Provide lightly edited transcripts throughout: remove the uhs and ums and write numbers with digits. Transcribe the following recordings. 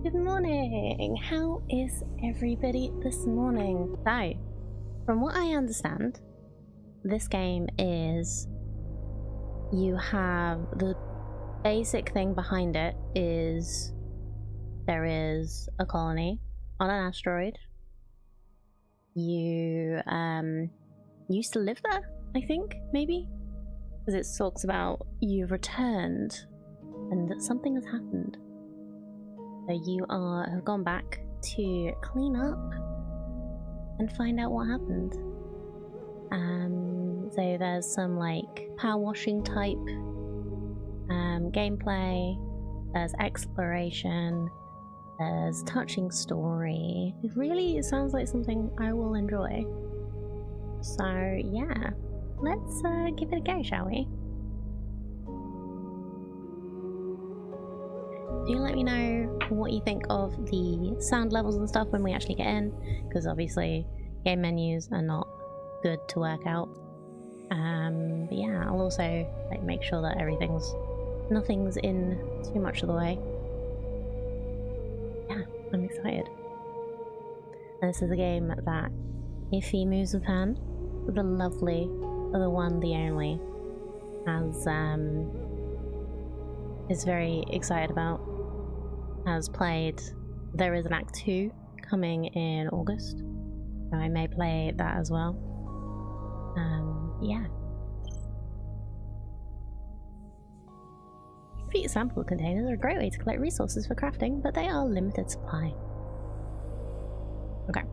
Good morning! How is everybody this morning? So, from what I understand, this game is you have the basic thing behind it is there is a colony on an asteroid. You used to live there, I think, maybe? Because it talks about you've returned and that something has happened. So you have gone back to clean up and find out what happened. So there's some like power washing type gameplay, there's exploration, there's touching story. It really sounds like something I will enjoy. So yeah, let's give it a go, shall we? Do let me know what you think of the sound levels and stuff when we actually get in, because obviously game menus are not good to work out. But yeah, I'll also like make sure that nothing's in too much of the way. Yeah, I'm excited. And this is a game that Iffy Moves of Pan, the lovely, the one, the only, is very excited about. Has played. There is an Act 2 coming in August, so I may play that as well. Yeah. Complete sample containers are a great way to collect resources for crafting, but they are limited supply. Okay.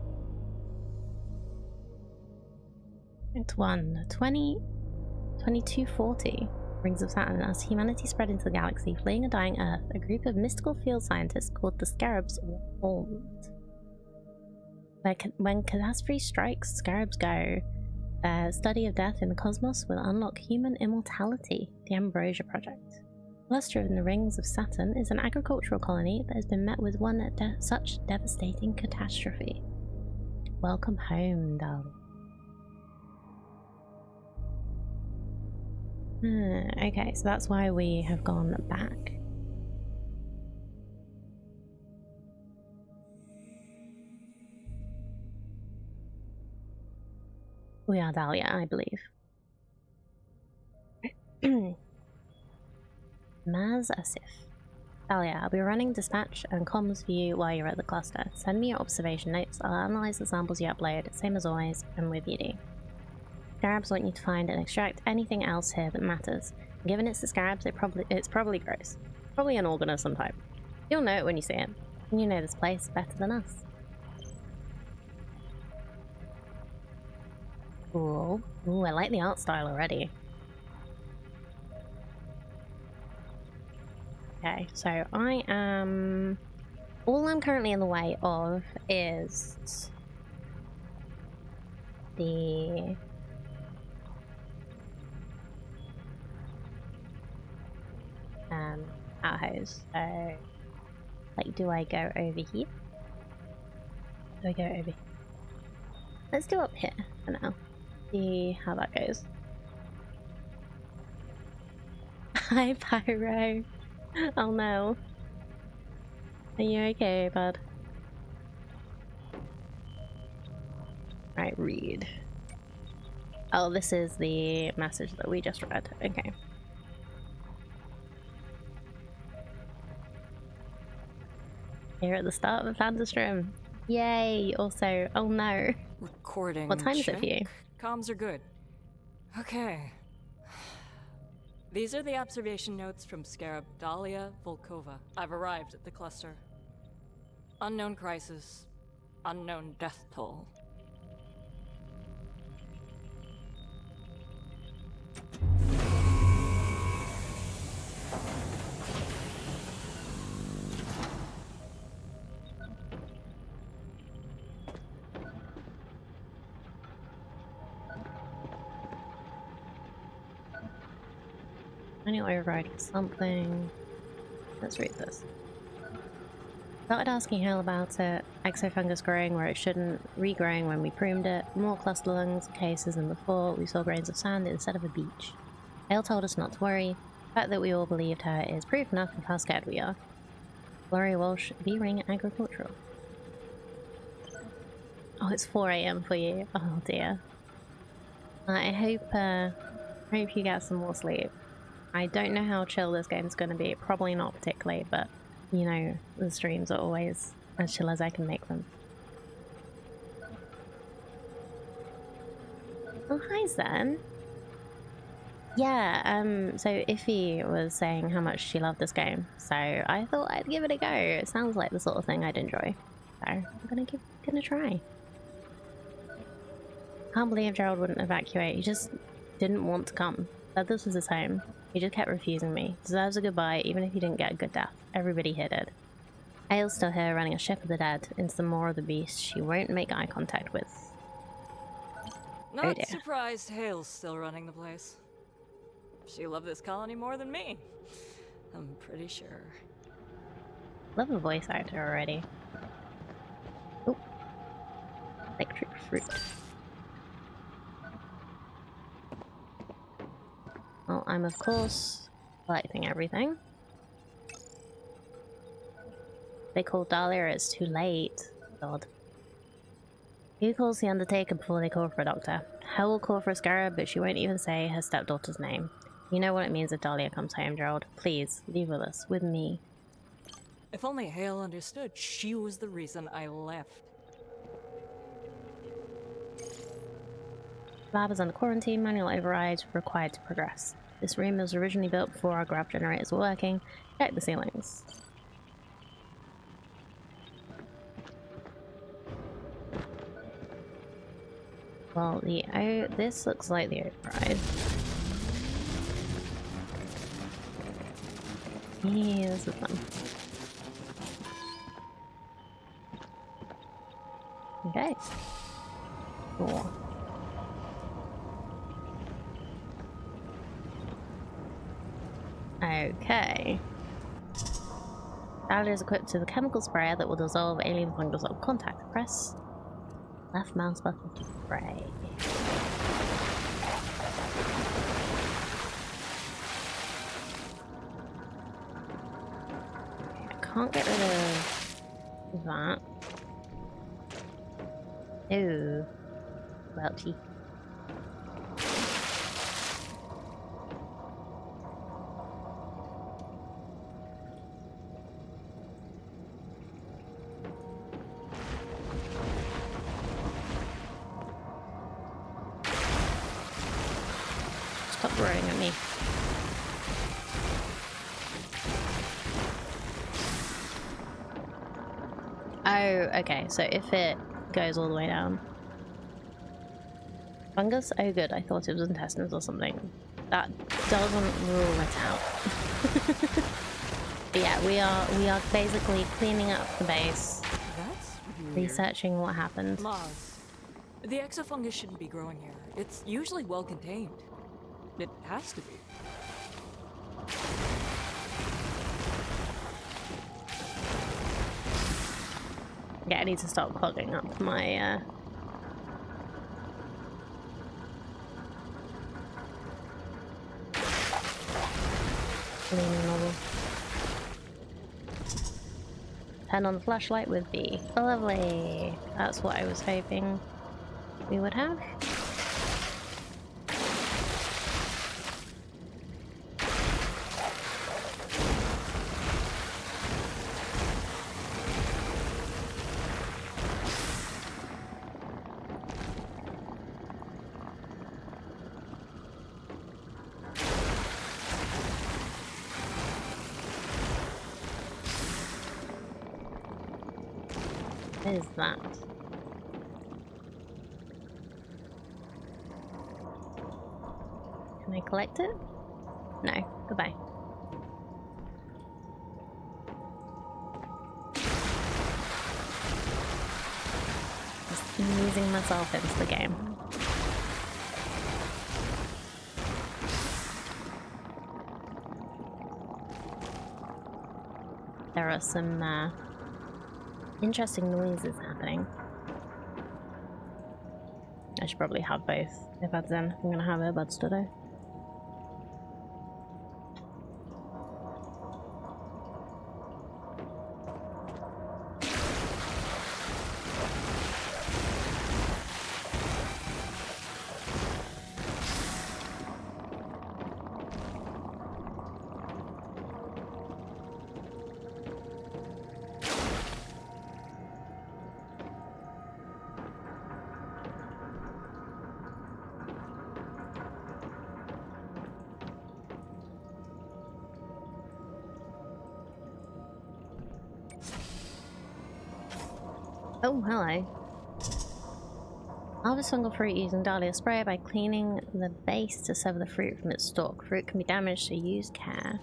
Act 1, 2240. Rings of Saturn. As humanity spread into the galaxy, fleeing a dying Earth, a group of mystical field scientists called the Scarabs were formed. When catastrophe strikes, Scarabs go. Their study of death in the cosmos will unlock human immortality. The Ambrosia Project. Cluster in the Rings of Saturn is an agricultural colony that has been met with such devastating catastrophe. Welcome home, darling. Okay, so that's why we have gone back. We are Dahlia, I believe. Maz Asif. Dahlia, I'll be running dispatch and comms for you while you're at the cluster. Send me your observation notes. I'll analyze the samples you upload, same as always, and with BD. Scarabs want you to find and extract anything else here that matters. Given it's the Scarabs, it's probably gross. Probably an organ of some type. You'll know it when you see it. And you know this place better than us. Cool. Ooh, I like the art style already. Okay, so I am... All I'm currently in the way of is... the... outhose. So, like, do I go over here? Do I go over here? Let's do up here for now. See how that goes. Hi, Pyro. Oh no. Are you okay, bud? Right, read. Oh, this is the message that we just read. Okay. Here at the start of the thunderstorm. Yay! Also, oh no. Recording. What time is it for you? Comms are good. Okay. These are the observation notes from Scarab Dahlia Volkova. I've arrived at the cluster. Unknown crisis. Unknown death toll. I need to override something. Let's read this. Started asking Hale about it. Exofungus growing where it shouldn't, regrowing when we pruned it, more cluster lungs cases than before. We saw grains of sand instead of a beach. Hale told us not to worry. The fact that we all believed her is proof enough of how scared we are. Laurie Walsh, B-Ring Agricultural. Oh, it's 4 AM for you. Oh dear. I hope you get some more sleep. I don't know how chill this game's gonna be. Probably not particularly, but you know, the streams are always as chill as I can make them. Oh, hi Zen. Yeah, so Iffy was saying how much she loved this game, so I thought I'd give it a go. It sounds like the sort of thing I'd enjoy. So I'm gonna try. Can't believe Gerald wouldn't evacuate. He just didn't want to come. Said this was his home. He just kept refusing me. Deserves a goodbye, even if he didn't get a good death. Everybody here did. Hale's still here running a ship of the dead into the maw of the beast she won't make eye contact with. Oh Not dear. surprised Hale's still running the place. She loved this colony more than me. I'm pretty sure. Love the voice actor already. Oh. Electric fruit. Well, I'm of course collecting everything. They called Dahlia, it's too late. God. Who calls the Undertaker before they call for a doctor? Hell will call for a scarab, but she won't even say her stepdaughter's name. You know what it means if Dahlia comes home, Gerald. Please, leave with us. With me. If only Hale understood, she was the reason I left. Lab is under quarantine, manual override required to progress. This room was originally built before our grav generators were working. Check the ceilings. Well, this looks like the override. Yeah, this is fun. Okay. Cool. Okay. Dahlia is equipped with a chemical sprayer that will dissolve alien fungus on contact. Press left mouse button to spray. I can't get rid of that. Ooh. Welchy. Stop roaring at me. Oh, okay, so if it goes all the way down. Fungus? Oh good, I thought it was intestines or something. That doesn't rule it out. But yeah, we are basically cleaning up the base. That's weird. Researching what happened. Maz, the exofungus shouldn't be growing here. It's usually well contained. It has to be. Yeah, I need to start clogging up my cleaning nozzle. Turn on the flashlight with B. Lovely. That's what I was hoping we would have. What is that? Can I collect it? No. Goodbye. Just easing myself into the game. There are some interesting noises happening. I should probably have both earbuds in. I'm gonna have earbuds today. Oh, hello. Harvest fungal fruit using Dahlia spray by cleaning the base to sever the fruit from its stalk. Fruit can be damaged, so use care.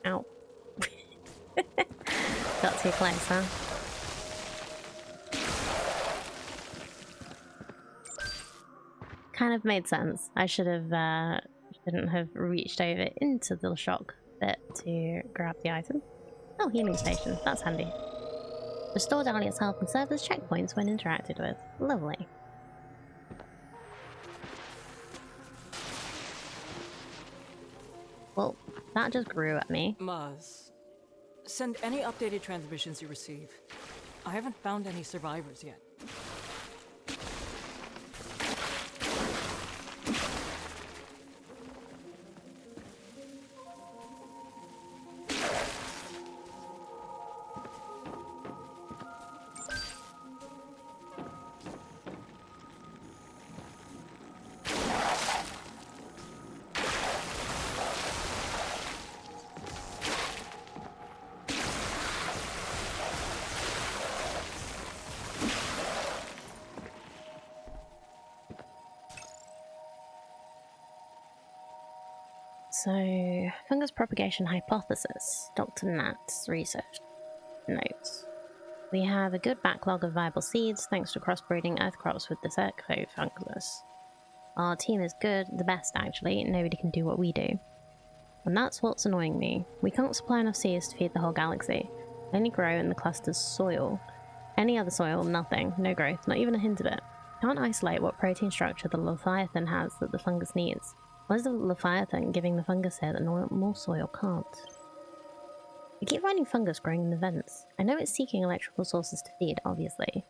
Ow. Got too close, huh? Kind of made sense. I shouldn't have reached over into the shock bit to grab the item. Oh, healing station. That's handy. Restore Dahlia's health and serve as checkpoints when interacted with. Lovely. Well, that just grew at me. Muzz, send any updated transmissions you receive. I haven't found any survivors yet. So, fungus propagation hypothesis. Dr. Nat's research notes. We have a good backlog of viable seeds thanks to crossbreeding earth crops with this echo fungus. Our team is good, the best actually. Nobody can do what we do. And that's what's annoying me. We can't supply enough seeds to feed the whole galaxy. They only grow in the cluster's soil. Any other soil, nothing. No growth, not even a hint of it. Can't isolate what protein structure the Leviathan has that the fungus needs. Why is the Leviathan giving the fungus here that normal soil can't? We keep finding fungus growing in the vents. I know it's seeking electrical sources to feed, obviously.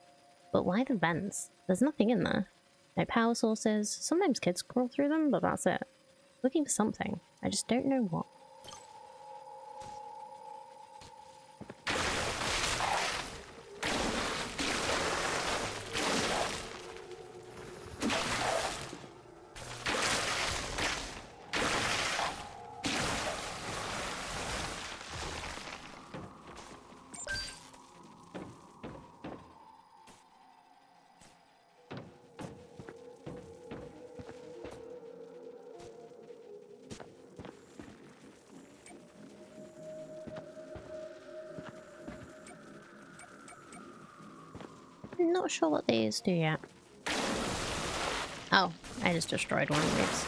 But why the vents? There's nothing in there. No power sources. Sometimes kids crawl through them, but that's it. Looking for something. I just don't know what. I'm not sure what these do yet. Oh, I just destroyed one. Oops.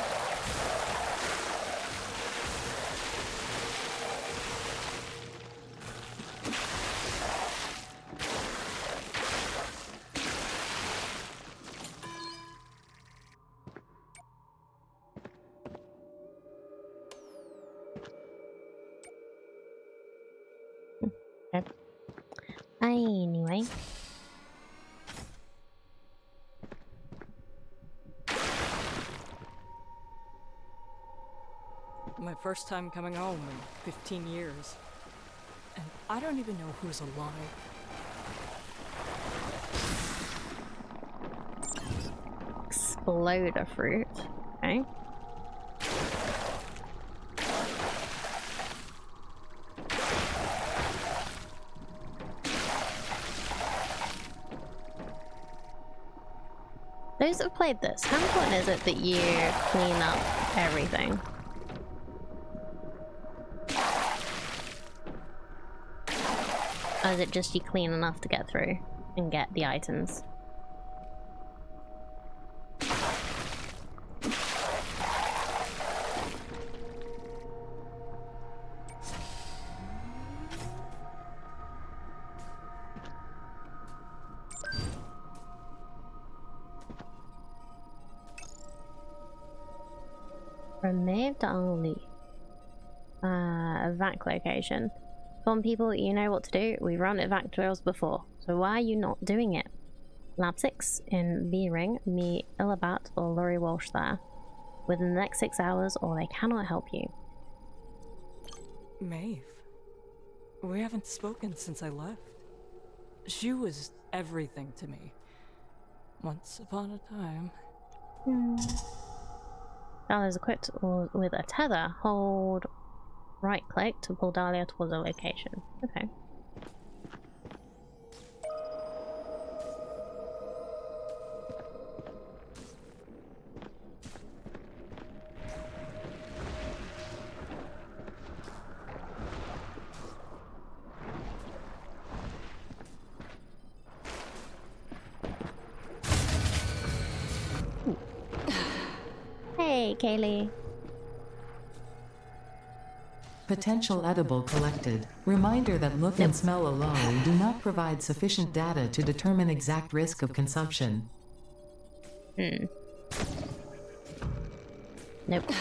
Okay. Anyway. My first time coming home in 15 years. And I don't even know who's alive. Explode a fruit. Okay. Those that have played this, how important is it that you clean up everything? Or is it just you clean enough to get through and get the items? Remove the only vac location. Come on, people, you know what to do. We've run evac drills before, so why are you not doing it? Lab 6 in B Ring, meet Illabat or Laurie Walsh there. Within the next 6 hours, or they cannot help you. Maeve. We haven't spoken since I left. She was everything to me. Once upon a time. Dahlia is equipped with a tether. Hold right click to pull Dahlia towards a location. Okay. Hey, Kaylee. Potential edible collected. Reminder that look and smell alone do not provide sufficient data to determine exact risk of consumption. Nope.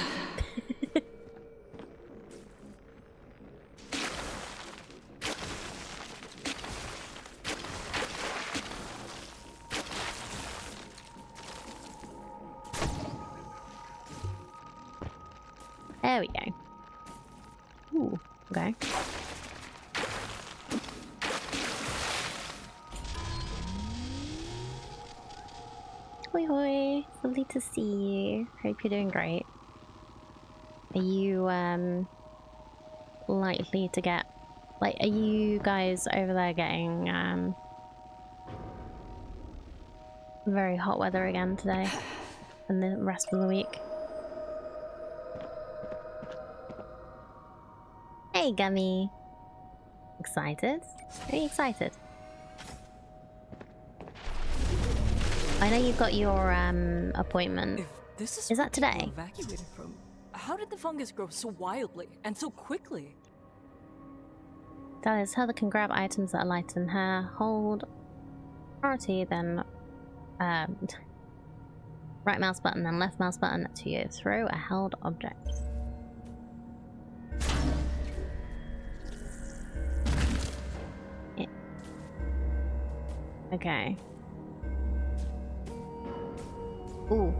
There we go. Ooh, okay. Hoi hoi, lovely to see you. Hope you're doing great. Are you likely to get, like, are you guys over there getting very hot weather again today and the rest of the week? Hey Gummy! Excited? Are you excited? I know you've got your appointment. If this Is that where people today? evacuated from, how did the fungus grow so wildly and so quickly? Dahlia's Heather can grab items that are light in her. Hold priority, then right mouse button, then left mouse button to throw a held object. Yeah. Okay. Ooh,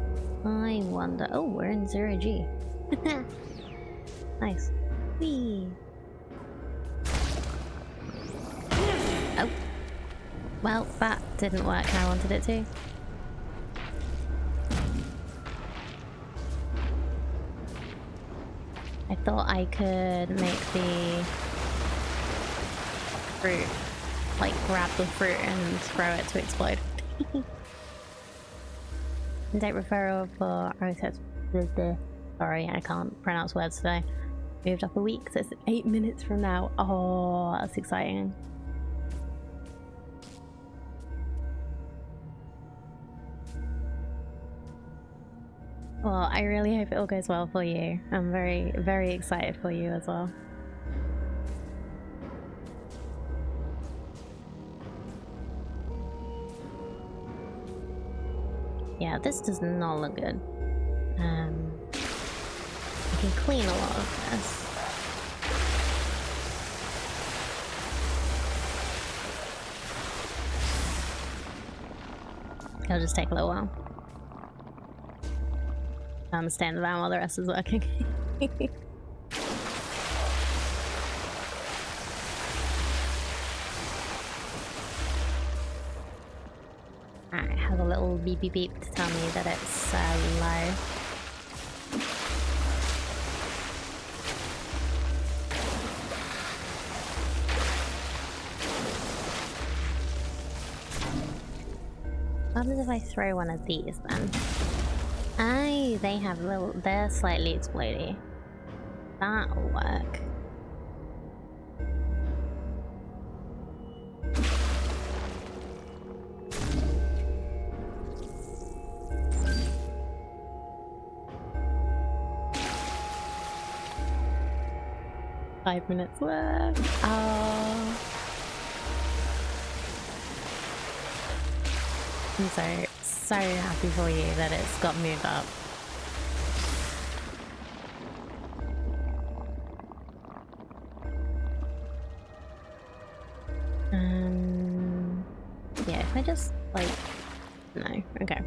I wonder. Oh, we're in 0G. Nice. Whee! Oh. Well, that didn't work how I wanted it to. I thought I could make the fruit, like grab the fruit and throw it to explode. Date referral for sorry, I can't pronounce words today. Moved up a week, so it's 8 minutes from now. Oh, that's exciting. Well, I really hope it all goes well for you. I'm very, very excited for you as well. Yeah, this does not look good. I can clean a lot of this. It'll just take a little while. I'm standing around while the rest is working. Alright, it has a little beep beep beep to tell me that it's low. What happens if I throw one of these then? Aye, they have little, they're slightly explodey. That'll work. Five minutes left. Oh. I'm so happy for you that it's got moved up. Yeah, if I just like No. Okay.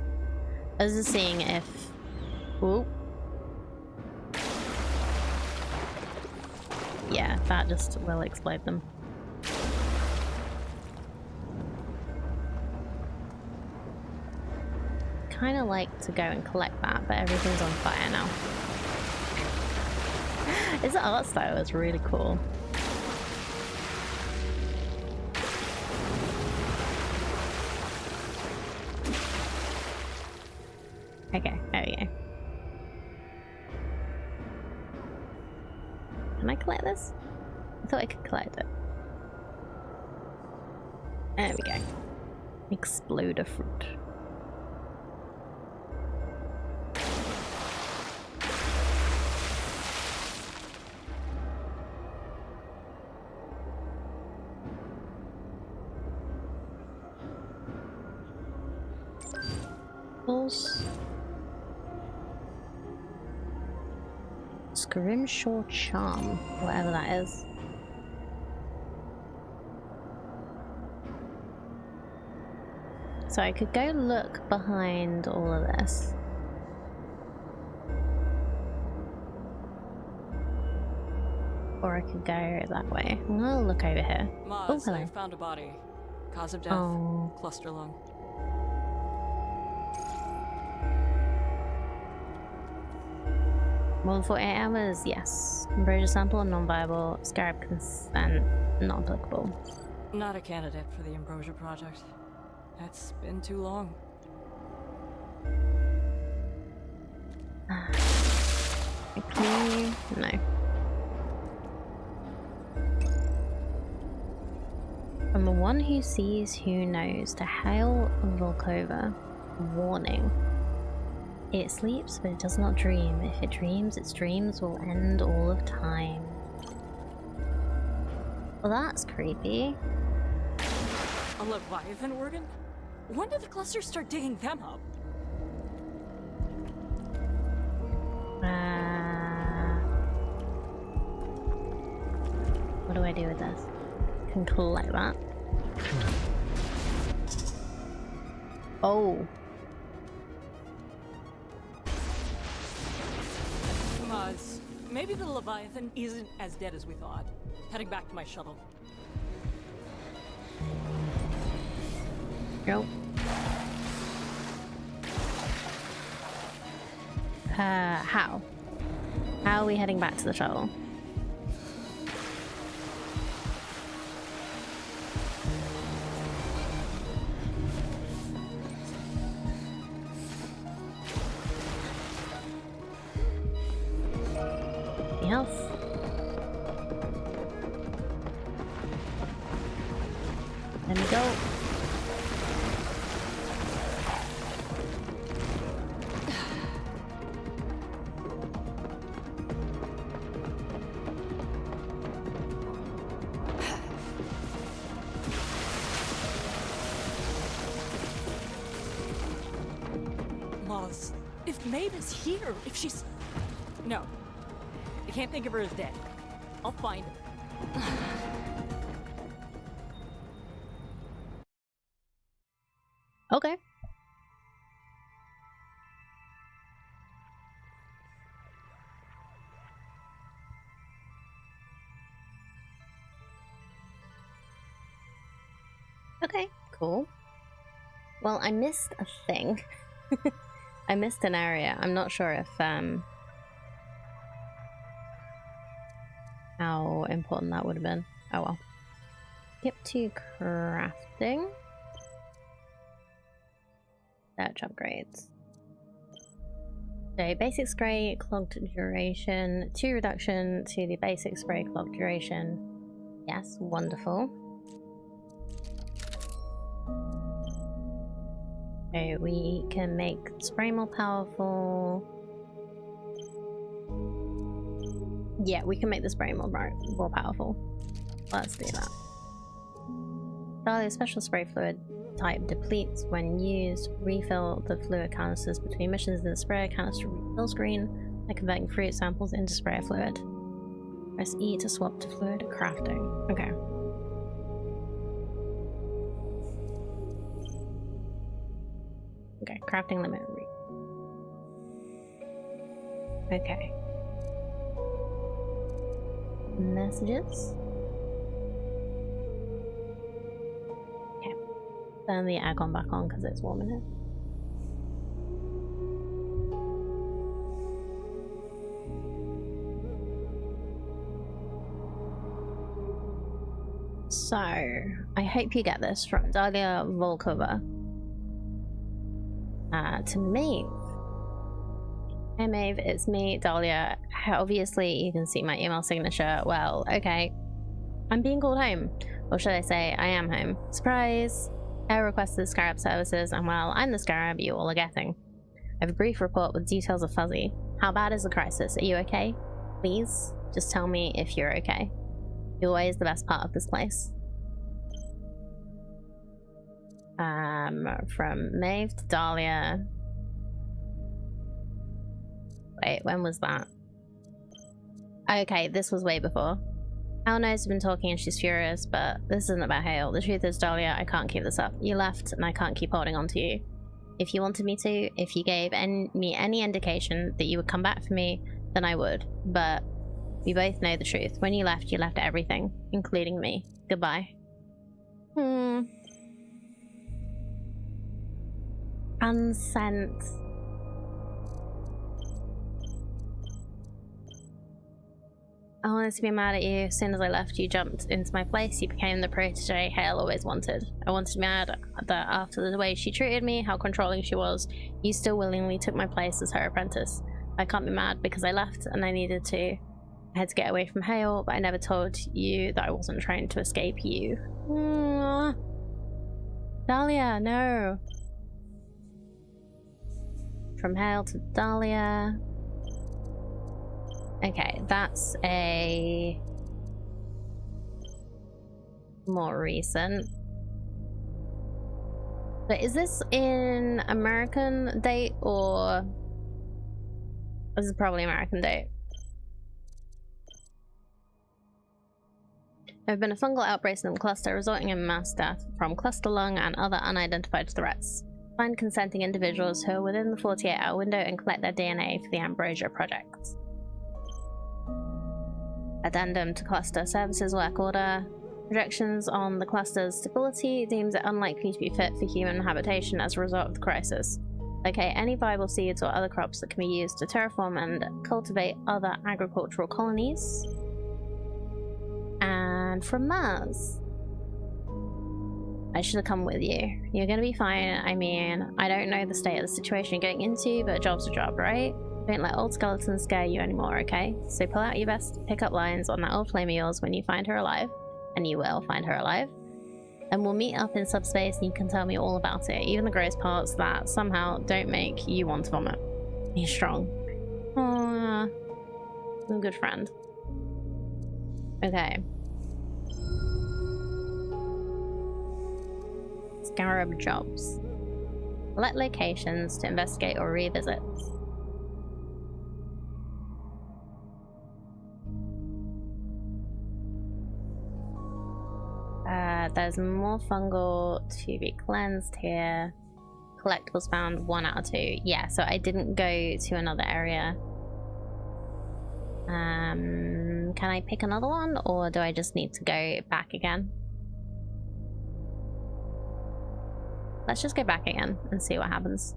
I was just seeing if... Ooh. Yeah, that just will explode them. Kind of like to go and collect that, but everything's on fire now. His art style is really cool. Okay, there we go. Can I collect this? I thought I could collect it. There we go. Exploder fruit. Scrimshaw Charm, whatever that is. So I could go look behind all of this. Or I could go that way. I'm gonna look over here. Maz, Oh, hello. I found a body. Cause of death, Oh. cluster lung. More than 48 hours, yes. Ambrosia sample, non-viable. Scarab consent, not applicable. Not a candidate for the Ambrosia project. It's been too long. Okay, no. From the one who sees, who knows, to hail Volkova. Warning. It sleeps, but it does not dream. If it dreams, its dreams will end all of time. Well, that's creepy. A Leviathan organ? When did the cluster start digging them up? What do I do with this? Can collect that. Oh. Maz, maybe the Leviathan isn't as dead as we thought. Heading back to my shuttle. Nope. How? How are we heading back to the shuttle? Anything else? Let me go. Maz, if Maeve is here, if she's... No. I can't think of her as dead. I'll find her. Okay. Okay, cool. Well, I missed a thing. I missed an area. I'm not sure if how important that would have been. Oh well. Skip to crafting. Search upgrades. So basic spray clogged duration, 2 reduction to the basic spray clogged duration. Yes, wonderful. So we can make spray more powerful. Yeah, we can make the spray more powerful. Let's do that. Dahlia's special spray fluid type depletes when used. Refill the fluid canisters between missions in the sprayer canister refill screen by converting fruit samples into sprayer fluid. Press E to swap to fluid crafting. Okay. Okay, crafting limit. Okay. Messages. Okay. Turn the aircon back on because it's warm in here. So, I hope you get this from Dahlia Volkova. To Maeve. Hey Maeve, it's me, Dahlia. Obviously, you can see my email signature. Well, okay. I'm being called home. Or should I say, I am home. Surprise! I requested Scarab services, and well, I'm the Scarab you all are getting. I have a brief report with details of Fuzzy. How bad is the crisis? Are you okay? Please, just tell me if you're okay. You're always the best part of this place. From Maeve to Dahlia. Wait, when was that? Okay, this was way before. Hale knows we've been talking and she's furious, but this isn't about Hale. The truth is, Dahlia, I can't keep this up. You left and I can't keep holding on to you. If you wanted me to, if you gave me any indication that you would come back for me, then I would. But we both know the truth. When you left everything, including me. Goodbye. Unsent. I wanted to be mad at you. As soon as I left, you jumped into my place. You became the protege Hale always wanted. I wanted to be mad that after the way she treated me, how controlling she was, you still willingly took my place as her apprentice. I can't be mad because I left and I needed to. I had to get away from Hale, but I never told you that I wasn't trying to escape you. Dahlia, no. From Hale to Dahlia. Okay, that's a more recent. But is this in American date or this is probably American date? There have been a fungal outbreak in the cluster resulting in mass death from cluster lung and other unidentified threats. Find consenting individuals who are within the 48-hour window and collect their DNA for the Ambrosia project. Addendum to cluster services work order. Projections on the cluster's stability deems it unlikely to be fit for human habitation as a result of the crisis. Locate any viable seeds or other crops that can be used to terraform and cultivate other agricultural colonies. And from Mars. I should have come with you. You're gonna be fine. I mean, I don't know the state of the situation you're getting into, but a job's a job, right? Don't let old skeletons scare you anymore, okay? So pull out your best pickup lines on that old flame of yours when you find her alive. And you will find her alive. And we'll meet up in subspace and you can tell me all about it. Even the gross parts that somehow don't make you want to vomit. Be strong. Aww. I'm a good friend. Okay. Scarab jobs. Select locations to investigate or revisit. There's more fungal to be cleansed here. Collectibles found 1 out of 2. Yeah, so I didn't go to another area. Can I pick another one or do I just need to go back again? Let's just go back again and see what happens.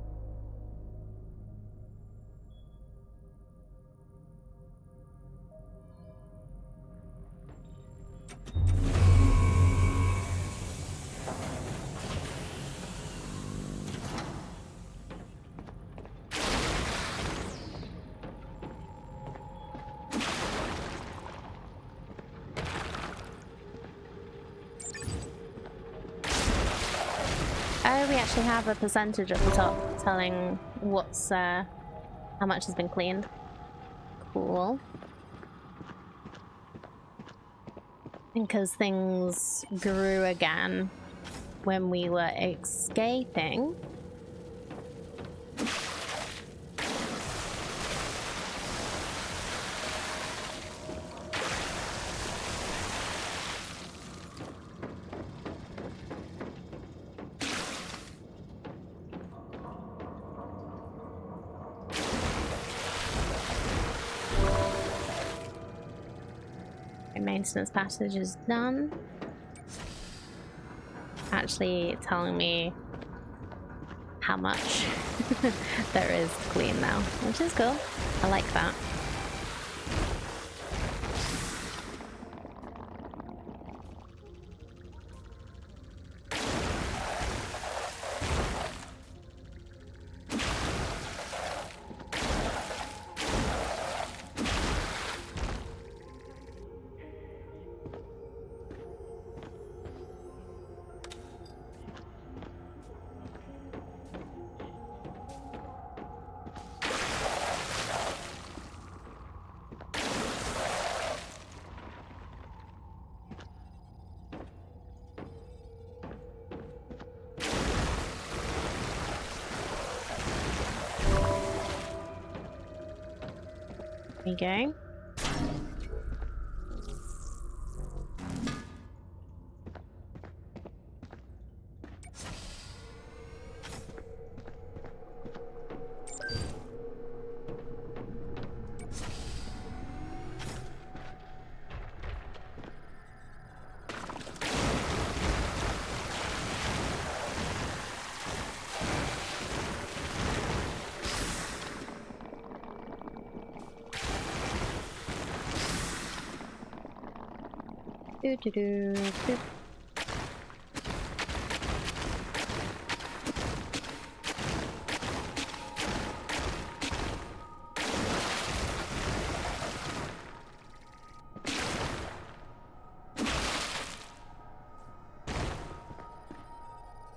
We actually have a percentage at the top telling what's how much has been cleaned. Cool. Because things grew again when we were escaping. maintenance passage is done. Actually telling me how much there is to clean now, which is cool. I like that. There you go. Do do do do.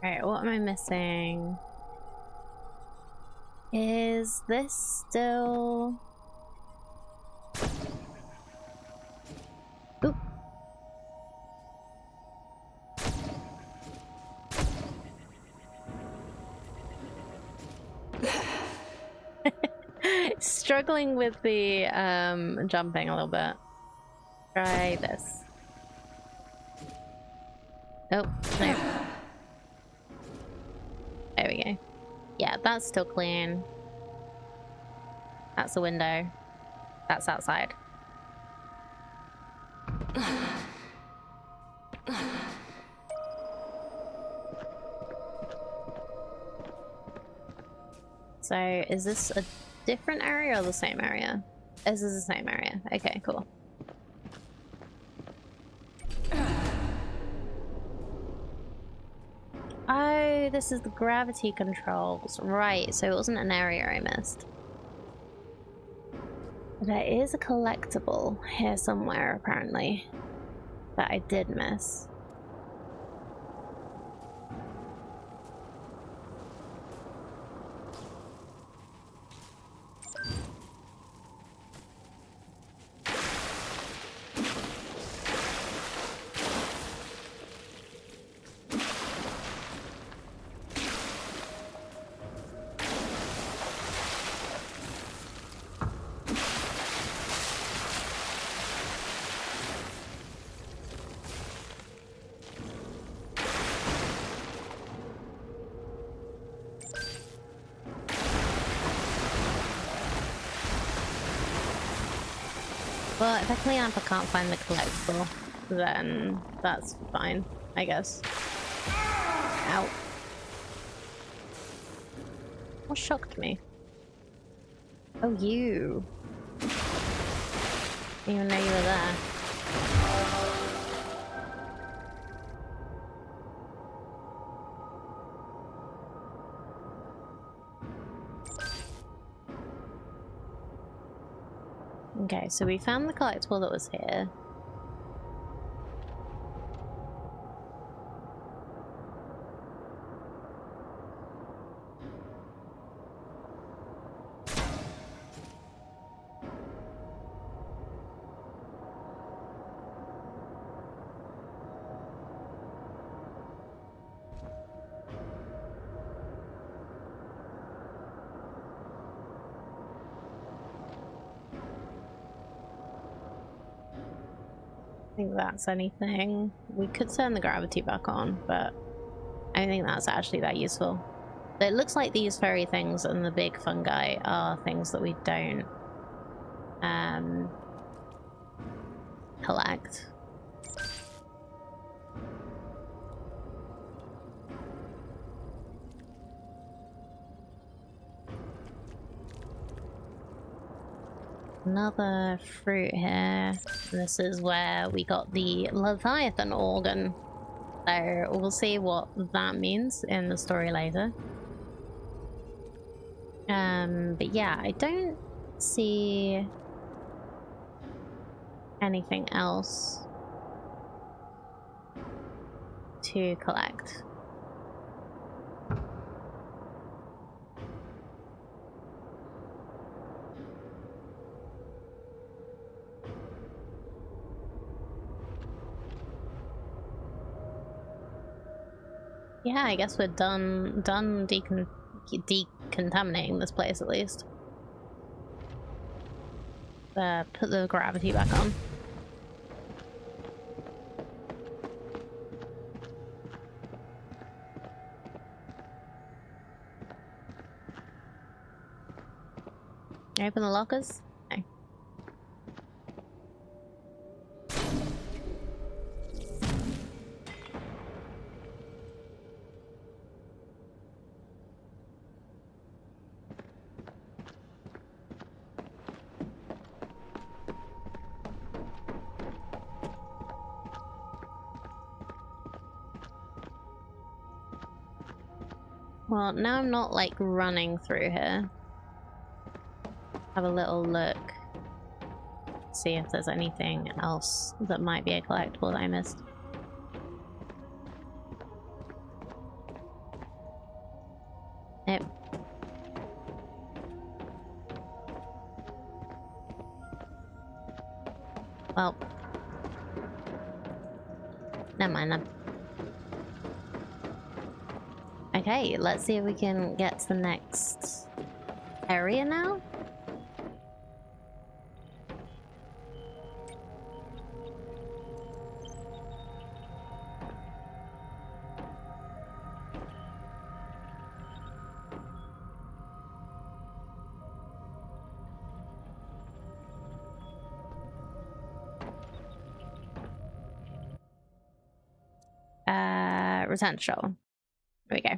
Alright, what am I missing? Is this still... Oop. Struggling with the jumping a little bit. Try this. Oh, no. There we go. Yeah, that's still clean. That's a window. That's outside. So, is this a different area or the same area? This is the same area. Okay, cool. Oh, this is the gravity controls. Right, so it wasn't an area I missed. There is a collectible here somewhere, apparently, that I did miss. Well, if I clean up, I can't find the collectible, then that's fine, I guess. Ow. What shocked me? Oh, you. Didn't even know you were there. Okay, so we found the collectible that was here. I think that's anything. We could turn the gravity back on, but I don't think that's actually that useful. It looks like these fairy things and the big fungi are things that we don't collect. Another fruit here. This is where we got the Leviathan organ. So we'll see what that means in the story later. But yeah, I don't see anything else to collect. Yeah, I guess we're done decontaminating this place at least. Put the gravity back on. Open the lockers? No. Well, now I'm not like running through here. Have a little look. See if there's anything else that might be a collectible that I missed. Nope. Well. Never mind then. Okay, let's see if we can get to the next area now. Return to shuttle. There we go.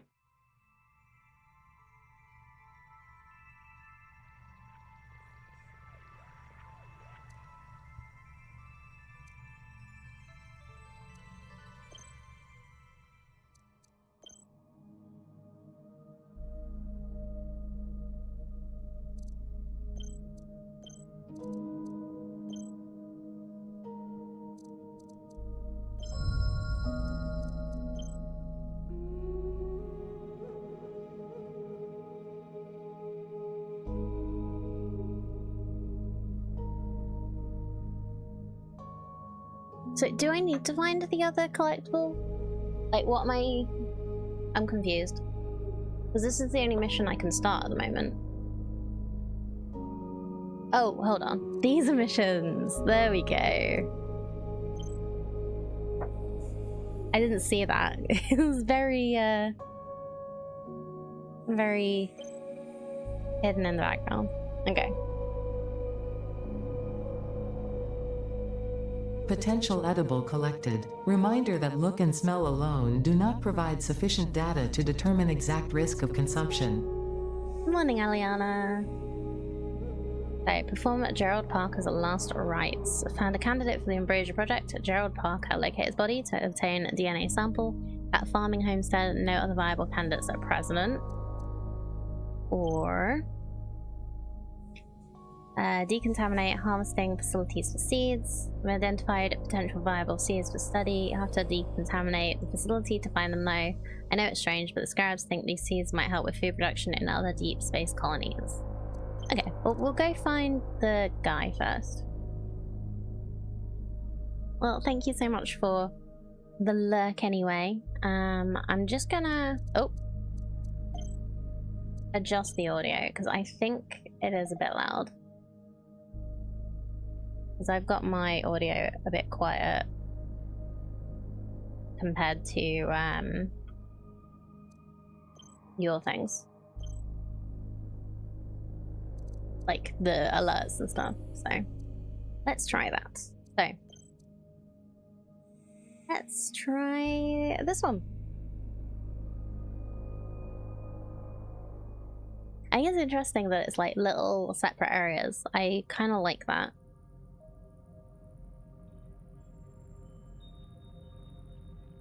So do I need to find the other collectible? Like, what am I... I'm confused. Because this is the only mission I can start at the moment. Oh, hold on. These are missions. There we go. I didn't see that. It was very, very hidden in the background. Okay. Potential edible collected. Reminder that look and smell alone do not provide sufficient data to determine exact risk of consumption. Good morning, Aliana. So, perform at Gerald Park as a last rites. Found a candidate for the Ambrosia project at Gerald Park. Locate his body to obtain a DNA sample. At Farming Homestead, no other viable candidates at present. Or... decontaminate harvesting facilities for seeds. We identified potential viable seeds for study. You have to decontaminate the facility to find them though. I know it's strange, but the scarabs think these seeds might help with food production in other deep space colonies. Okay, well, we'll go find the guy first. Well, thank you so much for the lurk anyway. I'm just gonna... Oh. Adjust the audio, because I think it is a bit loud. Because I've got my audio a bit quiet compared to your things, like the alerts and stuff. So let's try that. So Let's try this one. I think it's interesting that it's like little separate areas. I kind of like that.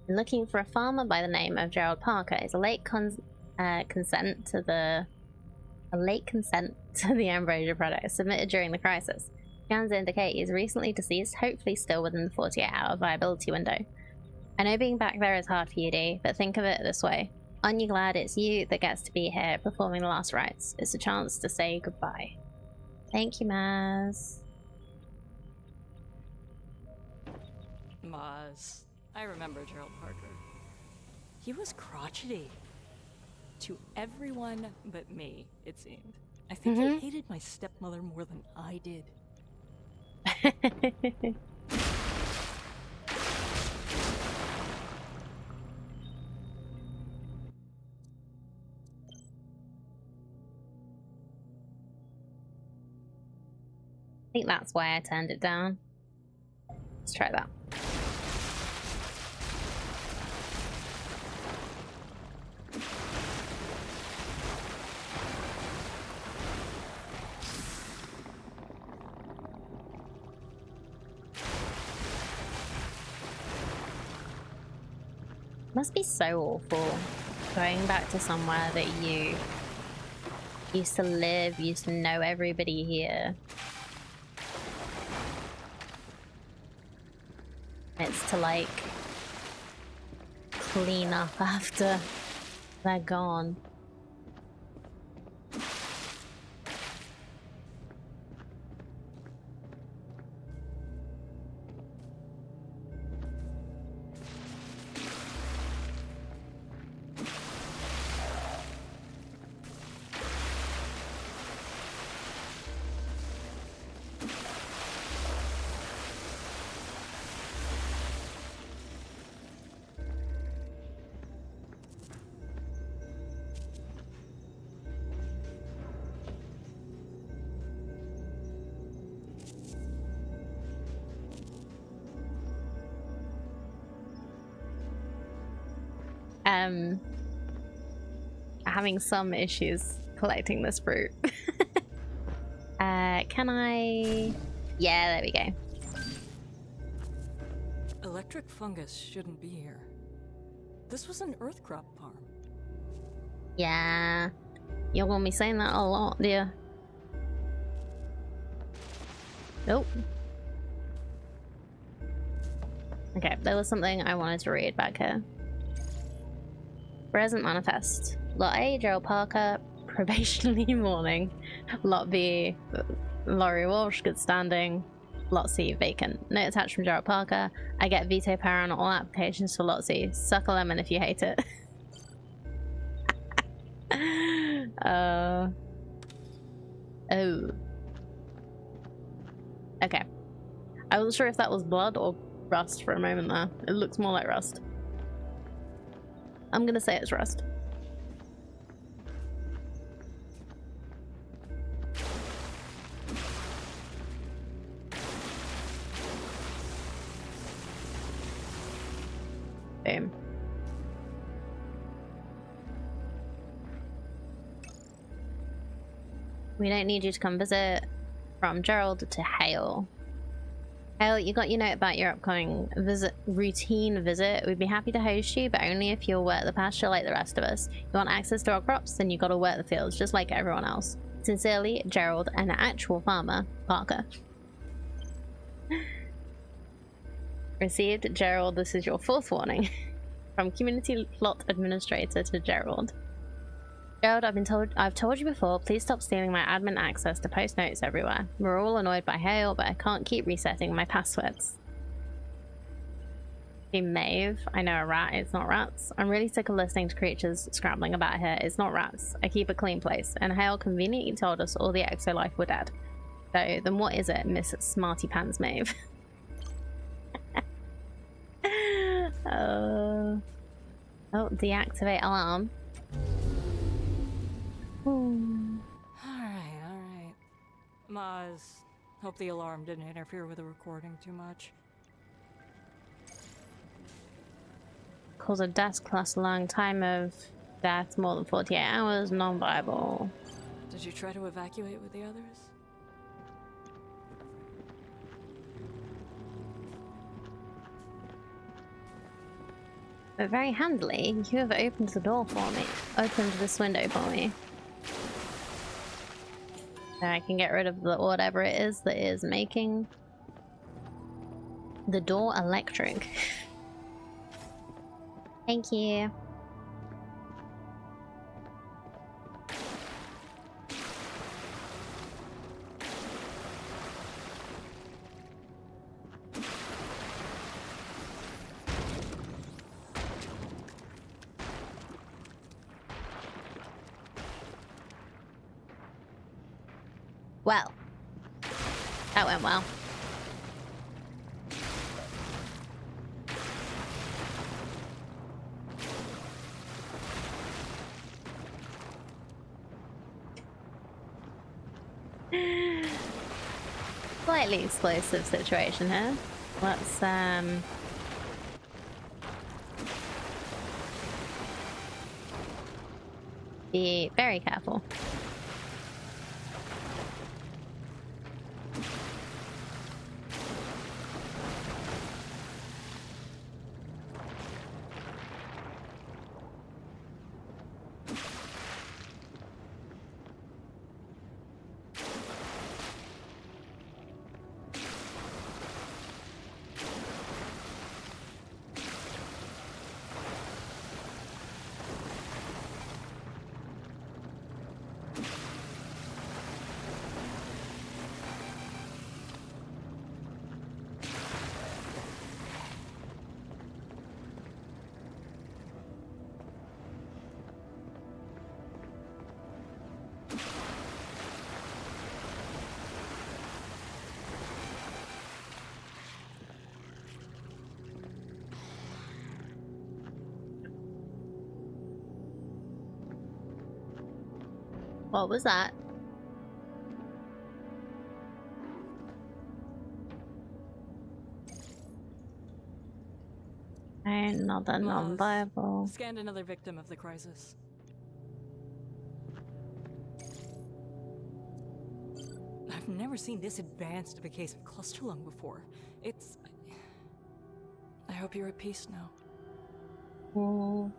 Looking for a farmer by the name of Gerald Parker. Is a late consent to the Ambrosia product submitted during the crisis. Scans indicate he's recently deceased, hopefully still within the 48-hour viability window. I know being back there is hard for you, Dee, but think of it this way. Aren't you glad it's you that gets to be here performing the last rites? It's a chance to say goodbye. Thank you, Maz. Maz. I remember Gerald Parker. He was crotchety. To everyone but me, it seemed. I think he hated my stepmother more than I did. I think that's why I turned it down. Let's try that. Must be so awful going back to somewhere that you used to live, used to know everybody here. It's to like clean up after they're gone. Having some issues collecting this fruit. Can I? Yeah, there we go. Electric fungus shouldn't be here. This was an earth crop farm. Yeah, you're gonna be saying that a lot, dear. Nope. Okay, there was something I wanted to read back here. Present manifest. Lot A, Gerald Parker, probationary warning. Lot B, Laurie Walsh, good standing. Lot C, vacant. Note attached from Gerald Parker. I get veto power on all applications for Lot C. Suck a lemon if you hate it. Oh. Okay. I wasn't sure if that was blood or rust for a moment there. It looks more like rust. I'm gonna say it's rust. Boom. We don't need you to come visit. From Gerald to Hale. Hale, you got your note about your upcoming routine visit. We'd be happy to host you, but only if you'll work the pasture like the rest of us. You want access to our crops, then you gotta work the fields, just like everyone else. Sincerely, Gerald, an actual farmer, Parker. Received, Gerald, this is your 4th warning. From Community Plot Administrator to Gerald. Gerald, I've told you before, please stop stealing my admin access to post notes everywhere. We're all annoyed by Hale, but I can't keep resetting my passwords. Maeve, I know a rat, it's not rats. I'm really sick of listening to creatures scrambling about here. It's not rats. I keep a clean place, and Hale conveniently told us all the exo-life were dead. So, then what is it, Miss Smarty Pants Maeve? Oh, deactivate alarm. Alright. Maz, hope the alarm didn't interfere with the recording too much. cause a death class long time of death more than 48 hours, non-viable. Did you try to evacuate with the others? But very handily, you have opened the door for me. Opened this window for me. So I can get rid of the whatever it is that is making the door electric. Thank you. Well, that went well. Slightly explosive situation here. Let's be very careful. What was that? Another non-viable. Scanned another victim of the crisis. I've never seen this advanced of a case of cluster lung before. It's... I hope you're at peace now. Oh.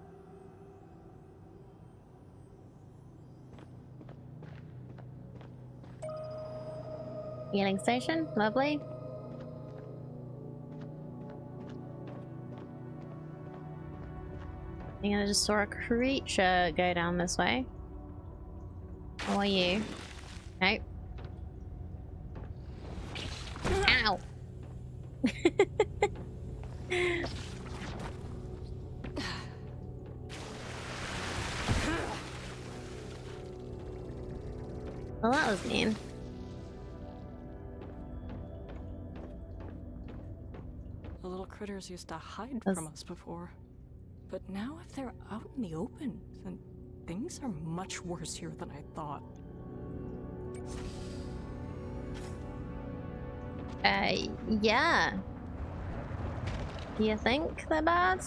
Healing station, lovely. I think I just saw a creature go down this way. How are you? Nope. Ow! Well, that was mean. The little critters used to hide from us before. But now if they're out in the open, then things are much worse here than I thought. Yeah. Do you think they're bad?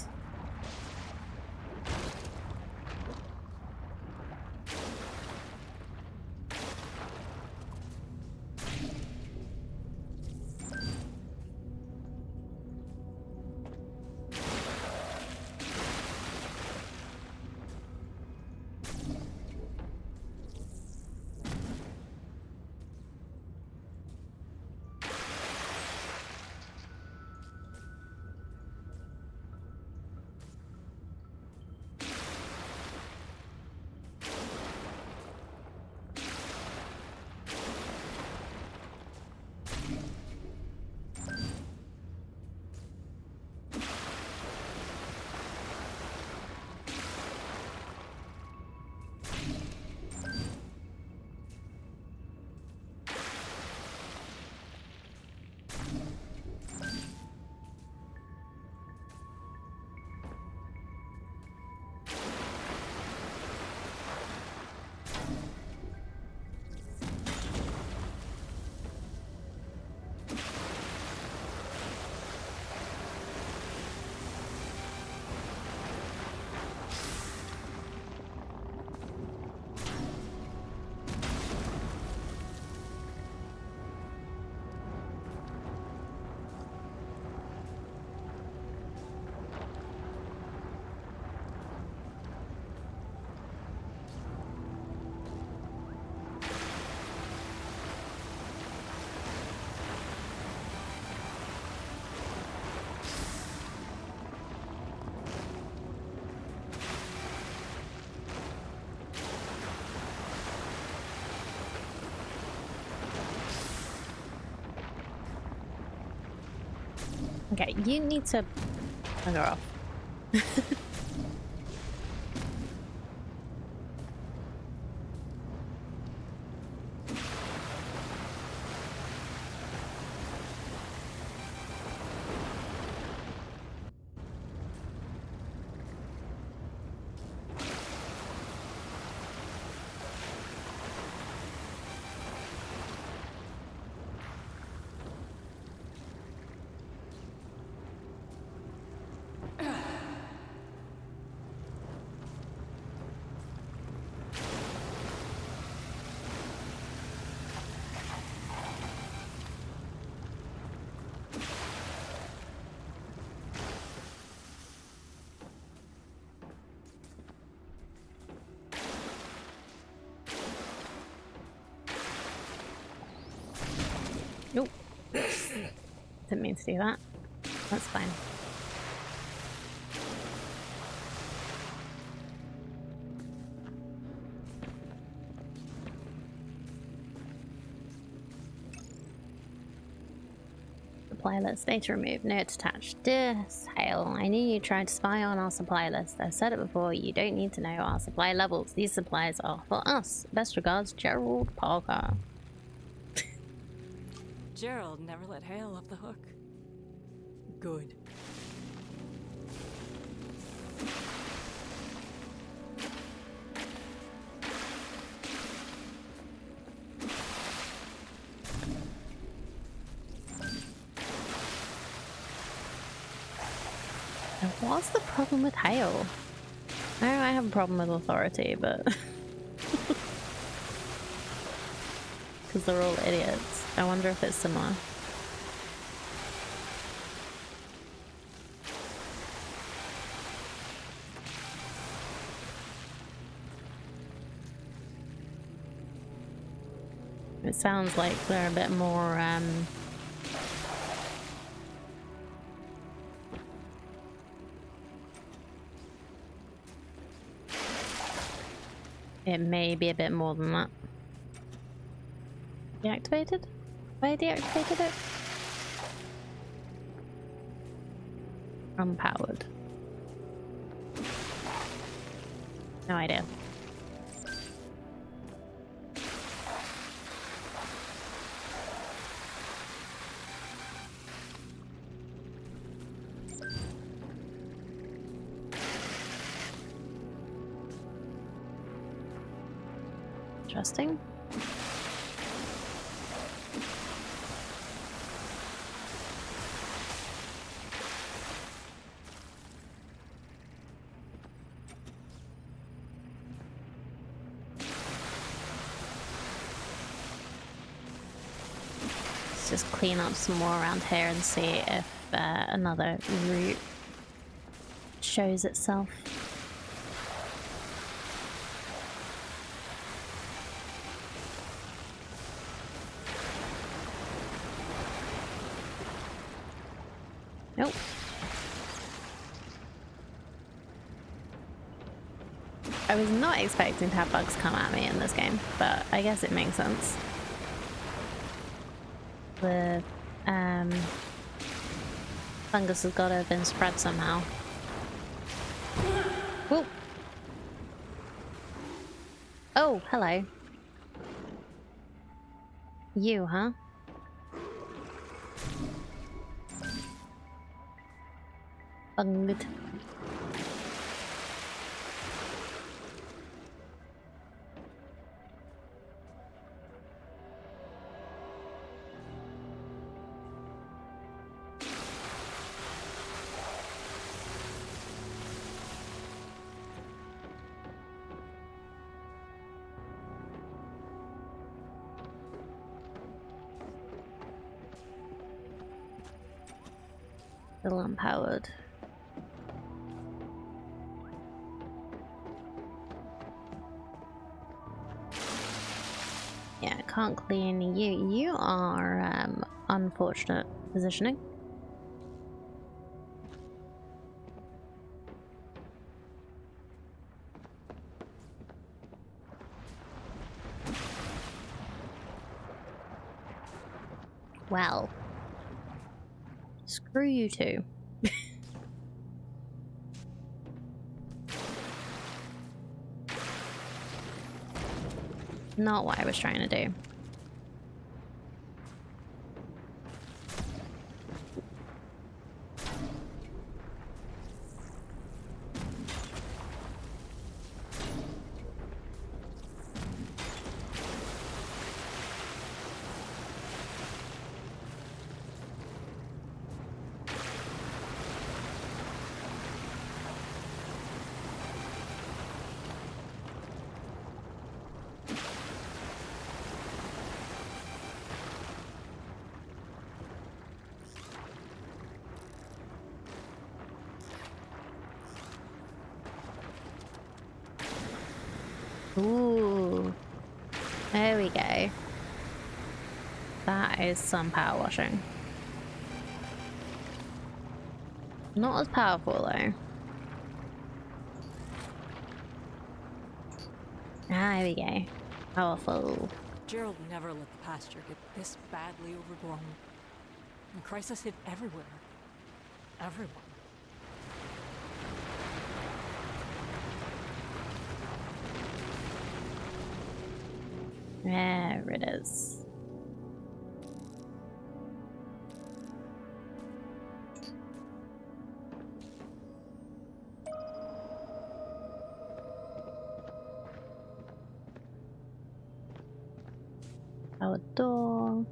Okay, you need to bugger off. Nope. Didn't mean to do that. That's fine. Supply list data removed. Note attached. Dear Hale, I knew you tried to spy on our supply list. I've said it before, you don't need to know our supply levels. These supplies are for us. Best regards, Gerald Parker. Gerald never let Hale off the hook. Good. And what's the problem with Hale? I know I have a problem with authority, but... because they're all idiots. I wonder if it's similar. It sounds like they're a bit more, it may be a bit more than that. Deactivated? I deactivated it? Unpowered. No idea. Interesting. Let's just clean up some more around here and see if another route shows itself. Nope. I was not expecting to have bugs come at me in this game, but I guess it makes sense. The fungus has got to have been spread somehow. Whoa. Oh, hello. You, huh? Bunged. Still unpowered. Yeah, can't clean you. You are unfortunate positioning. Well, Screw you two. Not what I was trying to do. Ooh. There we go. That is some power washing. Not as powerful though. Ah, there we go. Powerful. Gerald never let the pasture get this badly overgrown. And crisis hit everywhere. Everyone. There it is. Our door.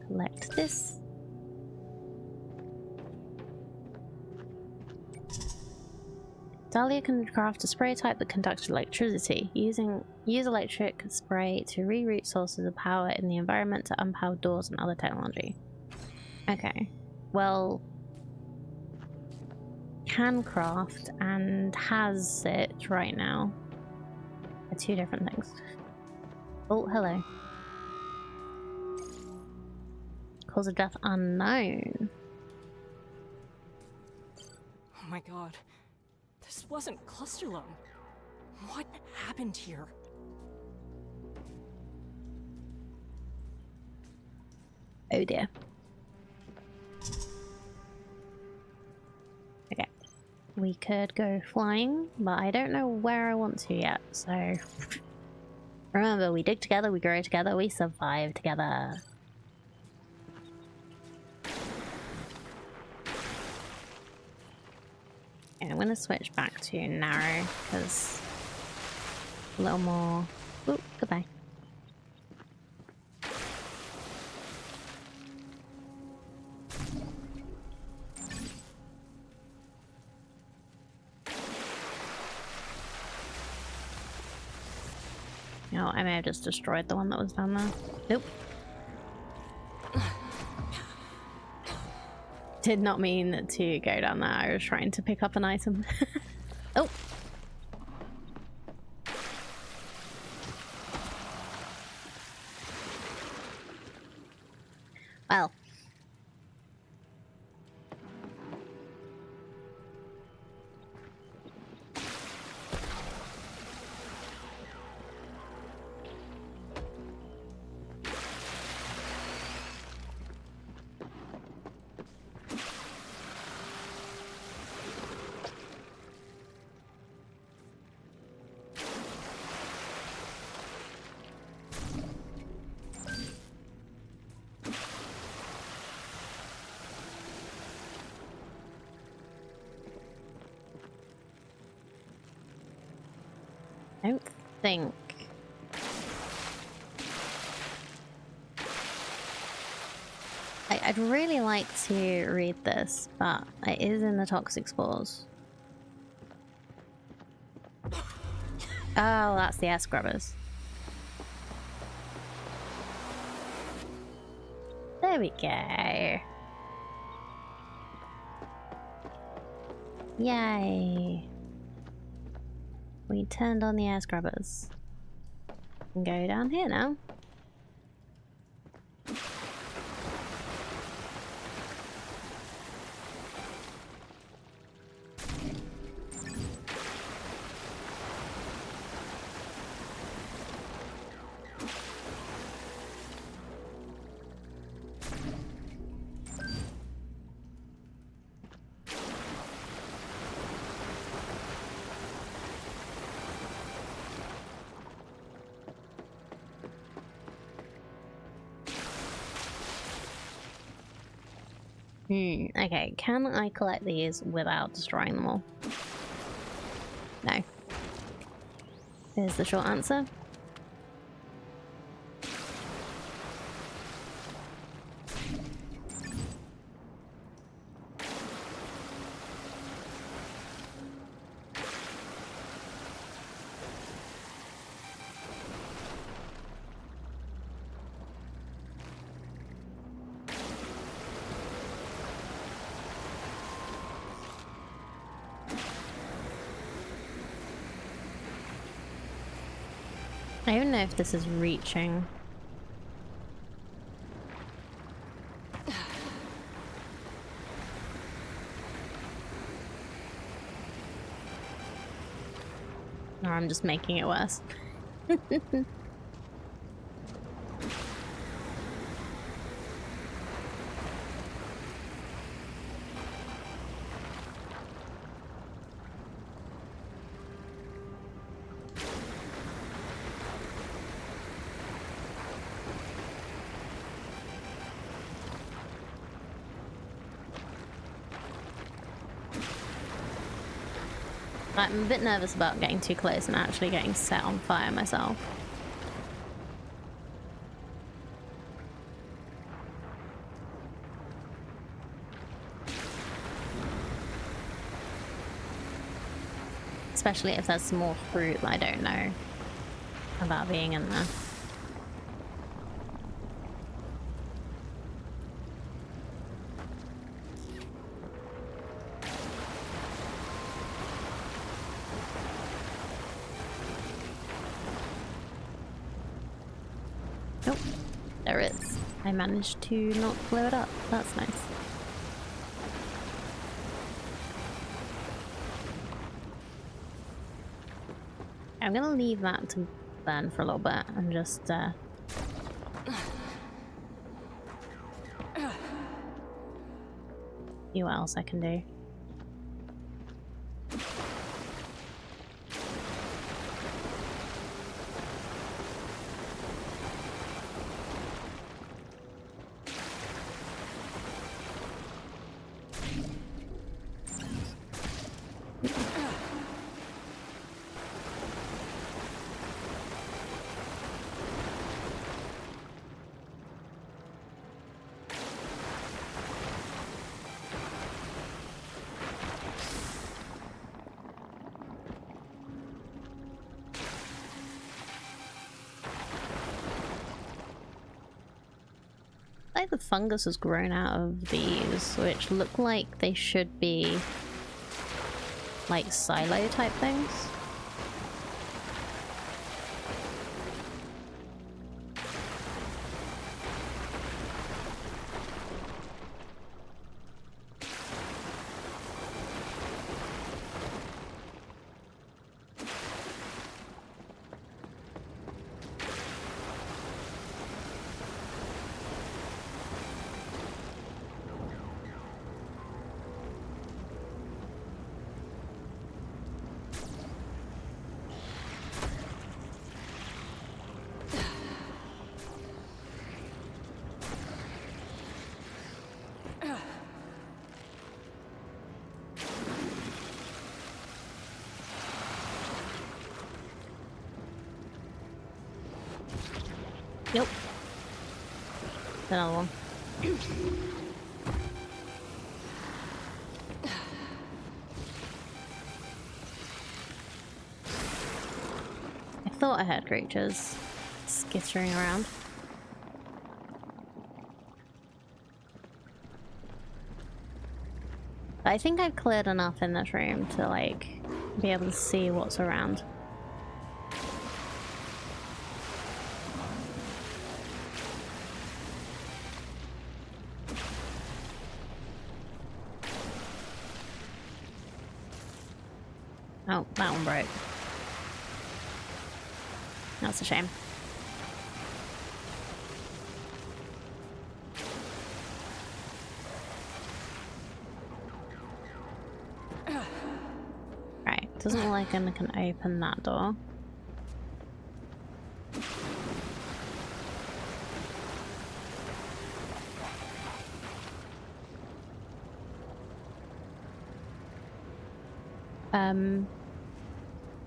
Collect this. Dahlia can craft a spray type that conducts electricity. Use electric spray to reroute sources of power in the environment to unpower doors and other technology. Okay. Well, can craft and has it right now are two different things. Oh, hello. Cause of death unknown. Oh my god. This wasn't Clusterlung. What happened here? Oh dear. Okay. We could go flying, but I don't know where I want to yet, so... Remember, we dig together, we grow together, we survive together. Okay, I'm gonna switch back to narrow, because... a little more... Oop, goodbye. Oh, I may have just destroyed the one that was down there. Nope. Did not mean to go down there. I was trying to pick up an item. Oh! Well. I don't think... I'd really like to read this, but it is in the toxic spores. Oh, that's the air scrubbers. There we go. Yay. We turned on the air scrubbers. And go down here now. Okay, can I collect these without destroying them all? No. Here's the short answer. I don't know if this is reaching. Or I'm just making it worse. I'm a bit nervous about getting too close and actually getting set on fire myself. Especially if there's some more fruit that I don't know about being in there. Nope, there it is. I managed to not blow it up. That's nice. I'm gonna leave that to burn for a little bit and just see what else I can do. Like the fungus has grown out of these, which look like they should be like silo type things. Nope. Another one. I thought I heard creatures skittering around. But I think I've cleared enough in this room to like be able to see what's around. Oh, that one broke. That's a shame. Right, doesn't look like I can open that door.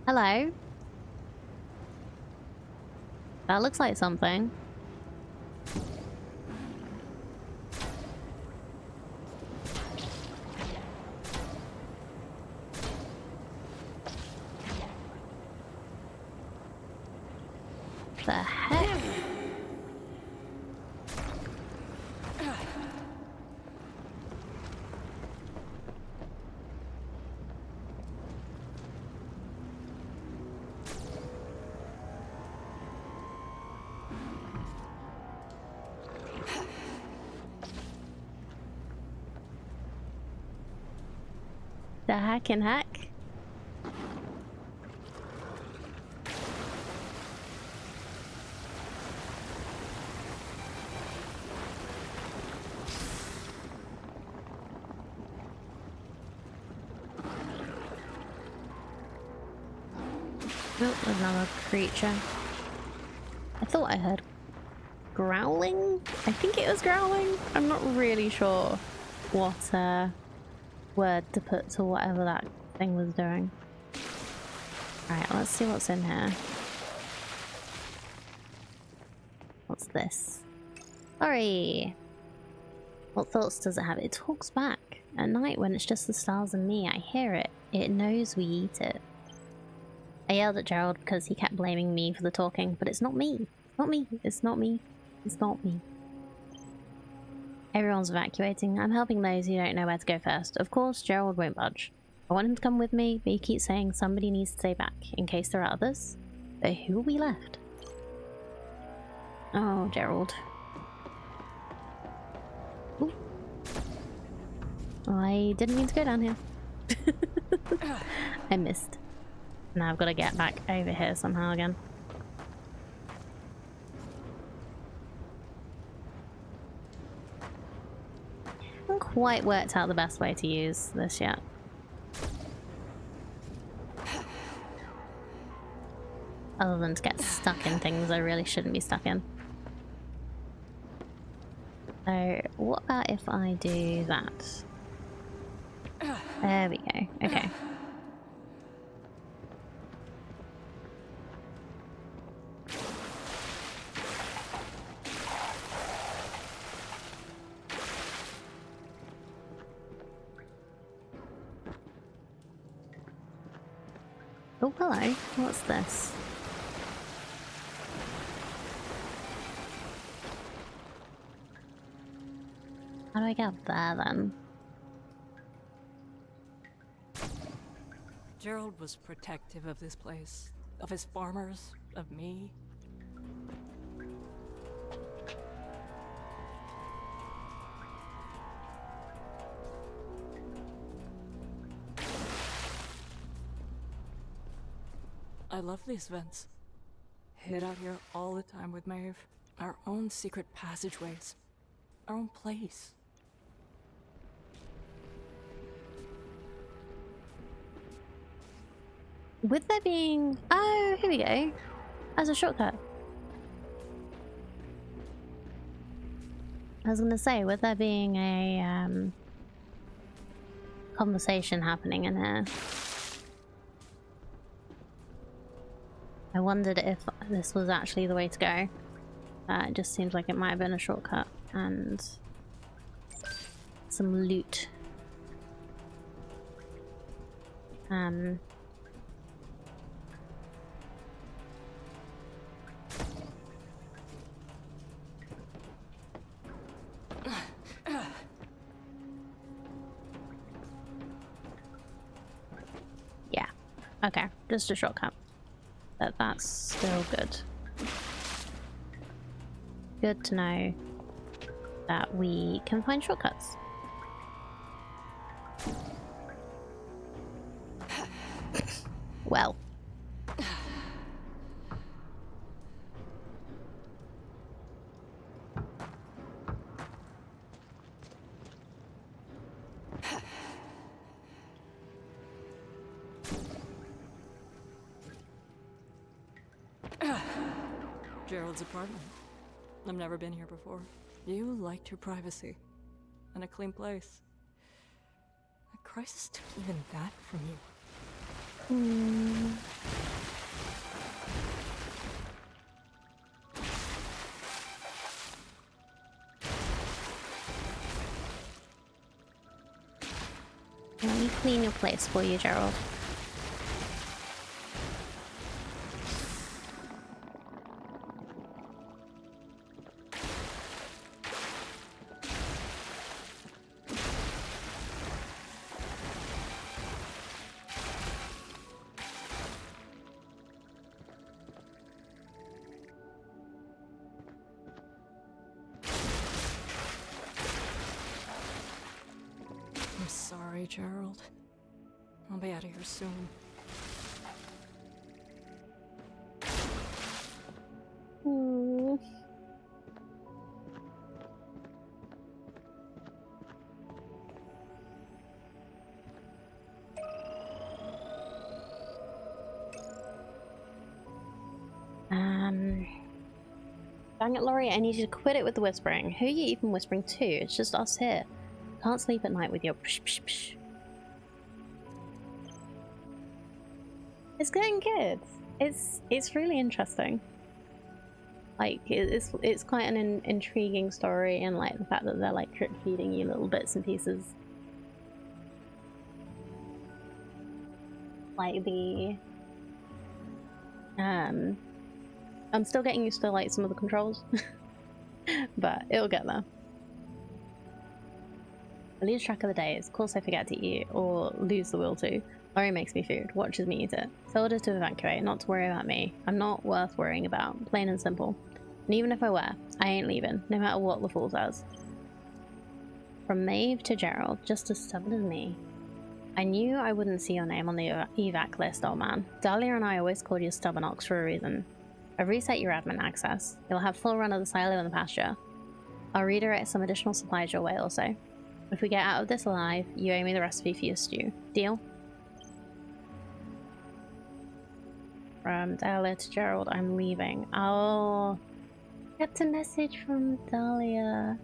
Hello? That looks like something. The heck? The heck and heck? Oh, another creature. I thought I heard growling? I think it was growling. I'm not really sure what word to put to whatever that thing was doing. Alright, let's see what's in here. What's this? Sorry! What thoughts does it have? It talks back. At night when it's just the stars and me, I hear it. It knows we eat it. I yelled at Gerald because he kept blaming me for the talking, but it's not me. It's not me. It's not me. It's not me. Everyone's evacuating. I'm helping those who don't know where to go first. Of course, Gerald won't budge. I want him to come with me, but he keeps saying somebody needs to stay back, in case there are others. So who will be left? Oh, Gerald. Ooh. I didn't mean to go down here. I missed. Now I've got to get back over here somehow again. I haven't quite worked out the best way to use this yet. Other than to get stuck in things I really shouldn't be stuck in. So, what about if I do that? There we go. Okay. Oh, hello. What's this? How do I get up there then? Gerald was protective of this place, of his farmers, of me. I love these vents. Hid out here all the time with Maeve. Our own secret passageways. Our own place. With there being... Oh, here we go. As a shortcut. I was gonna say, with there being a conversation happening in here, I wondered if this was actually the way to go. It just seems like it might have been a shortcut. And some loot. Yeah. Okay, just a shortcut. But that's still good. Good to know that we can find shortcuts. Well. Gerald's apartment. I've never been here before. You liked your privacy. And a clean place. A crisis took even that from you. Hmm. Let me clean your place for you, Gerald. I'm sorry, Gerald. I'll be out of here soon. Hmm. Dang it, Laurie, I need you to quit it with the whispering. Who are you even whispering to? It's just us here. Can't sleep at night with your psh psh psh. It's going good. It's really interesting. Like it's quite an intriguing story, and like the fact that they're like drip feeding you little bits and pieces. Like the I'm still getting used to like some of the controls, but it'll get there. I lose track of the days. Of course I forget to eat or lose the will to. Laurie makes me food, watches me eat it. Told her to evacuate, not to worry about me. I'm not worth worrying about, plain and simple. And even if I were, I ain't leaving, no matter what the fool says. From Maeve to Gerald, just as stubborn as me. I knew I wouldn't see your name on the evac list, old man. Dahlia and I always called you Stubborn Ox for a reason. I've reset your admin access. You'll have full run of the silo and the pasture. I'll redirect some additional supplies your way also. If we get out of this alive, you owe me the recipe for your stew. Deal? From Dahlia to Gerald, I'm leaving. Oh, kept a message from Dahlia.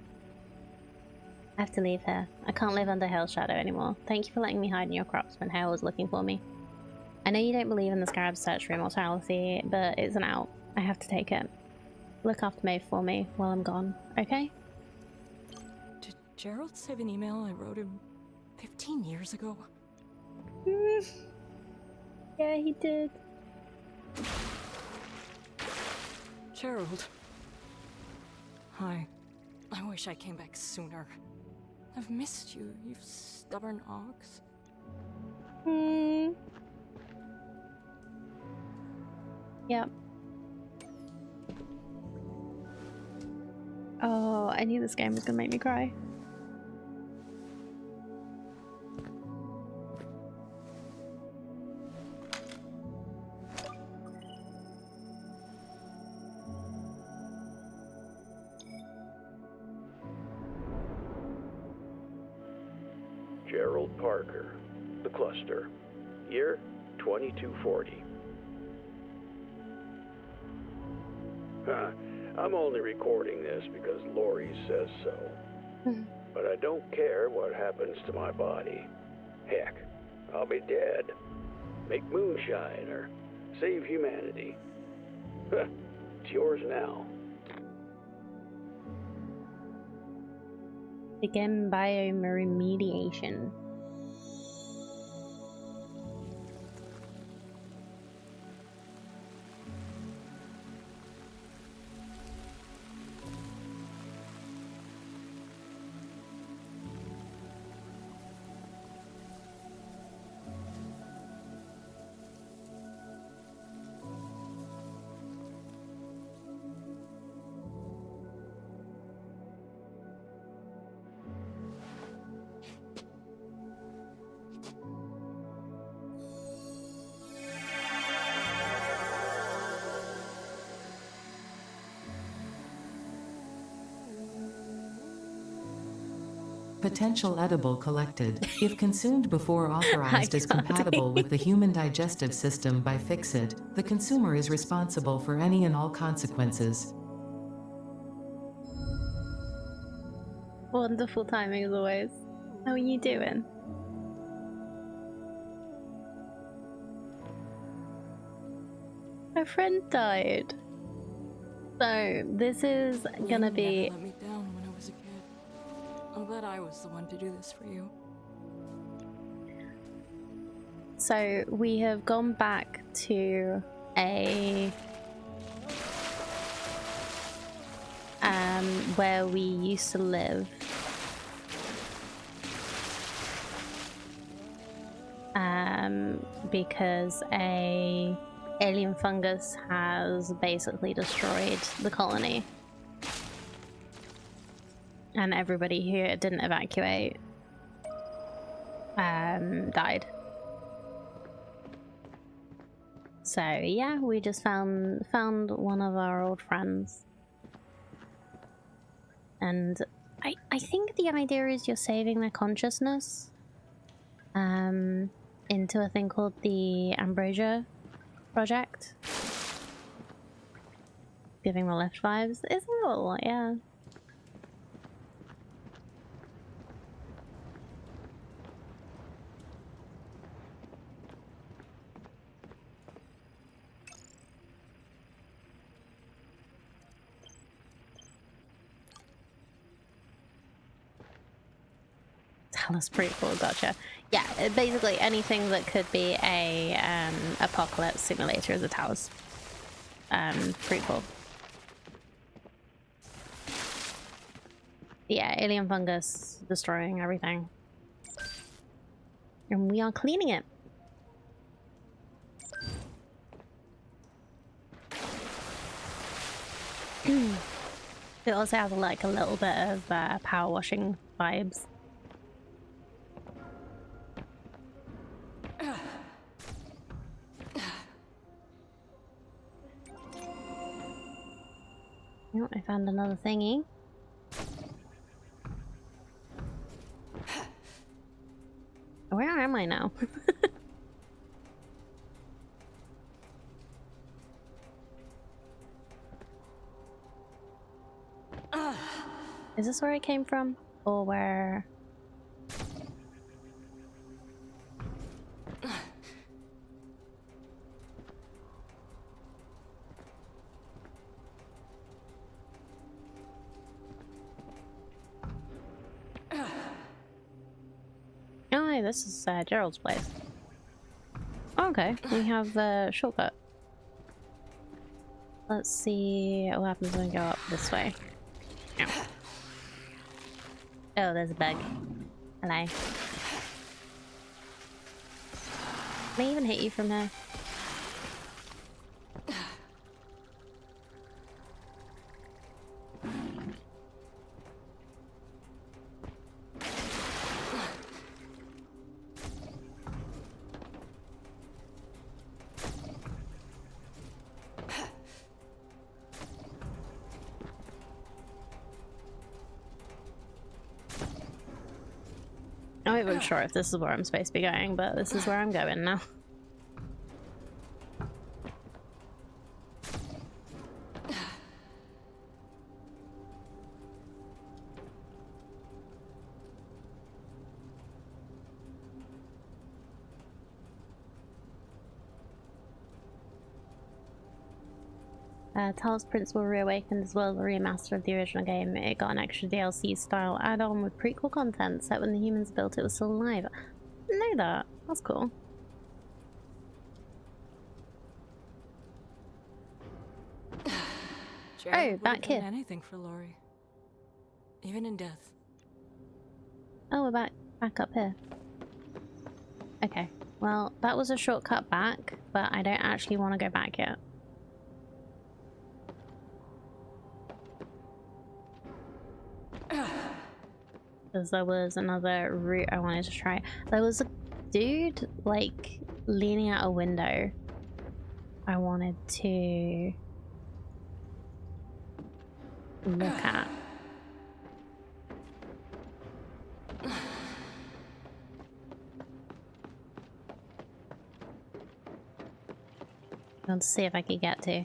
I have to leave here. I can't live under Hale's shadow anymore. Thank you for letting me hide in your crops when Hale was looking for me. I know you don't believe in the Scarab's search for immortality, but it's an out. I have to take it. Look after Maeve for me while I'm gone, okay? Did Gerald save an email I wrote him 15 years ago? Yeah, he did. Gerald. Hi. I wish I came back sooner. I've missed you, you stubborn ox. Yep. Oh, I knew this game was gonna make me cry. Gerald Parker, the cluster, year 2240. I'm only recording this because Laurie says so. But I don't care what happens to my body. Heck, I'll be dead. Make moonshine or save humanity. It's yours now. Begin bioremediation. Potential edible collected. If consumed before authorized is can't compatible with the human digestive system by Fix-It, the consumer is responsible for any and all consequences. Wonderful timing as always. How are you doing? friend died. So this is gonna be. You never let me down when I was a kid. I'm glad I was the one to do this for you. So we have gone back to a where we used to live. Because a alien fungus has basically destroyed the colony. And everybody who didn't evacuate died. So yeah, we just found one of our old friends. And I think the idea is you're saving their consciousness into a thing called the Ambrosia project. Giving the left vibes. It's a little, yeah. Talus prequel, gotcha. Yeah, basically anything that could be a apocalypse simulator is a Talus prequel. Yeah, alien fungus destroying everything. And we are cleaning it. It also has like a little bit of power washing vibes. Oh, I found another thingy. Where am I now? Is this where I came from? Or where? Oh, hey, this is Gerald's place. Okay, we have the shortcut. Let's see what happens when we go up this way. Ow. Oh, there's a bug. Hello. Can I even hit you from here? I'm not even sure if this is where I'm supposed to be going, but this is where I'm going now. Talos Prince will reawaken as well as a remaster of the original game. It got an extra DLC style add-on with prequel content set when the humans built it was still alive. I didn't know that. That's cool. Jared back would have here. done anything for Lori, even in death. Oh, we're back up here. Okay. Well, that was a shortcut back, but I don't actually want to go back yet. Because there was another route I wanted to try. There was a dude, like, leaning out a window. I wanted to look at. Let's see if I could get to.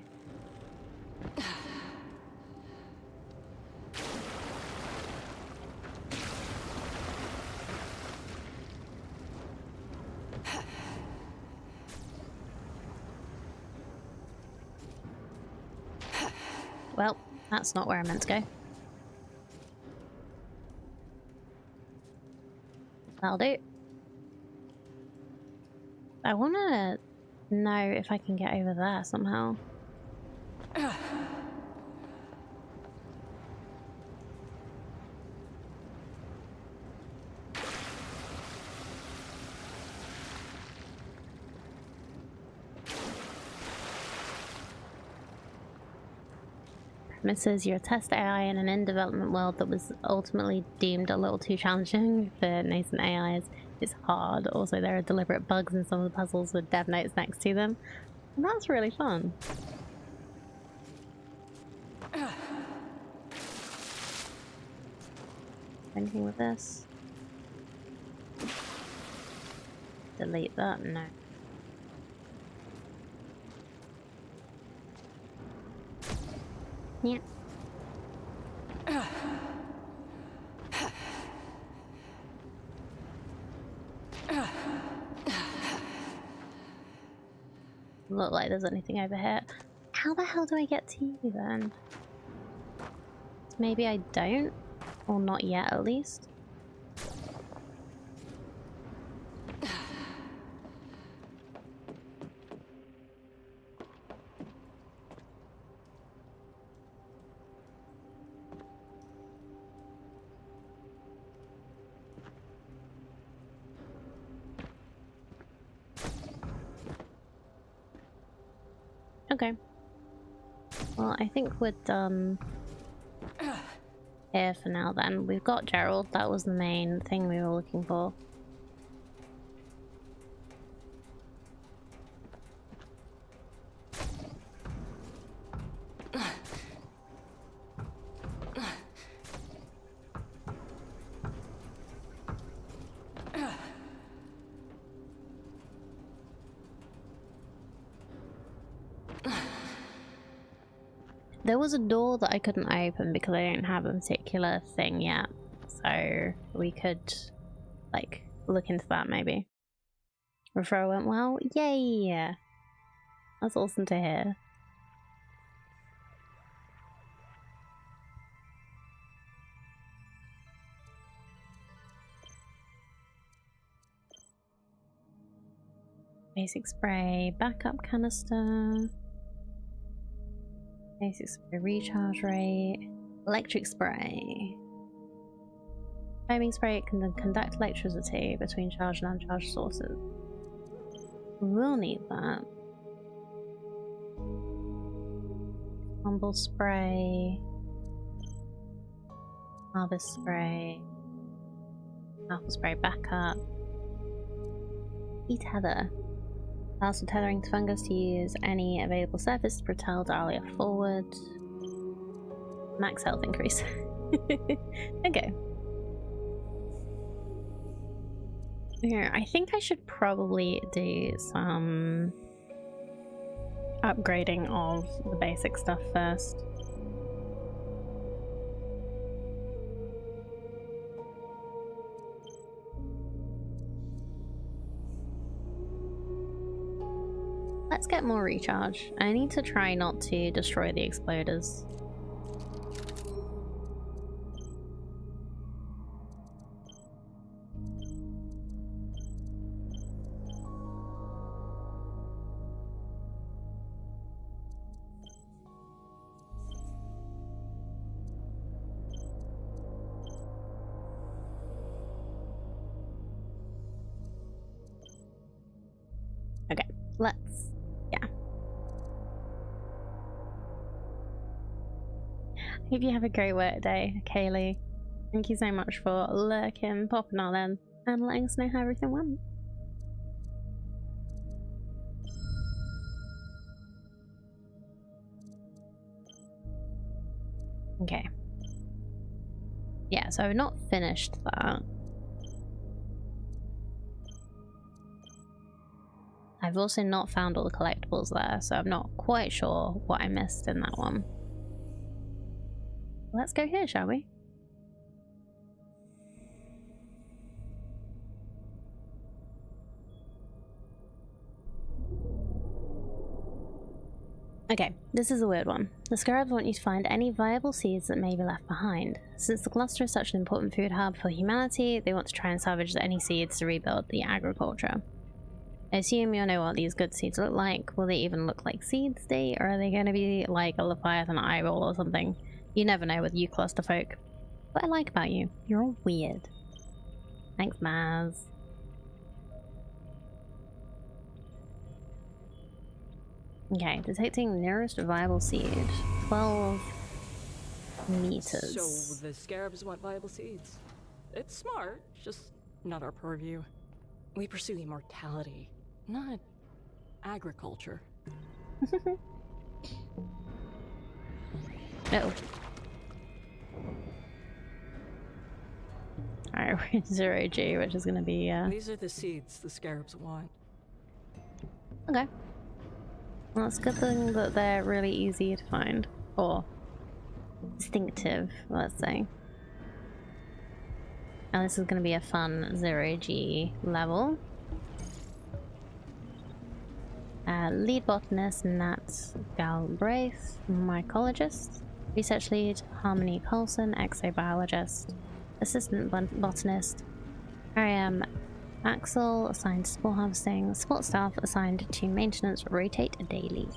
well, that's not where I meant to go. That'll do. I want to know if I can get over there somehow. Premises: you're a test AI in an in-development world that was ultimately deemed a little too challenging for nascent AIs. It's hard. Also, there are deliberate bugs in some of the puzzles with dev notes next to them. And that's really fun. Anything with this? Delete that? No. Yeah. Look like there's anything over here. How the hell do I get to you then? Maybe I don't? Or not yet, at least? Okay. Well, I think we're done here for now then. We've got Gerald. That was the main thing we were looking for. There was a door that I couldn't open because I don't have a particular thing yet. So we could, like, look into that maybe. Referral went well? Yay! That's awesome to hear. Basic spray, backup canister. Basic spray, recharge rate. Electric spray. Foaming spray can conduct electricity between charged and uncharged sources. We'll need that. Humble spray. Harvest spray. Apple spray backup. E-tether. Allows for tethering to fungus to use any available surface to propel Dahlia forward. Max health increase. Okay. Here, I think I should probably do some upgrading of the basic stuff first. Let's get more recharge. I need to try not to destroy the exploders. Okay, let's... yeah. Hope you have a great work day, Kaylee. Thank you so much for lurking, popping on in, and letting us know how everything went. Okay. Yeah, so I've not finished that. I've also not found all the collectibles there, so I'm not quite sure what I missed in that one. Let's go here, shall we? Okay, this is a weird one. The scarabs want you to find any viable seeds that may be left behind. Since the cluster is such an important food hub for humanity, they want to try and salvage any seeds to rebuild the agriculture. I assume you'll know what these good seeds look like. Will they even look like seeds, Dee? Or are they going to be like a Leviathan eyeball or something? You never know with you cluster folk. What I like about you, you're all weird. Thanks, Maz. Okay, detecting nearest viable seed. 12 meters. So the scarabs want viable seeds. It's smart, just not our purview. We pursue immortality, not agriculture. Oh. Alright, 0G, which is gonna be, These are the seeds the scarabs want. Okay. Well, it's a good thing that they're really easy to find. Or distinctive, let's say. And this is going to be a fun 0G level. Lead botanist Nat Galbraith, mycologist. Research lead Harmony Coulson, exobiologist. Assistant botanist Ariam Axel, assigned to spore harvesting. Support staff assigned to maintenance, rotate daily.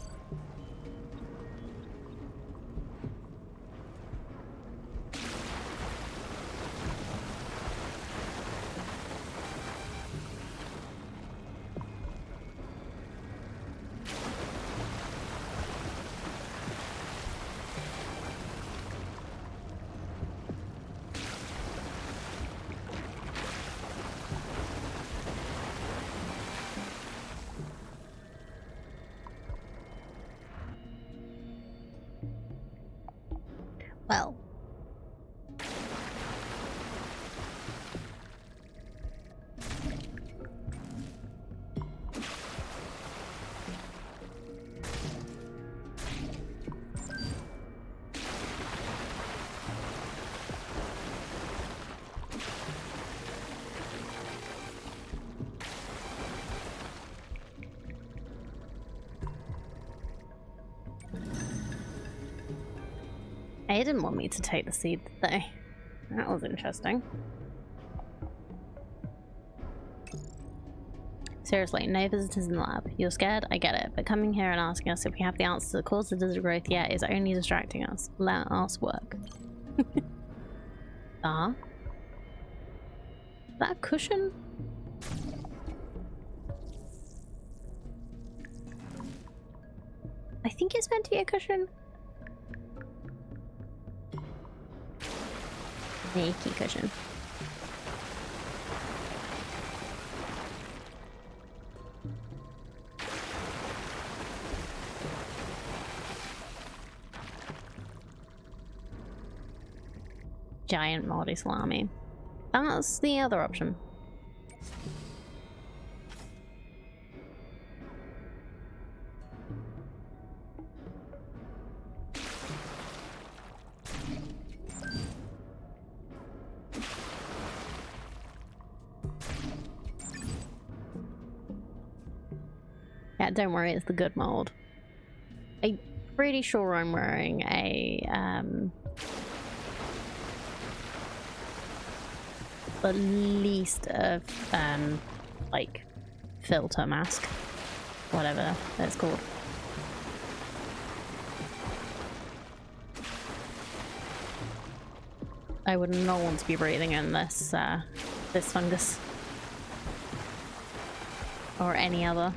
Well. They didn't want me to take the seed, did they? That was interesting. Seriously, no visitors in the lab. You're scared? I get it. But coming here and asking us if we have the answer to the cause of desert growth yet is only distracting us. Let us work. Is that a cushion? I think it's meant to be a cushion. Sneaky cushion. Giant moldy salami. That's the other option. Yeah, don't worry, it's the good mold. I'm pretty sure I'm wearing a at least a like filter mask, whatever it's called. I would not want to be breathing in this this fungus or any other.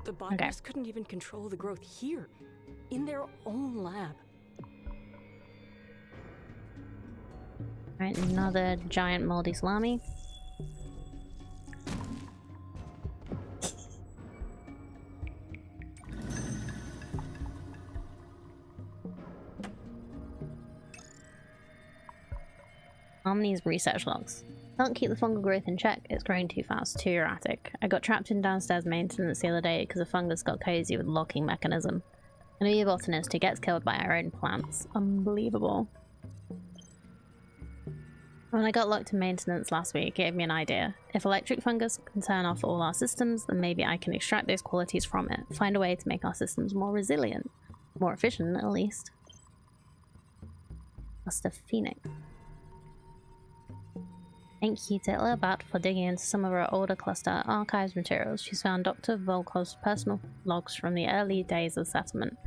The botanists couldn't even control the growth here, in their own lab. Alright, another giant moldy salami. Harmony's research logs. Can't keep the fungal growth in check. It's growing too fast, too erratic. I got trapped in downstairs maintenance the other day because a fungus got cozy with the locking mechanism. Gonna be a botanist who gets killed by our own plants. Unbelievable. When I got locked in maintenance last week, it gave me an idea. If electric fungus can turn off all our systems, then maybe I can extract those qualities from it. Find a way to make our systems more resilient. More efficient, at least. Cluster Phoenix. Thank you to Illibat for digging into some of our older cluster archives materials. She's found Dr. Volkov's personal logs from the early days of settlement.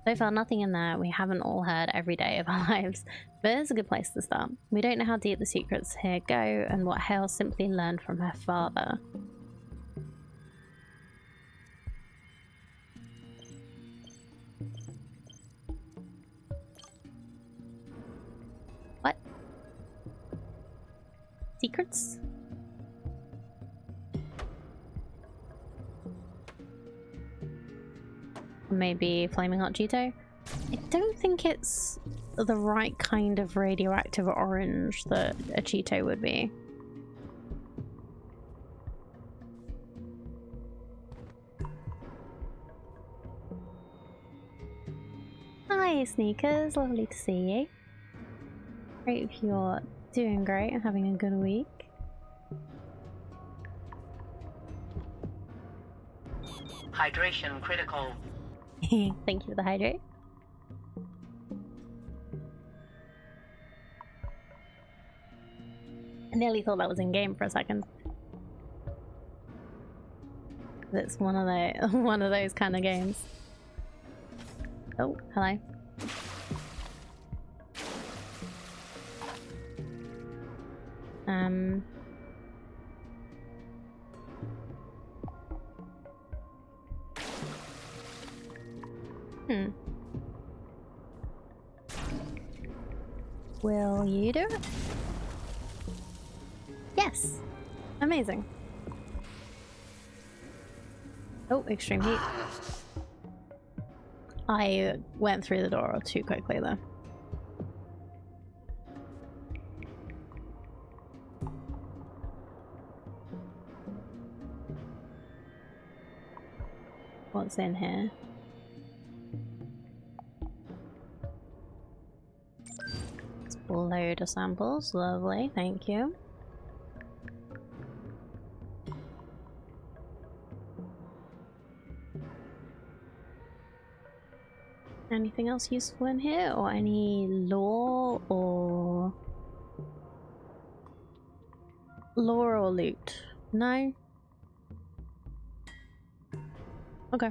So far, nothing in there we haven't all heard every day of our lives, but it's a good place to start. We don't know how deep the secrets here go and what Hale simply learned from her father. What? Secrets? Maybe Flaming Hot Cheeto? I don't think it's the right kind of radioactive orange that a Cheeto would be. Hi Sneakers, lovely to see you. Hope you're doing great and having a good week. Hydration critical. Thank you for the hydrate. I nearly thought that was in game for a second. It's one of those kind of games. Oh, hello. Will you do it? Yes. Amazing. Oh, extreme heat. I went through the door too quickly though. What's in here? Load of samples, lovely, thank you. Anything else useful in here, or any lore or loot? No? Okay.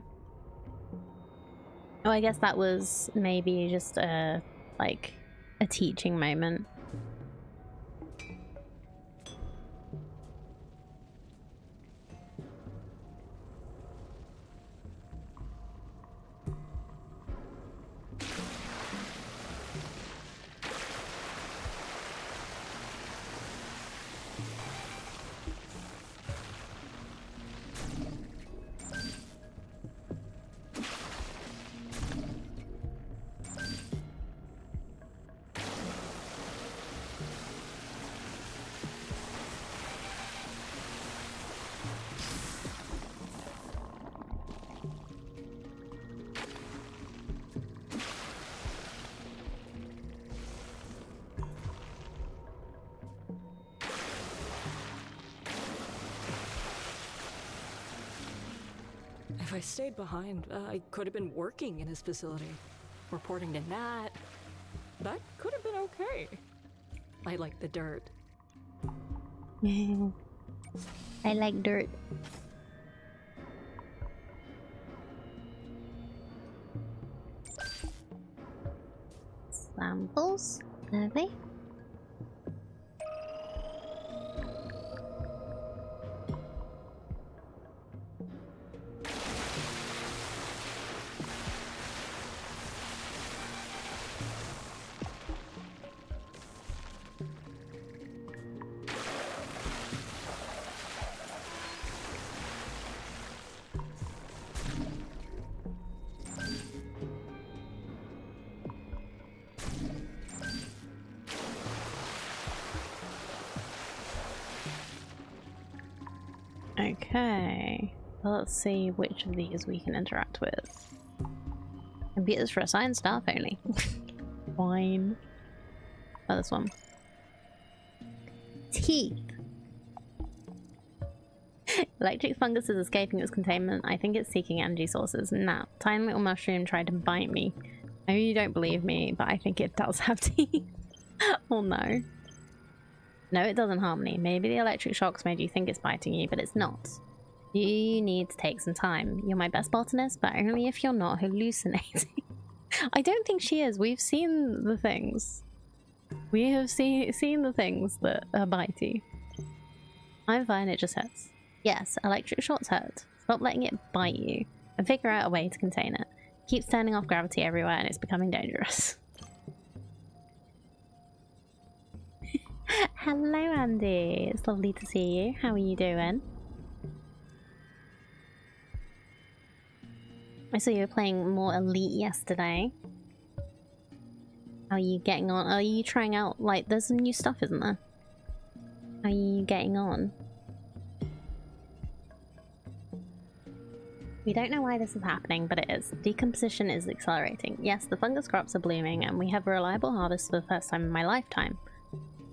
Oh, I guess that was maybe just a teaching moment. If I stayed behind, I could have been working in his facility, reporting to Nat. That could have been okay. I like the dirt. I like dirt. Samples, lovely. Okay. Well, let's see which of these we can interact with. Computers for assigned staff only. Fine. Oh, this one. Teeth. Electric fungus is escaping its containment. I think it's seeking energy sources. Now, tiny little mushroom tried to bite me. I know you don't believe me, but I think it does have teeth. Oh no. No, it doesn't harm me. Maybe the electric shocks made you think it's biting you, but it's not. You need to take some time. You're my best botanist, but only if you're not hallucinating. I don't think she is. We've seen the things. We have seen the things that are bitey. I'm fine, it just hurts. Yes, electric shocks hurt. Stop letting it bite you and figure out a way to contain it. Keeps turning off gravity everywhere and it's becoming dangerous. Hello, Andy. It's lovely to see you. How are you doing? I saw you were playing more Elite yesterday. How are you getting on? Are you trying out, like, there's some new stuff, isn't there? How are you getting on? We don't know why this is happening, but it is. Decomposition is accelerating. Yes, the fungus crops are blooming, and we have a reliable harvest for the first time in my lifetime.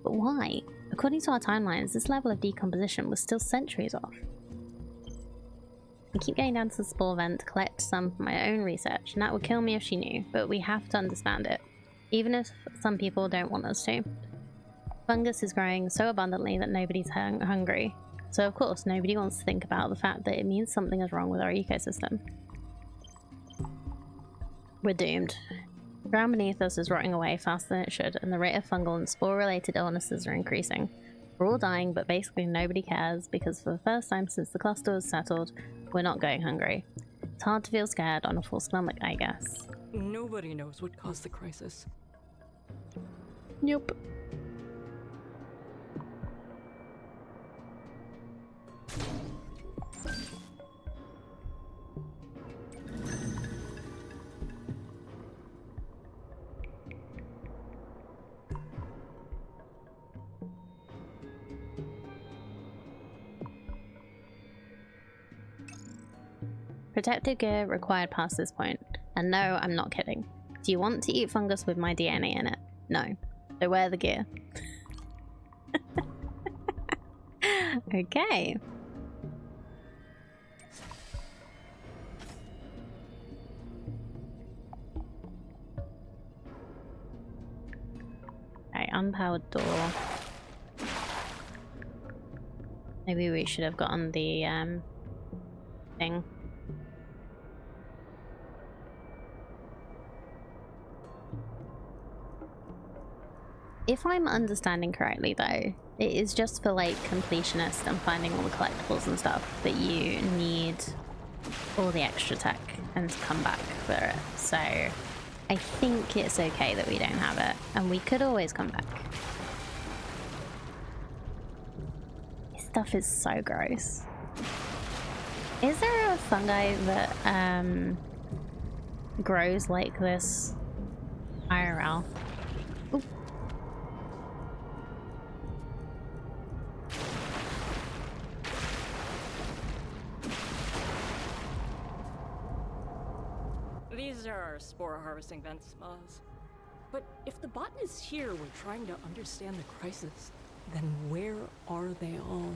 But why? According to our timelines, this level of decomposition was still centuries off. I keep going down to the spore vent to collect some for my own research, and that would kill me if she knew, but we have to understand it, even if some people don't want us to. Fungus is growing so abundantly that nobody's hungry, so of course nobody wants to think about the fact that it means something is wrong with our ecosystem. We're doomed. The ground beneath us is rotting away faster than it should, and the rate of fungal and spore-related illnesses are increasing. We're all dying, but basically nobody cares, because for the first time since the cluster was settled, we're not going hungry. It's hard to feel scared on a full stomach, I guess. Nobody knows what caused the crisis. Nope. Protective gear required past this point. And no, I'm not kidding. Do you want to eat fungus with my DNA in it? No. So wear the gear. Okay. Okay, unpowered door. Maybe we should have gotten the thing. If I'm understanding correctly though, it is just for like completionists and finding all the collectibles and stuff that you need all the extra tech and to come back for it. So I think it's okay that we don't have it, and we could always come back. This stuff is so gross. Is there a fungi that grows like this IRL? Ooh. These are our spore harvesting vents, Maz. But if the botanists here were trying to understand the crisis, then where are they all?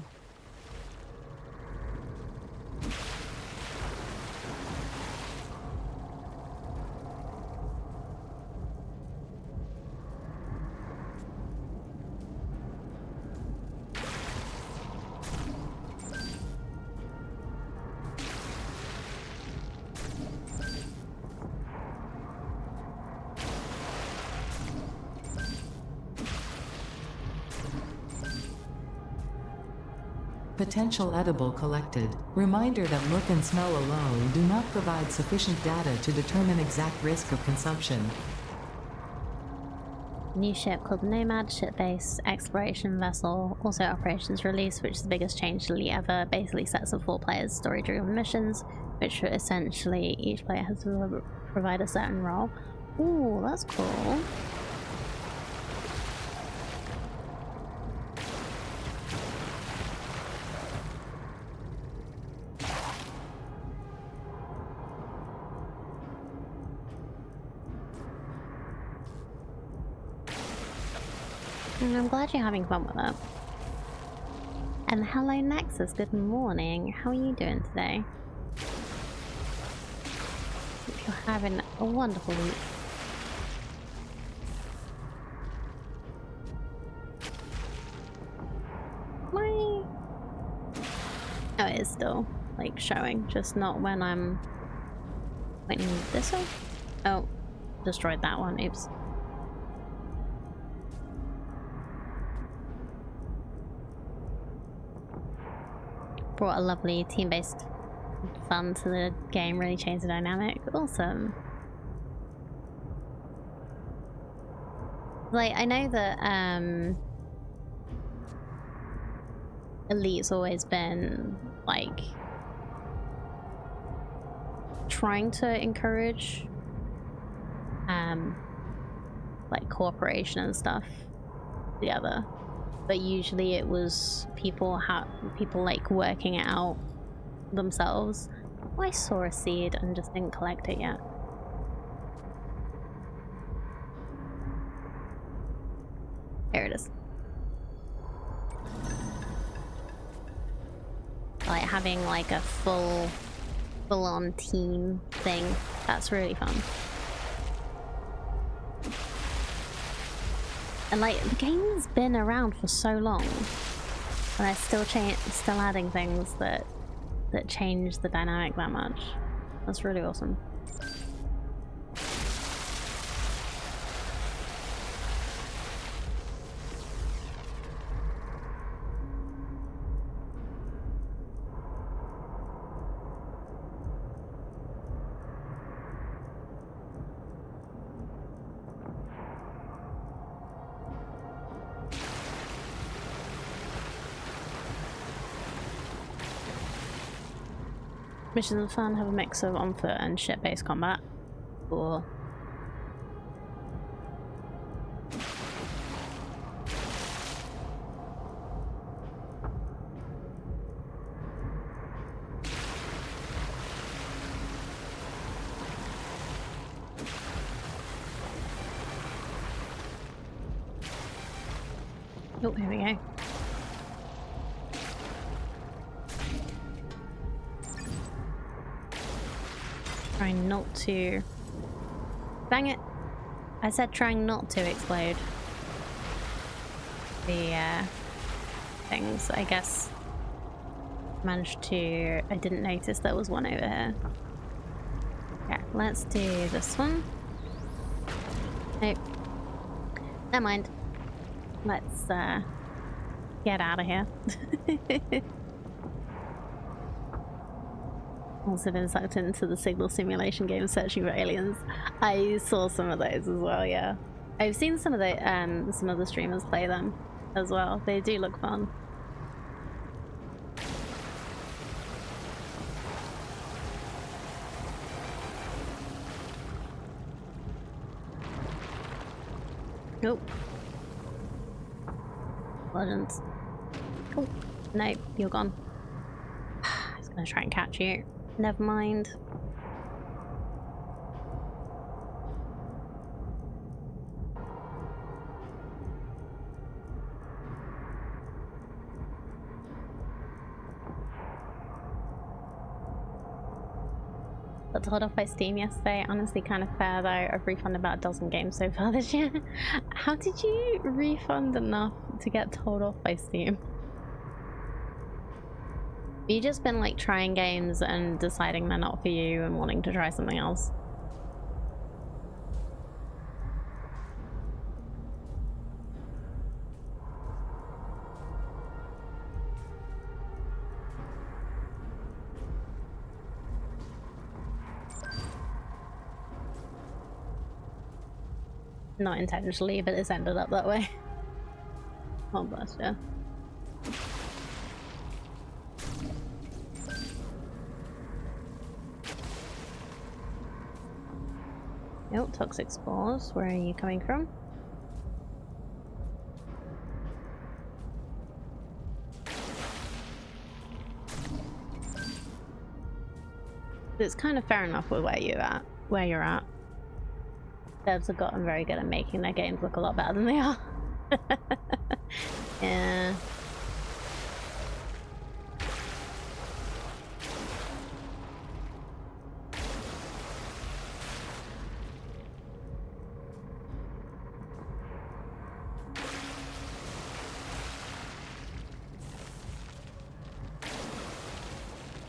Potential edible collected. Reminder that look and smell alone do not provide sufficient data to determine exact risk of consumption. New ship called Nomad, ship-based exploration vessel, also operations release, which is the biggest change to Elite ever. Basically sets of 4 players story-driven missions, which essentially each player has to provide a certain role. Ooh, that's cool. And I'm glad you're having fun with it. And hello Nexus, good morning. How are you doing today? Hope you're having a wonderful week. Why? Oh, it is still like showing, just not when I'm pointing this way. Oh, destroyed that one. Oops. Brought a lovely team-based fun to the game, really changed the dynamic. Awesome. Like, I know that Elite's always been like trying to encourage like cooperation and stuff together, but usually it was people like working it out themselves. Oh, I saw a seed and just didn't collect it yet. There it is. Like having like a full-on team thing, that's really fun. And like the game's been around for so long, and they're still adding things that change the dynamic that much. That's really awesome. Missions of fun have a mix of on foot and ship-based combat. Or oh, here we go. Trying not to... Dang it! I said trying not to explode the things. I guess managed to... I didn't notice there was one over here. Okay, let's do this one. Nope. Never mind. Let's get out of here. Also been sucked into the signal simulation game searching for aliens. I saw some of those as well, yeah. I've seen some of the streamers play them as well. They do look fun. Nope. Legends. Oh, no, you're gone. I was gonna try and catch you. Never mind. Got told off by Steam yesterday. Honestly, kind of fair though. I've refunded about a dozen games so far this year. How did you refund enough to get told off by Steam? You just been like trying games and deciding they're not for you and wanting to try something else? Not intentionally, but it's ended up that way. Oh bless you. Oh, toxic spores. Where are you coming from? It's kind of fair enough with where you're at. Devs have gotten very good at making their games look a lot better than they are. Yeah.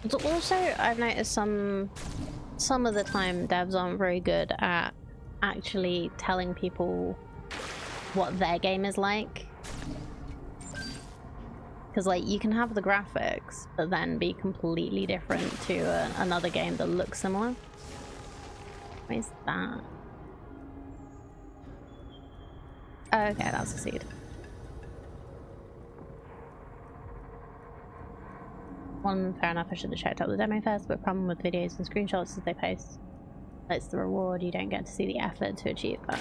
But also, I've noticed some of the time devs aren't very good at actually telling people what their game is like. Because like you can have the graphics but then be completely different to another game that looks similar. What is that? Oh, okay, that's a seed. One, fair enough, I should have checked out the demo first, but problem with videos and screenshots is they post. It's the reward, you don't get to see the effort to achieve that.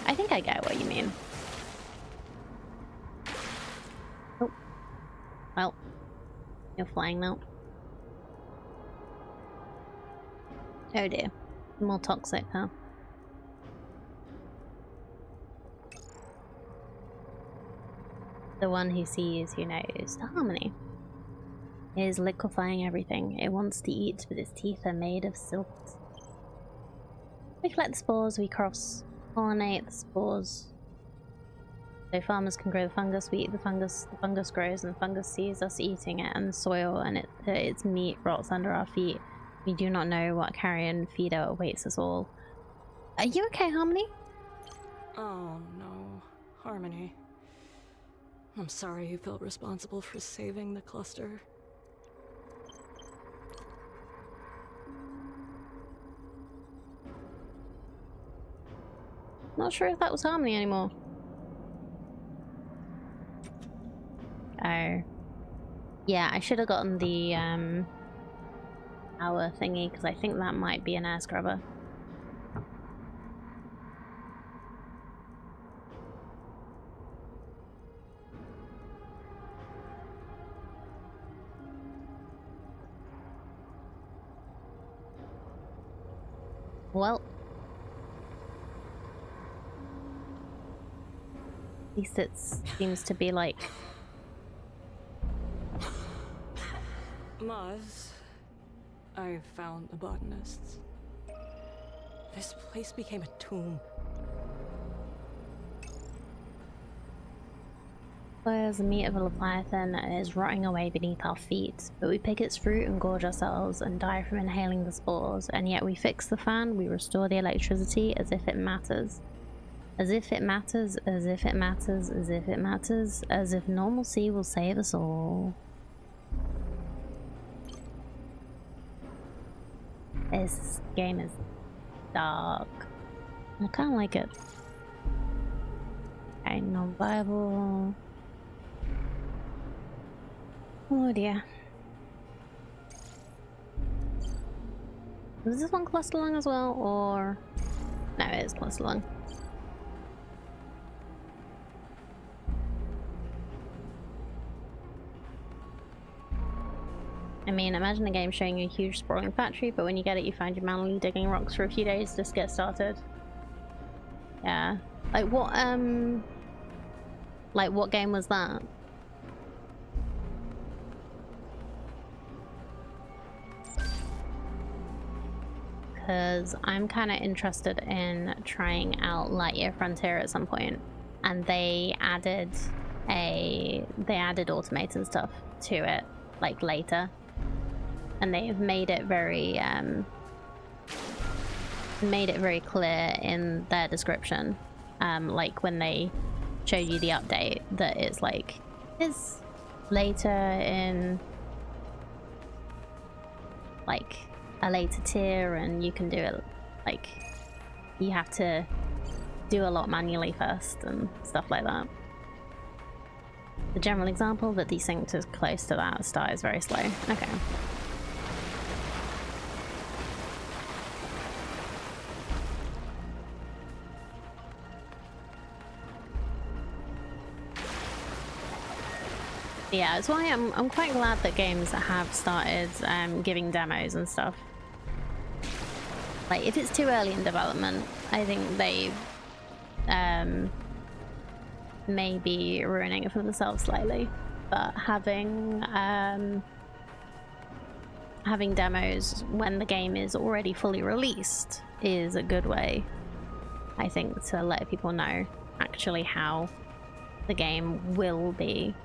I think I get what you mean. Oh. Well. You're flying now. Oh dear. More toxic, huh? The one who sees, who knows. The harmony. It is liquefying everything. It wants to eat, but its teeth are made of silt. We collect the spores, we cross-pollinate the spores. So farmers can grow the fungus, we eat the fungus grows, and the fungus sees us eating it, and the soil and its meat rots under our feet. We do not know what carrion feeder awaits us all. Are you okay, Harmony? Oh no, Harmony. I'm sorry you felt responsible for saving the cluster. Not sure if that was Harmony anymore. Oh. Yeah, I should have gotten the hour thingy, because I think that might be an air scrubber. Well. At least it seems to be like... Maz, I found the botanists. This place became a tomb. There's the meat of a leviathan is rotting away beneath our feet, but we pick its fruit and gorge ourselves and die from inhaling the spores, and yet we fix the fan, we restore the electricity as if it matters. As if it matters, as if it matters, as if it matters, as if normalcy will save us all. This game is dark. I kinda like it. Okay, non-viable. Oh dear. Is this one cluster lung as well, or... No, it is cluster lung. I mean, imagine a game showing you a huge sprawling factory, but when you get it, you find you're manually digging rocks for a few days just to get started. Yeah. Like what game was that? Because I'm kind of interested in trying out Lightyear Frontier at some point, and they added automated stuff to it, like later, and they've made it very clear in their description, like when they showed you the update, that it's like it's later in like a later tier, and you can do it like you have to do a lot manually first and stuff like that. The general example that desynced is close to that start is very slow. Okay. Yeah, that's why I'm quite glad that games have started giving demos and stuff. Like, if it's too early in development, I think they may be ruining it for themselves slightly. But having demos when the game is already fully released is a good way, I think, to let people know actually how the game will be.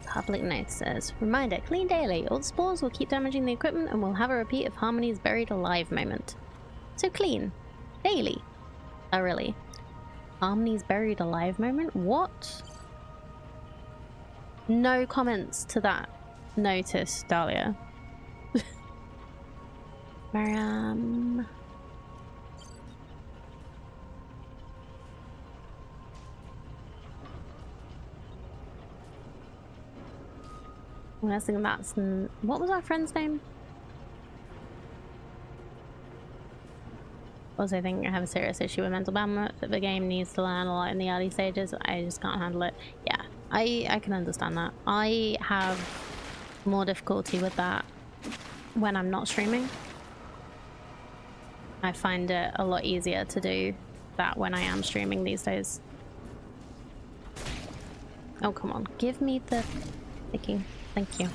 Public notices. Reminder, clean daily. All the spores will keep damaging the equipment and we'll have a repeat of Harmony's buried alive moment. So clean. Daily. Oh, really? Harmony's buried alive moment? What? No comments to that notice, Dahlia. I'm guessing that's... What was our friend's name? Also, I think I have a serious issue with mental bandwidth that the game needs to learn a lot in the early stages. I just can't handle it. Yeah, I can understand that. I have more difficulty with that when I'm not streaming. I find it a lot easier to do that when I am streaming these days. Oh, come on. Give me the picking. Thank you.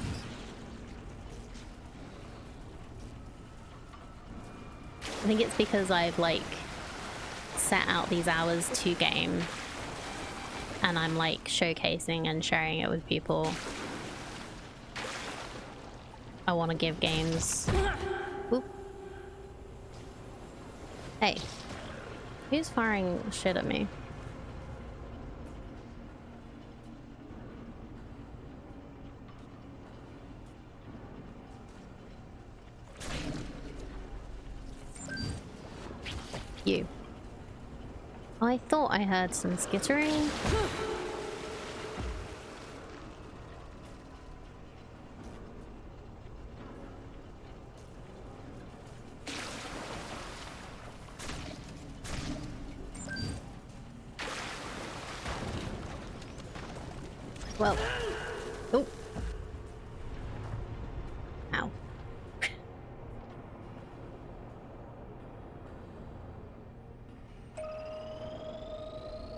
I think it's because I've, like, set out these hours to game and I'm, like, showcasing and sharing it with people. I want to give games... Oop. Hey. Who's firing shit at me? You. I thought I heard some skittering. Well. Oh. Ow.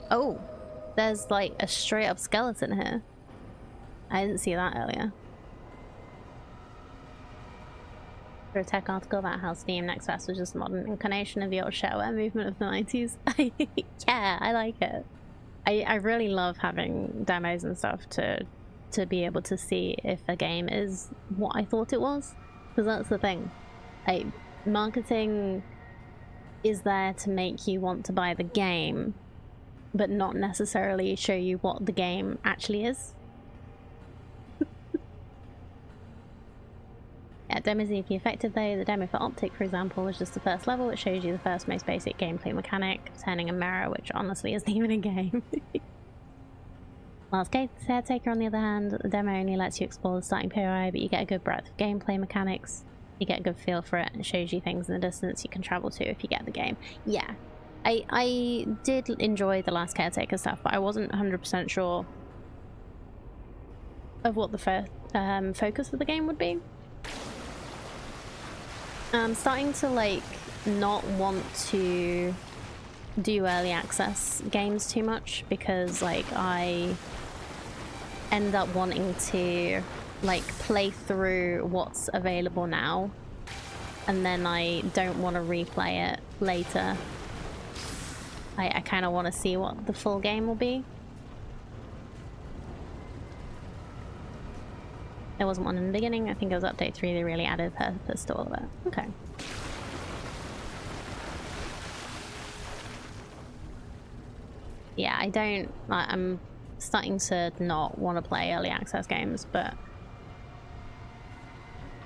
Oh, there's like a straight up skeleton here. I didn't see that earlier. For a tech article about how Steam Next Fest was just a modern incarnation of the old shareware movement of the 90s. Yeah, I like it. I really love having demos and stuff to be able to see if a game is what I thought it was. Because that's the thing. Like, marketing is there to make you want to buy the game, but not necessarily show you what the game actually is. Yeah, demos need to be effective though. The demo for Optic, for example, was just the first level. It shows you the first most basic gameplay mechanic, turning a mirror, which honestly isn't even a game. Last Caretaker, on the other hand, the demo only lets you explore the starting POI, but you get a good breadth of gameplay mechanics. You get a good feel for it, and it shows you things in the distance you can travel to if you get the game. Yeah. I did enjoy the last Caretaker stuff, but I wasn't 100% sure of what the first focus of the game would be. I'm starting to, like, not want to do early access games too much because, like, I end up wanting to, like, play through what's available now and then I don't want to replay it later. I kind of want to see what the full game will be. There wasn't one in the beginning. I think it was update 3 they really added purpose to all of it. Okay. Yeah, I'm starting to not want to play early access games, but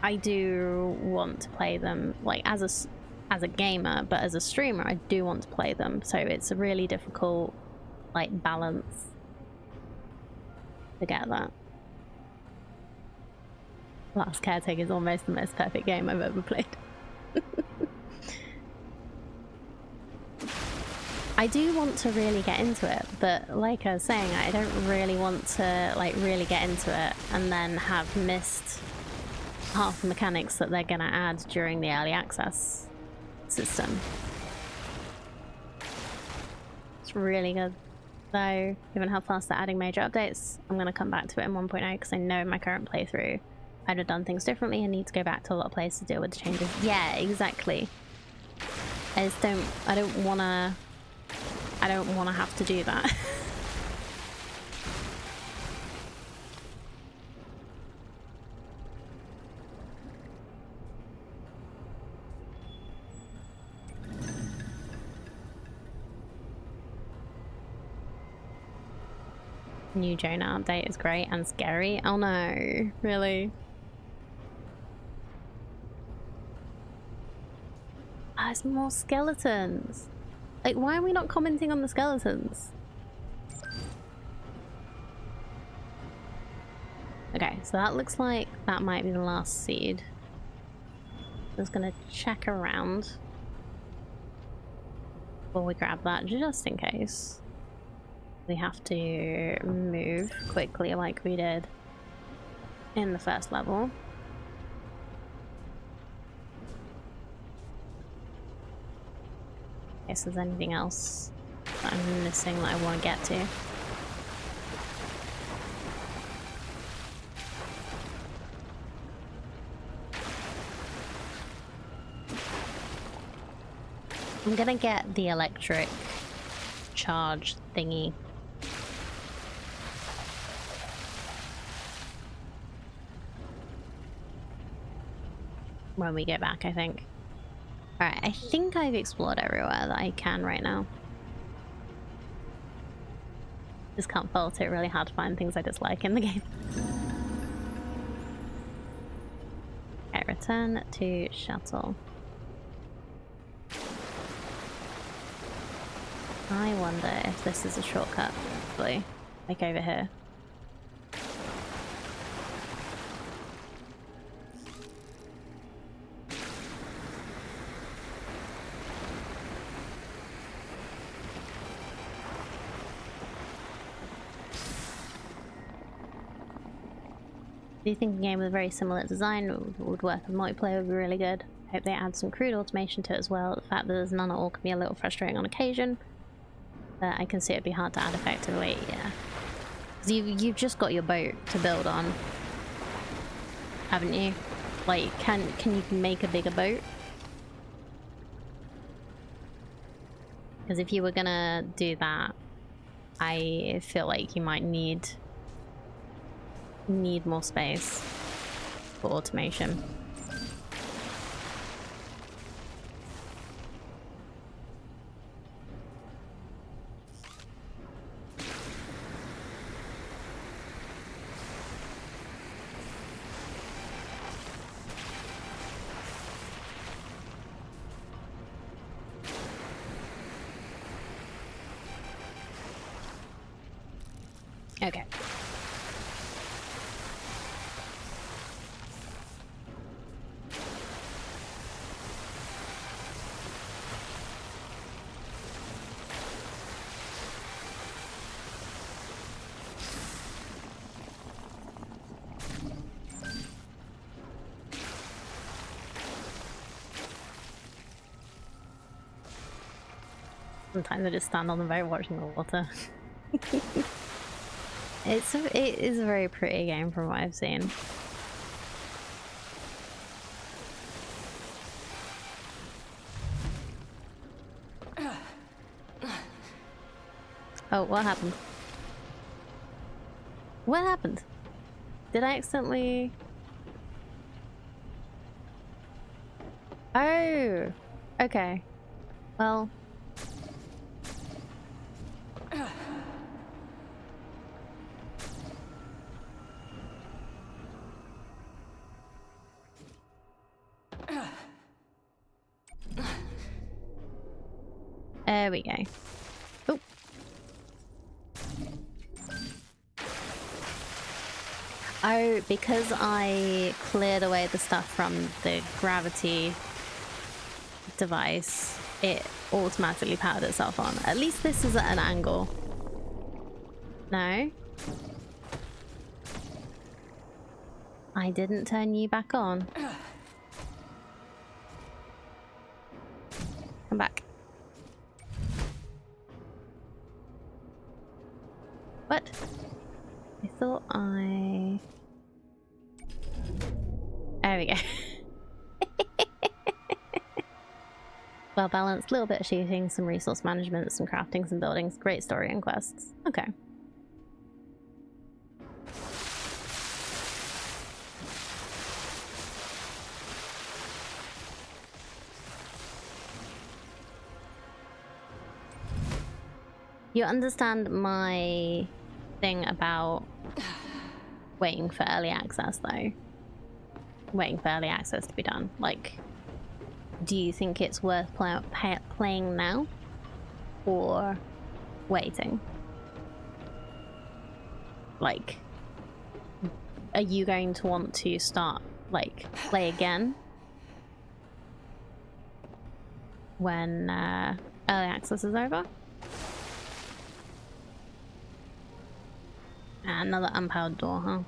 I do want to play them, like, as a gamer, but as a streamer I do want to play them, so it's a really difficult, like, balance to get that. Last Caretaker is almost the most perfect game I've ever played. I do want to really get into it, but like I was saying, I don't really want to, like, really get into it and then have missed half the mechanics that they're gonna add during the early access system. It's really good. So, given how fast they're adding major updates, I'm gonna come back to it in 1.0 because I know in my current playthrough I'd have done things differently and need to go back to a lot of places to deal with the changes. Yeah, exactly. I don't wanna have to do that. New Jonah update is great and scary. Oh no, really? Ah, it's more skeletons. Like, why are we not commenting on the skeletons? Okay, so that looks like that might be the last seed. I'm just gonna check around before we grab that, just in case we have to move quickly like we did in the first level. In case there's anything else that I'm missing that I want to get to. I'm gonna get the electric charge thingy. When we get back, I think. Alright, I think I've explored everywhere that I can right now. Just can't fault it, really hard to find things I dislike in the game. Okay, return to shuttle. I wonder if this is a shortcut, actually. Like over here. Do you think a game with a very similar design would work with multiplayer would be really good? Hope they add some crude automation to it as well. The fact that there's none at all can be a little frustrating on occasion. But I can see it'd be hard to add effectively, yeah. Because you've just got your boat to build on, haven't you? Like, can you make a bigger boat? Because if you were gonna do that, I feel like you might need more space for automation. Okay. Sometimes I just stand on the boat watching the water. It is a very pretty game from what I've seen. Oh, what happened? What happened? Did I accidentally... Oh! Okay. Well... There we go. Oh. Oh, because I cleared away the stuff from the gravity device, it automatically powered itself on. At least this is at an angle. No? I didn't turn you back on. Come back. What? I thought I... There we go. Well balanced, little bit of shooting, some resource management, some crafting, some buildings, great story and quests. Okay. You understand my thing about waiting for early access, though? Waiting for early access to be done. Like, do you think it's worth playing now? Or waiting? Like, are you going to want to start, like, play again? When early access is over? Another unpowered door, huh?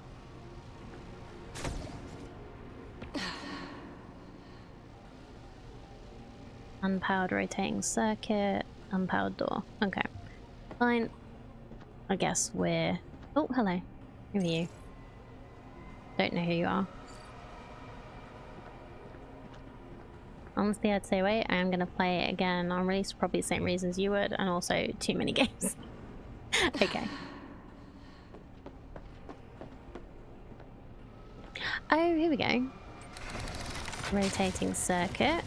Unpowered rotating circuit, unpowered door. Okay. Fine. I guess we're... Oh, hello. Who are you? Don't know who you are. Honestly, I'd say wait. I am going to play it again on release for probably the same reasons you would, and also too many games. Okay. Oh, here we go. Rotating circuit.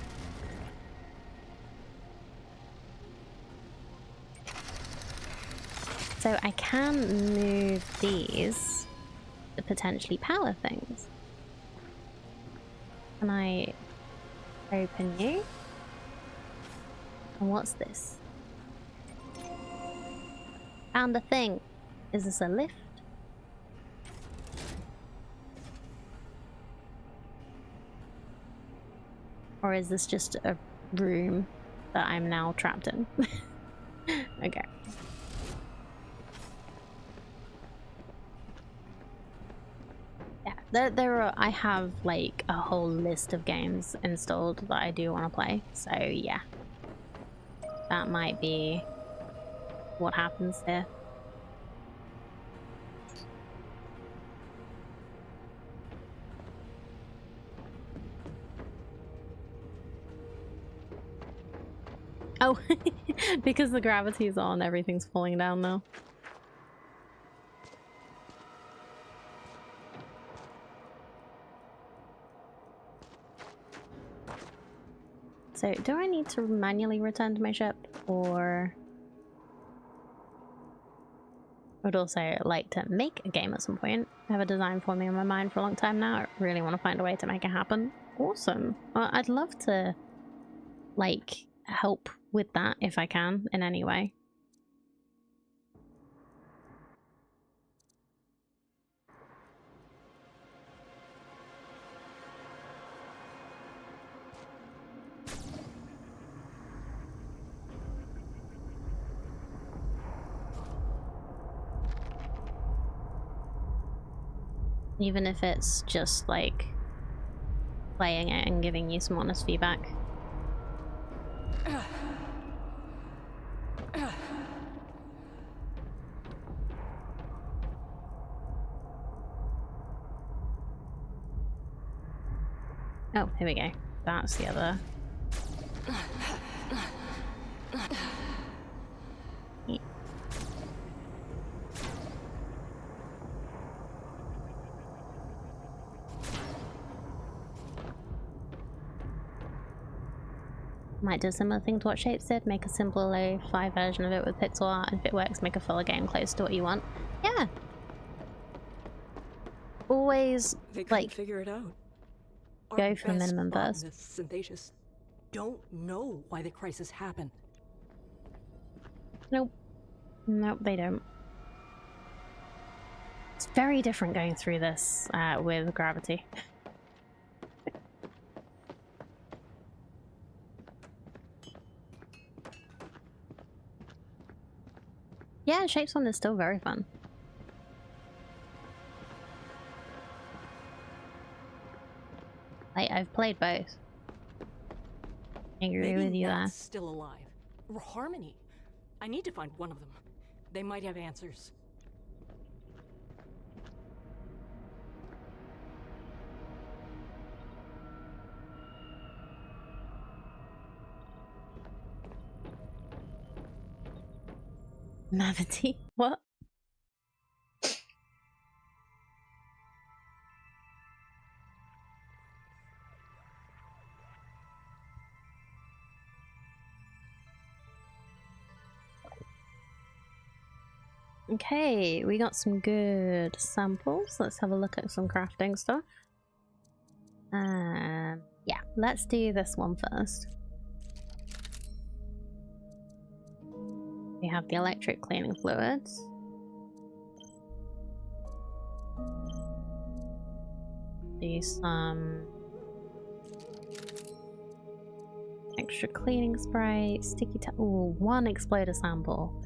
So I can move these to potentially power things. Can I open you? And what's this? Found a thing. Is this a lift? Or is this just a room that I'm now trapped in? Okay. Yeah, there are, I have like a whole list of games installed that I do want to play, so yeah. That might be what happens here. Oh, because the gravity's on, everything's falling down now. So, do I need to manually return to my ship, or... I would also like to make a game at some point. I have a design forming in my mind for a long time now. I really want to find a way to make it happen. Awesome. Well, I'd love to, like, help with that if I can in any way. Even if it's just like playing it and giving you some honest feedback. Oh, here we go. That's the other. Might do a similar thing to what Shapes did. Make a simple low-fi version of it with pixel art, and if it works, make a fuller game close to what you want. Yeah. Always, They couldn't like, figure it out. go Our for the best minimum first. botanists and they just don't know why the crisis happened. Nope. Nope, they don't. It's very different going through this with gravity. Yeah, Shapes one is still very fun. I've played both. I agree Maybe with you there. Net's still alive. Or Harmony. I need to find one of them. They might have answers. Mavity? What? Okay, we got some good samples. Let's have a look at some crafting stuff. Yeah, let's do this one first. We have the electric cleaning fluids. Do some extra cleaning spray, sticky ooh, one exploder sample.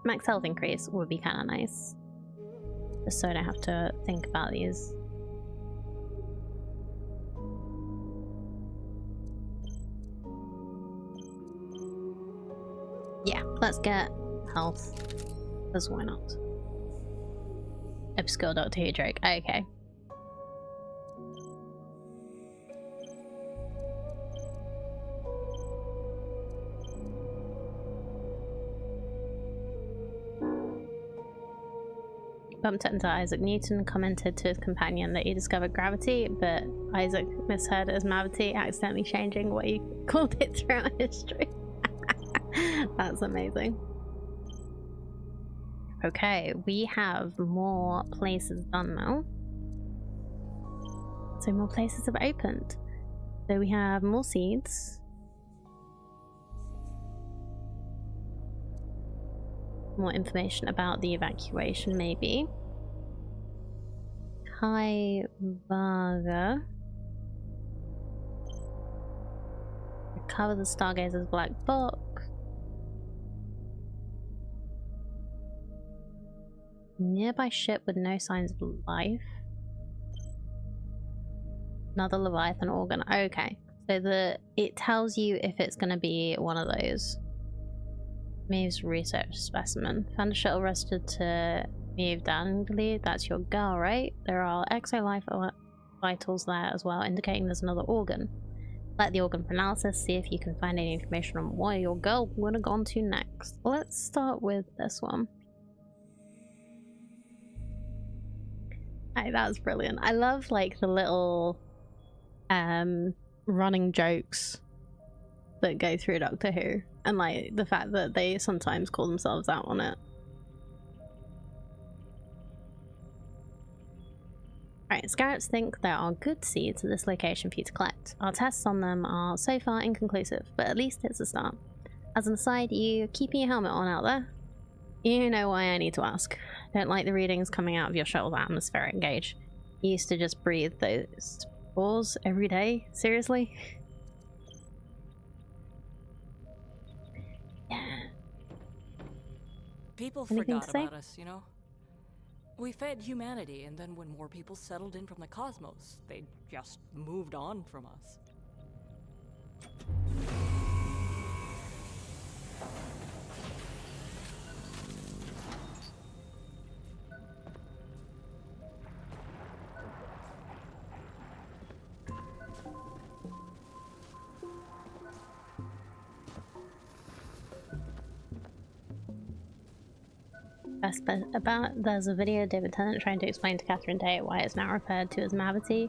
Max health increase would be kind of nice. Just so I don't have to think about these. Yeah, let's get health. Because why not? Obscure Doctor Who joke. Okay. Bumped into Isaac Newton, commented to his companion that he discovered gravity, but Isaac misheard it as mavity, accidentally changing what he called it throughout history. That's amazing. Okay, we have more places done now. So more places have opened. So we have more seeds. More information about the evacuation, maybe. Kai Vaga. Recover the Stargazer's black book. Nearby ship with no signs of life. Another Leviathan organ. Okay. So it tells you if it's going to be one of those. Maeve's research specimen. Found a shuttle rested to Maeve Dangley. That's your girl, right? There are exo-life vitals there as well, indicating there's another organ. Let the organ for analysis, see if you can find any information on where your girl would have gone to next. Let's start with this one. Hey, that's brilliant. I love like the little running jokes that go through Doctor Who, and like the fact that they sometimes call themselves out on it. Right, Scarabs think there are good seeds at this location for you to collect. Our tests on them are so far inconclusive, but at least it's a start. As an aside, you keeping your helmet on out there? You know why I need to ask. Don't like the readings coming out of your shuttle's atmospheric gauge. You used to just breathe those spores every day? Seriously? Yeah. People Anything forgot to say? about us, you know? We fed humanity, and then when more people settled in from the cosmos, they just moved on from us. There's a video of David Tennant trying to explain to Catherine Day why it's now referred to as Mavity,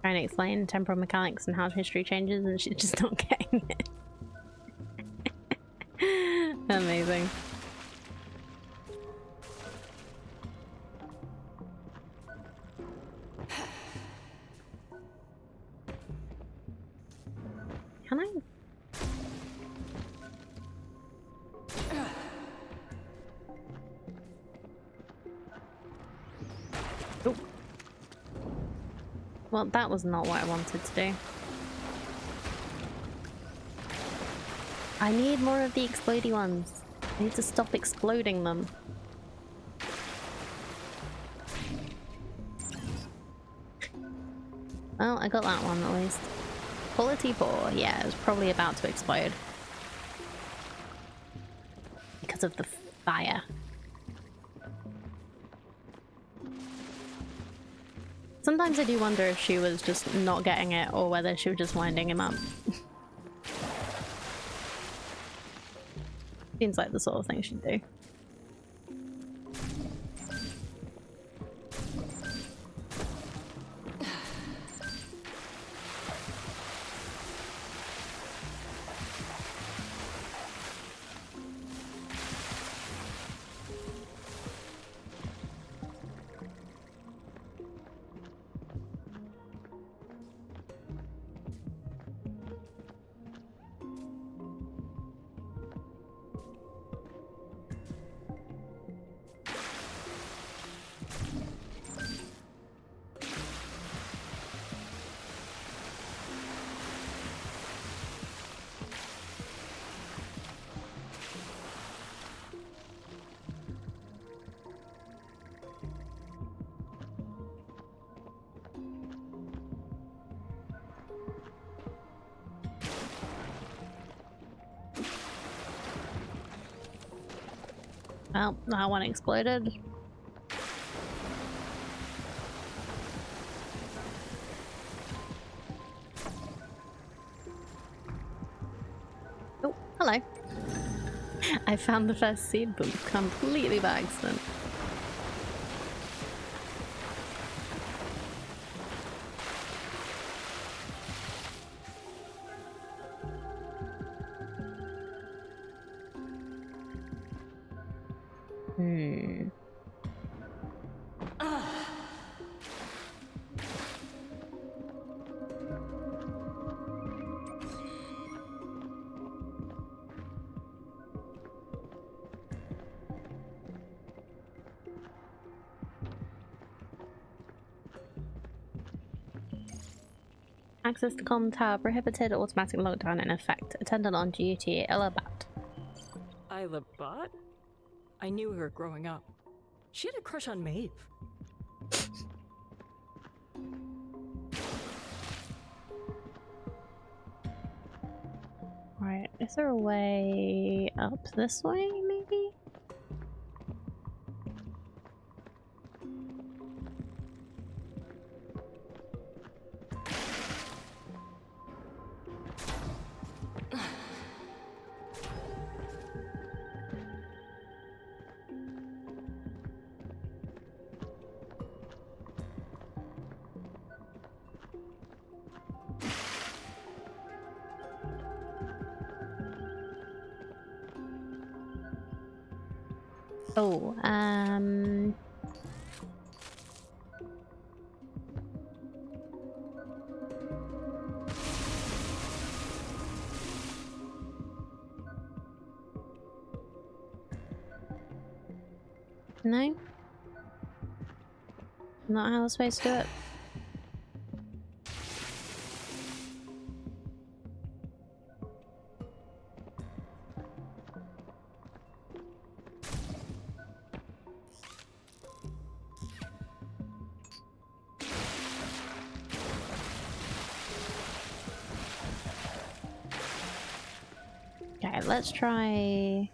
trying to explain temporal mechanics and how history changes, and she's just not getting it. Amazing. Can I? Oh. Well, that was not what I wanted to do. I need more of the explodey ones. I need to stop exploding them. Well, I got that one at least. Quality 4, yeah, it was probably about to explode. Because of the fire. Sometimes I do wonder if she was just not getting it or whether she was just winding him up. Seems like the sort of thing she'd do. Well, that one exploded. Oh, hello. I found the first seed boom completely by accident. Access to comm tower prohibited. Automatic lockdown in effect. Attendant on duty. Elabat. Isla Bot? I knew her growing up. She had a crush on Maeve. Right, is there a way up this way, maybe? Oh, no? Not how I was supposed to do it. Okay, let's try...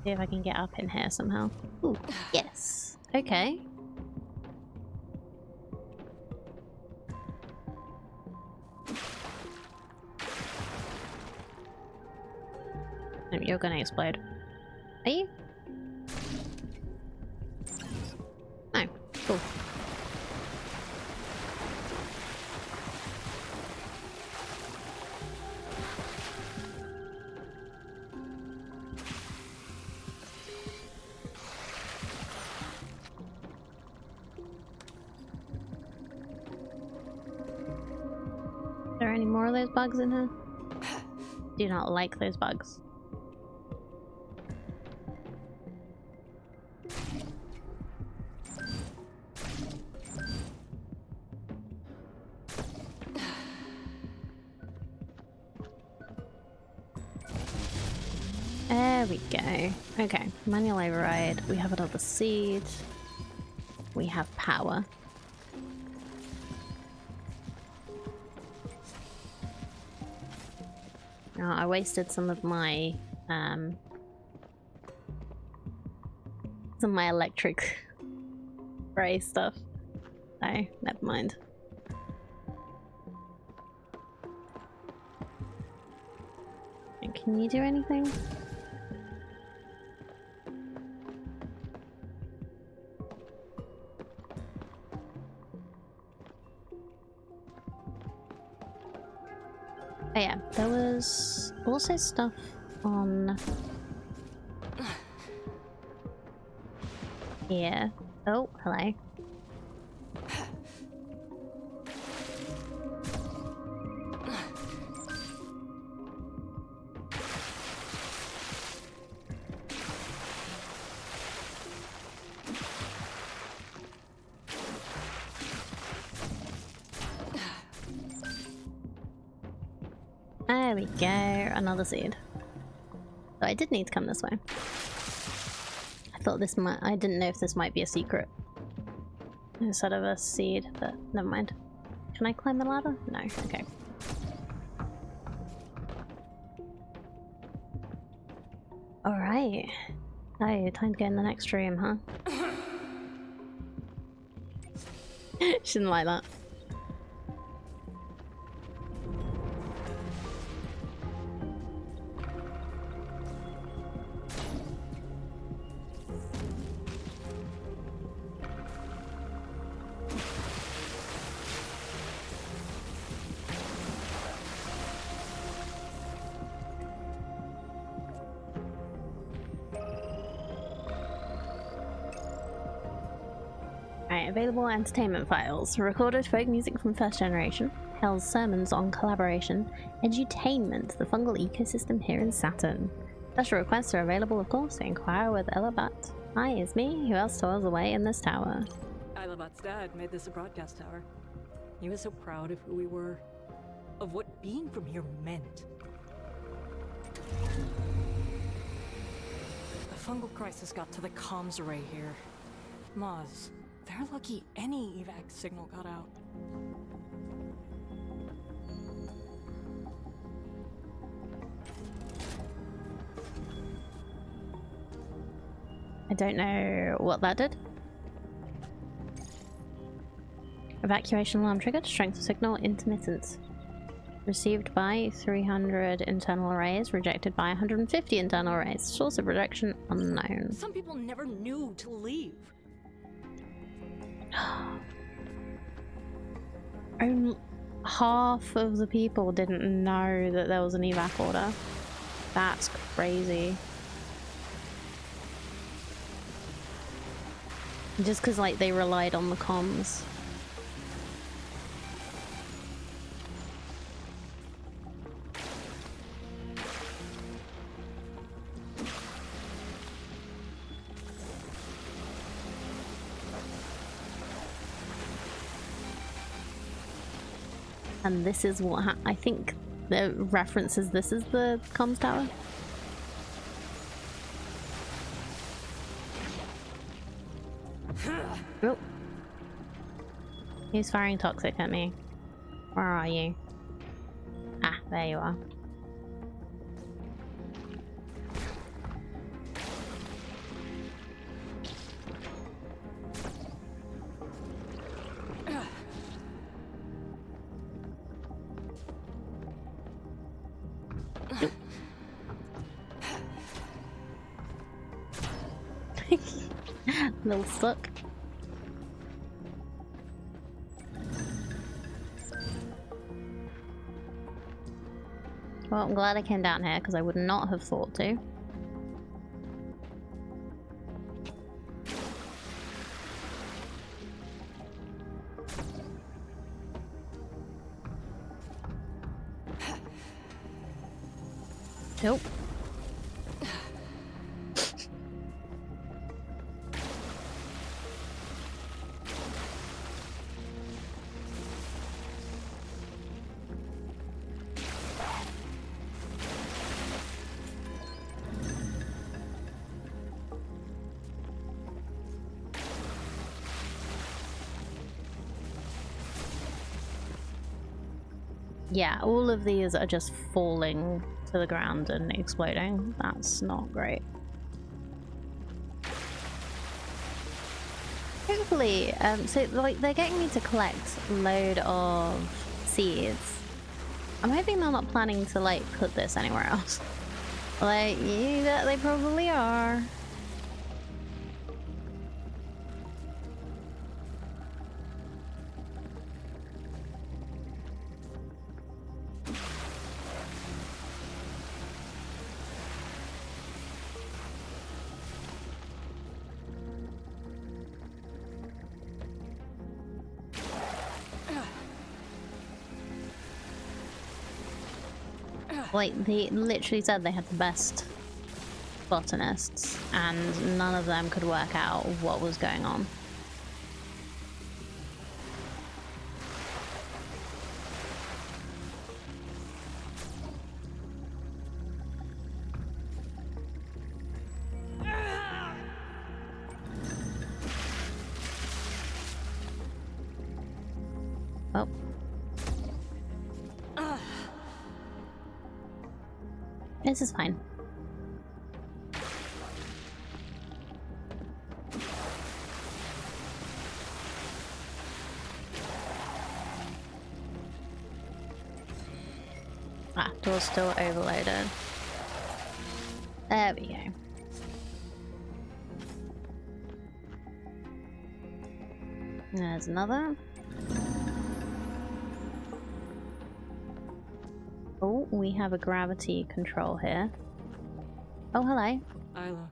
see if I can get up in here somehow. Ooh, yes. Okay. No, you're gonna explode. Are you? No. Cool. Are there any more of those bugs in here? Do not like those bugs. There we go. Okay, manual override. We have another seed. We have power. I wasted some of my electric spray stuff. So, never mind. Can you do anything? Oh yeah, there was also stuff on here. Oh, hello. There we go, another seed. So I did need to come this way. I thought this might— I didn't know if this might be a secret instead of a seed, but never mind. Can I climb the ladder? No, okay. Alright. Oh, time to go in the next room, huh? She didn't like that. Available entertainment files. Recorded folk music from first generation. Hell's sermons on collaboration. Edutainment, the fungal ecosystem here in Saturn. Special requests are available, of course, to inquire with Elabat. Hi, it's me. Who else stores away in this tower? Elabat's dad made this a broadcast tower. He was so proud of who we were, of what being from here meant. The fungal crisis got to the comms array here. Maz, they're lucky any evac signal got out. I don't know what that did. Evacuation alarm triggered. Strength of signal intermittent. Received by 300 internal arrays, rejected by 150 internal arrays. Source of rejection unknown. Some people never knew to leave. Only half of the people didn't know that there was an evac order. That's crazy. Just because, like, they relied on the comms. And this is what I think the references. This is the comms tower. Oh. Who's firing toxic at me? Where are you? Ah, there you are. Little stuck. Well, I'm glad I came down here because I would not have thought to. Nope. Yeah, all of these are just falling to the ground and exploding. That's not great. Hopefully, so like they're getting me to collect a load of seeds. I'm hoping they're not planning to like put this anywhere else. Like, yeah, they probably are. Like, they literally said they had the best botanists, and none of them could work out what was going on. Oh. This is fine. Ah, door's still overloaded. There we go. There's another. Oh, we have a gravity control here. Oh, hello. Isla,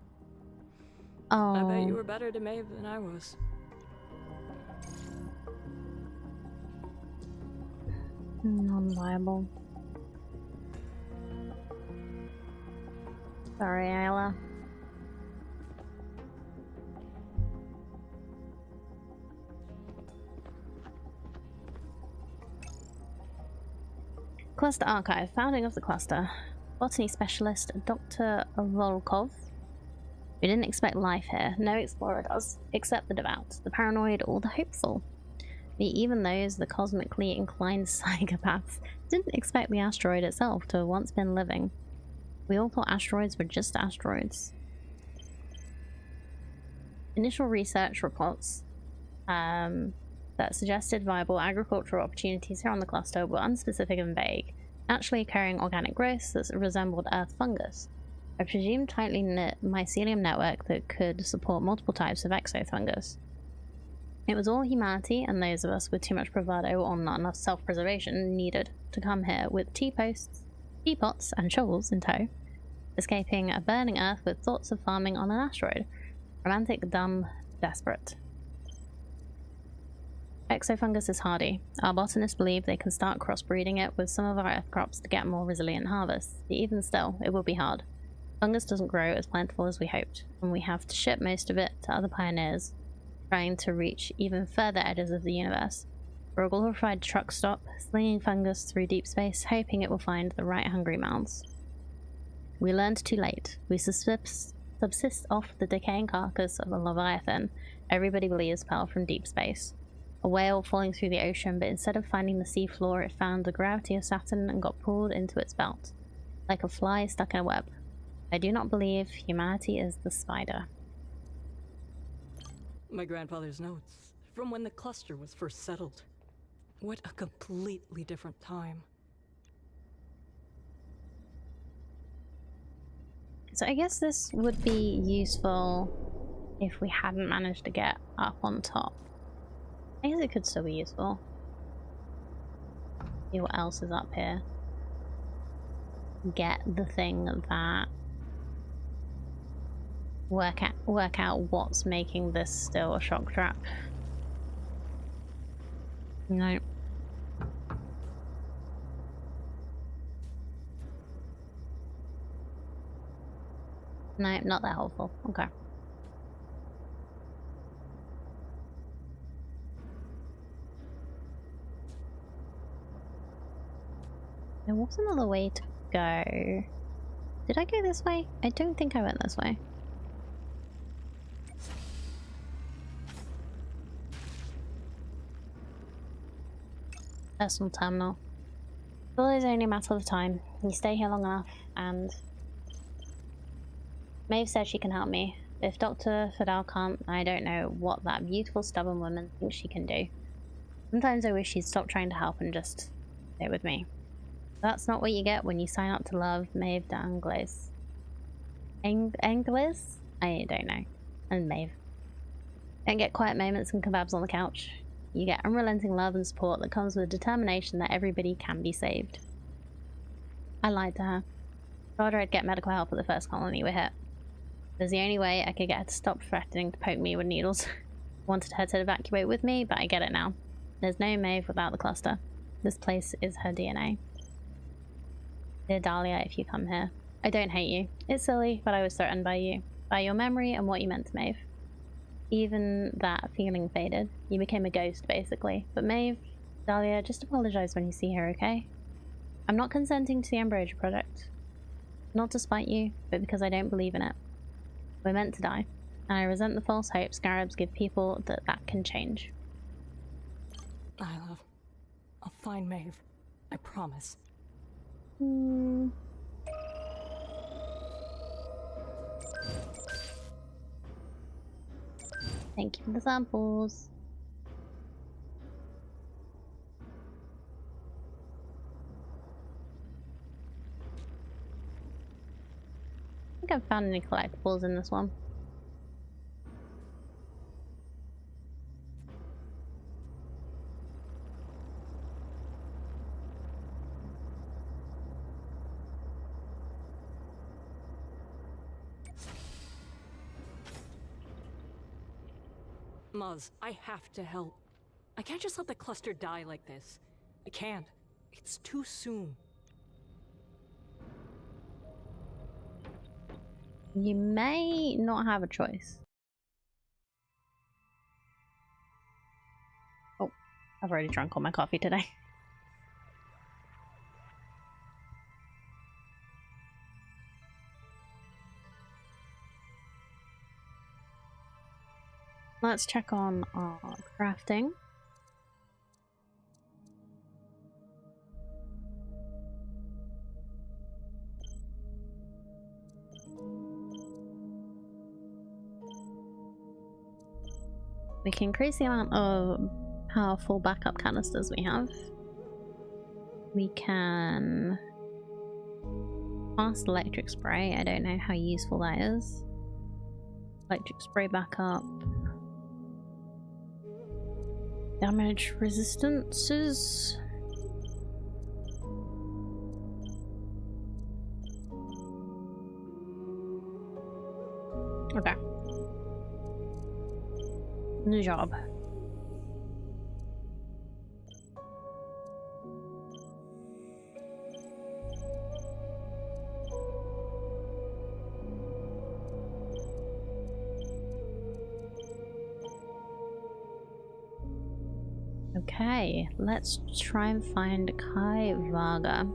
Oh. I bet you were better to Maeve than I was. Non-viable. Sorry, Isla. Cluster Archive. Founding of the cluster. Botany specialist Dr. Volkov. We didn't expect life here. No explorer does, except the devout, the paranoid, or the hopeful. Even those, the cosmically inclined psychopaths, didn't expect the asteroid itself to have once been living. We all thought asteroids were just asteroids. Initial research reports that suggested viable agricultural opportunities here on the cluster were unspecific and vague, naturally occurring organic growths that resembled earth fungus, a presumed tightly knit mycelium network that could support multiple types of exofungus. It was all humanity and those of us with too much bravado or not enough self-preservation needed to come here with teapots and shovels in tow, escaping a burning earth with thoughts of farming on an asteroid. Romantic, dumb, desperate. Exofungus is hardy. Our botanists believe they can start crossbreeding it with some of our earth crops to get more resilient harvests. Even still, it will be hard. Fungus doesn't grow as plentiful as we hoped, and we have to ship most of it to other pioneers, trying to reach even further edges of the universe. For a glorified truck stop, slinging fungus through deep space, hoping it will find the right hungry mouths. We learned too late. We subsist off the decaying carcass of a leviathan everybody believes fell from deep space. A whale falling through the ocean, but instead of finding the seafloor, it found the gravity of Saturn and got pulled into its belt, like a fly stuck in a web. I do not believe humanity is the spider. My grandfather's notes, from when the cluster was first settled. What a completely different time. So I guess this would be useful if we hadn't managed to get up on top. I guess it could still be useful. See what else is up here. Get the thing that work out what's making this still a shock trap. No. No, not that helpful. Okay. There was another way to go. Did I go this way? I don't think I went this way. Personal terminal. All is only a matter of time. You stay here long enough, and Maeve says she can help me. If Dr. Fidel can't, I don't know what that beautiful, stubborn woman thinks she can do. Sometimes I wish she'd stop trying to help and just stay with me. That's not what you get when you sign up to love Maeve d'Angles. Angles? I don't know. And Maeve. Don't get quiet moments and kebabs on the couch. You get unrelenting love and support that comes with determination that everybody can be saved. I lied to her. Told her I'd get medical help at the first colony we hit. It was the only way I could get her to stop threatening to poke me with needles. Wanted her to evacuate with me, but I get it now. There's no Maeve without the cluster. This place is her DNA. Dear Dahlia, if you come here. I don't hate you. It's silly, but I was threatened by you. By your memory and what you meant to Maeve. Even that feeling faded. You became a ghost, basically. But Maeve, Dahlia, just apologize when you see her, okay? I'm not consenting to the Ambrosia project. Not to spite you, but because I don't believe in it. We're meant to die. And I resent the false hope scarabs give people that can change. Isla, I'll find Maeve. I promise. Thank you for the samples. I think I've found any collectibles in this one. Muzz, I have to help. I can't just let the cluster die like this. I can't. It's too soon. You may not have a choice. Oh, I've already drunk all my coffee today. Let's check on our crafting. We can increase the amount of powerful backup canisters we have. We can fast electric spray. I don't know how useful that is. Electric spray backup. Damage resistances. Okay. New job. Okay, let's try and find Kai Vaga.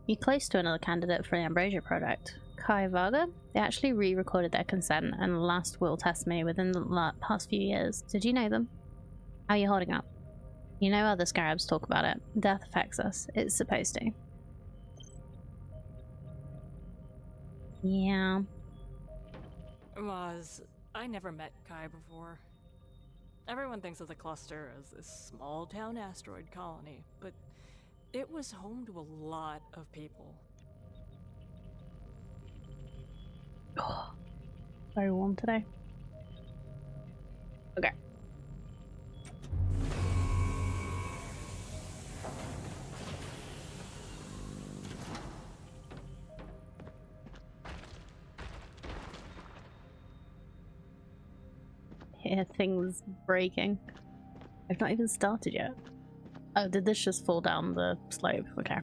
You're close to another candidate for the Ambrosia project. Kai Vaga? They actually re-recorded their consent and last will testimony within the past few years. Did you know them? How are you holding up? You know other scarabs talk about it. Death affects us. It's supposed to. Yeah. Muzz, I never met Kai before. Everyone thinks of the cluster as this small-town asteroid colony, but it was home to a lot of people. Oh, very warm today. Okay. Hear things breaking. I've not even started yet. Oh, did this just fall down the slope? Okay.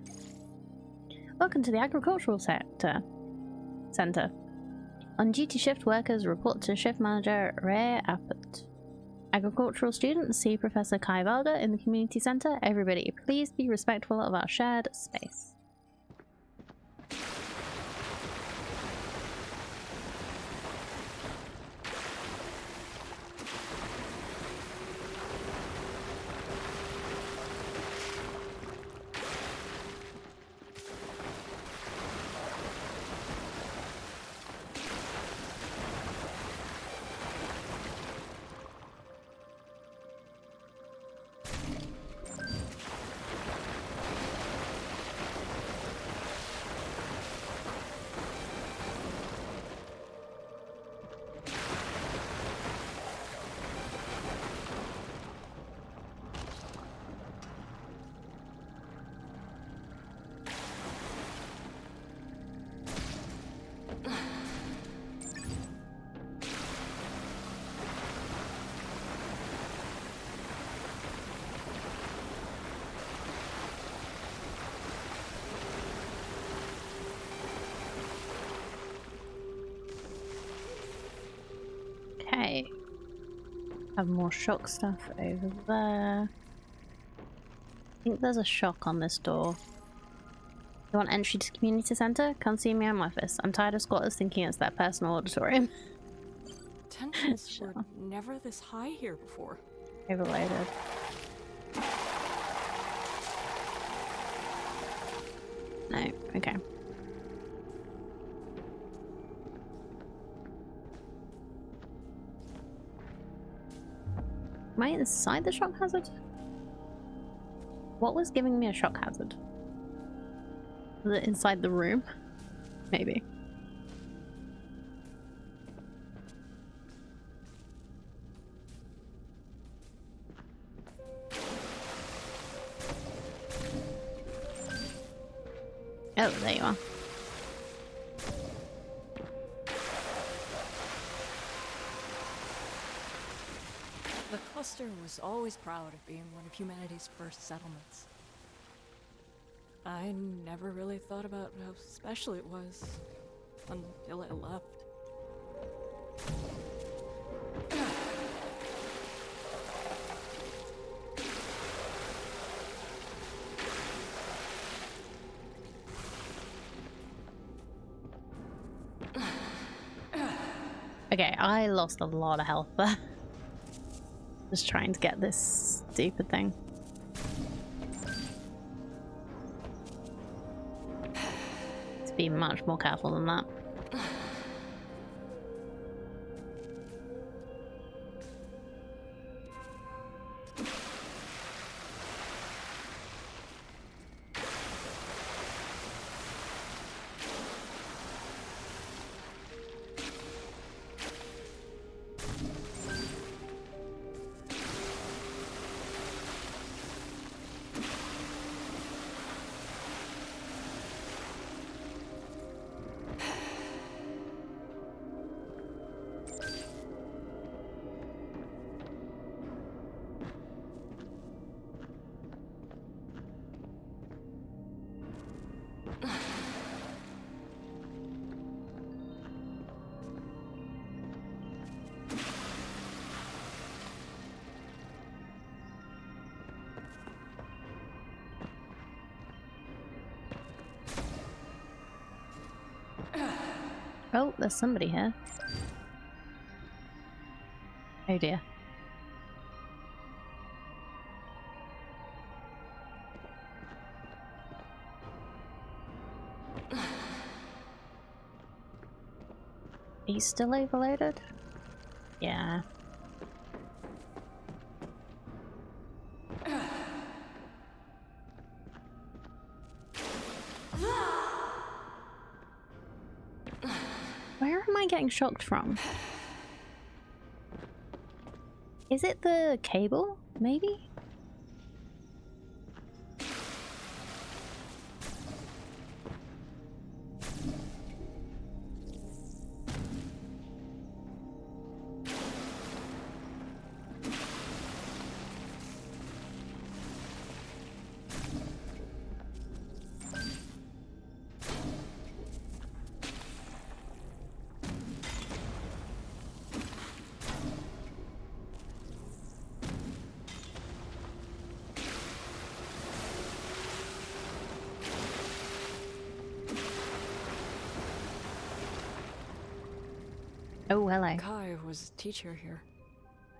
Welcome to the agricultural center. On duty shift workers report to shift manager Ray Appert. Agricultural students see Professor Kai Valga in the community center. Everybody, please be respectful of our shared space. Have more shock stuff over there. I think there's a shock on this door. You want entry to community center? Come see me in my office. I'm tired of squatters thinking it's their personal auditorium. Tensions were never this high here before. Overloaded. No, okay. Am I inside the shock hazard? What was giving me a shock hazard? Was it inside the room? Maybe. Oh, there you are. The cluster was always proud of being one of humanity's first settlements. I never really thought about how special it was until I left. Okay, I lost a lot of health there. Just trying to get this stupid thing. To be much more careful than that. Oh, there's somebody here. Oh dear. Are you still overloaded? Yeah. Where am I getting shocked from? Is it the cable? Maybe? Oh, hello. Kai was a teacher here.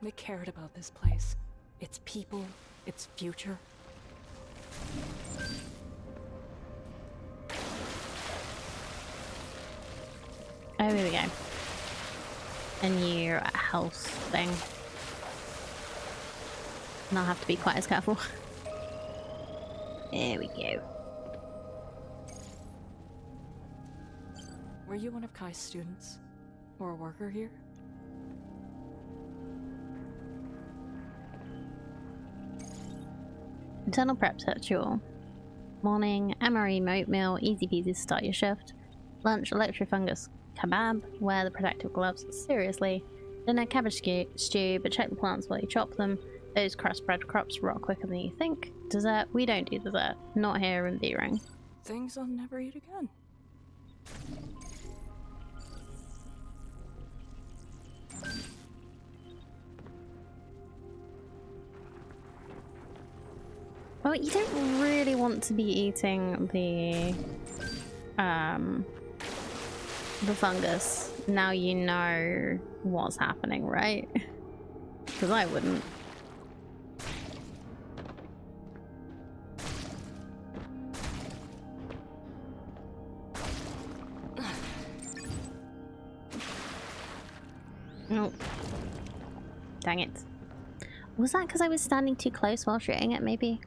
They cared about this place, its people, its future. Oh, here we go. A new house thing. And I'll have to be quite as careful. There we go. Were you one of Kai's students? Or a worker here? Internal prep ritual. Morning, MRE oatmeal, easy peasy to start your shift. Lunch, electrofungus kebab, wear the protective gloves seriously. Dinner, cabbage stew, but check the plants while you chop them. Those crust bread crops rot quicker than you think. Dessert, we don't do dessert. Not here in B-Ring. Things I'll never eat again. Oh, you don't really want to be eating the fungus. Now you know what's happening, right? Because I wouldn't. Oh. Dang it. Was that because I was standing too close while shooting it, maybe?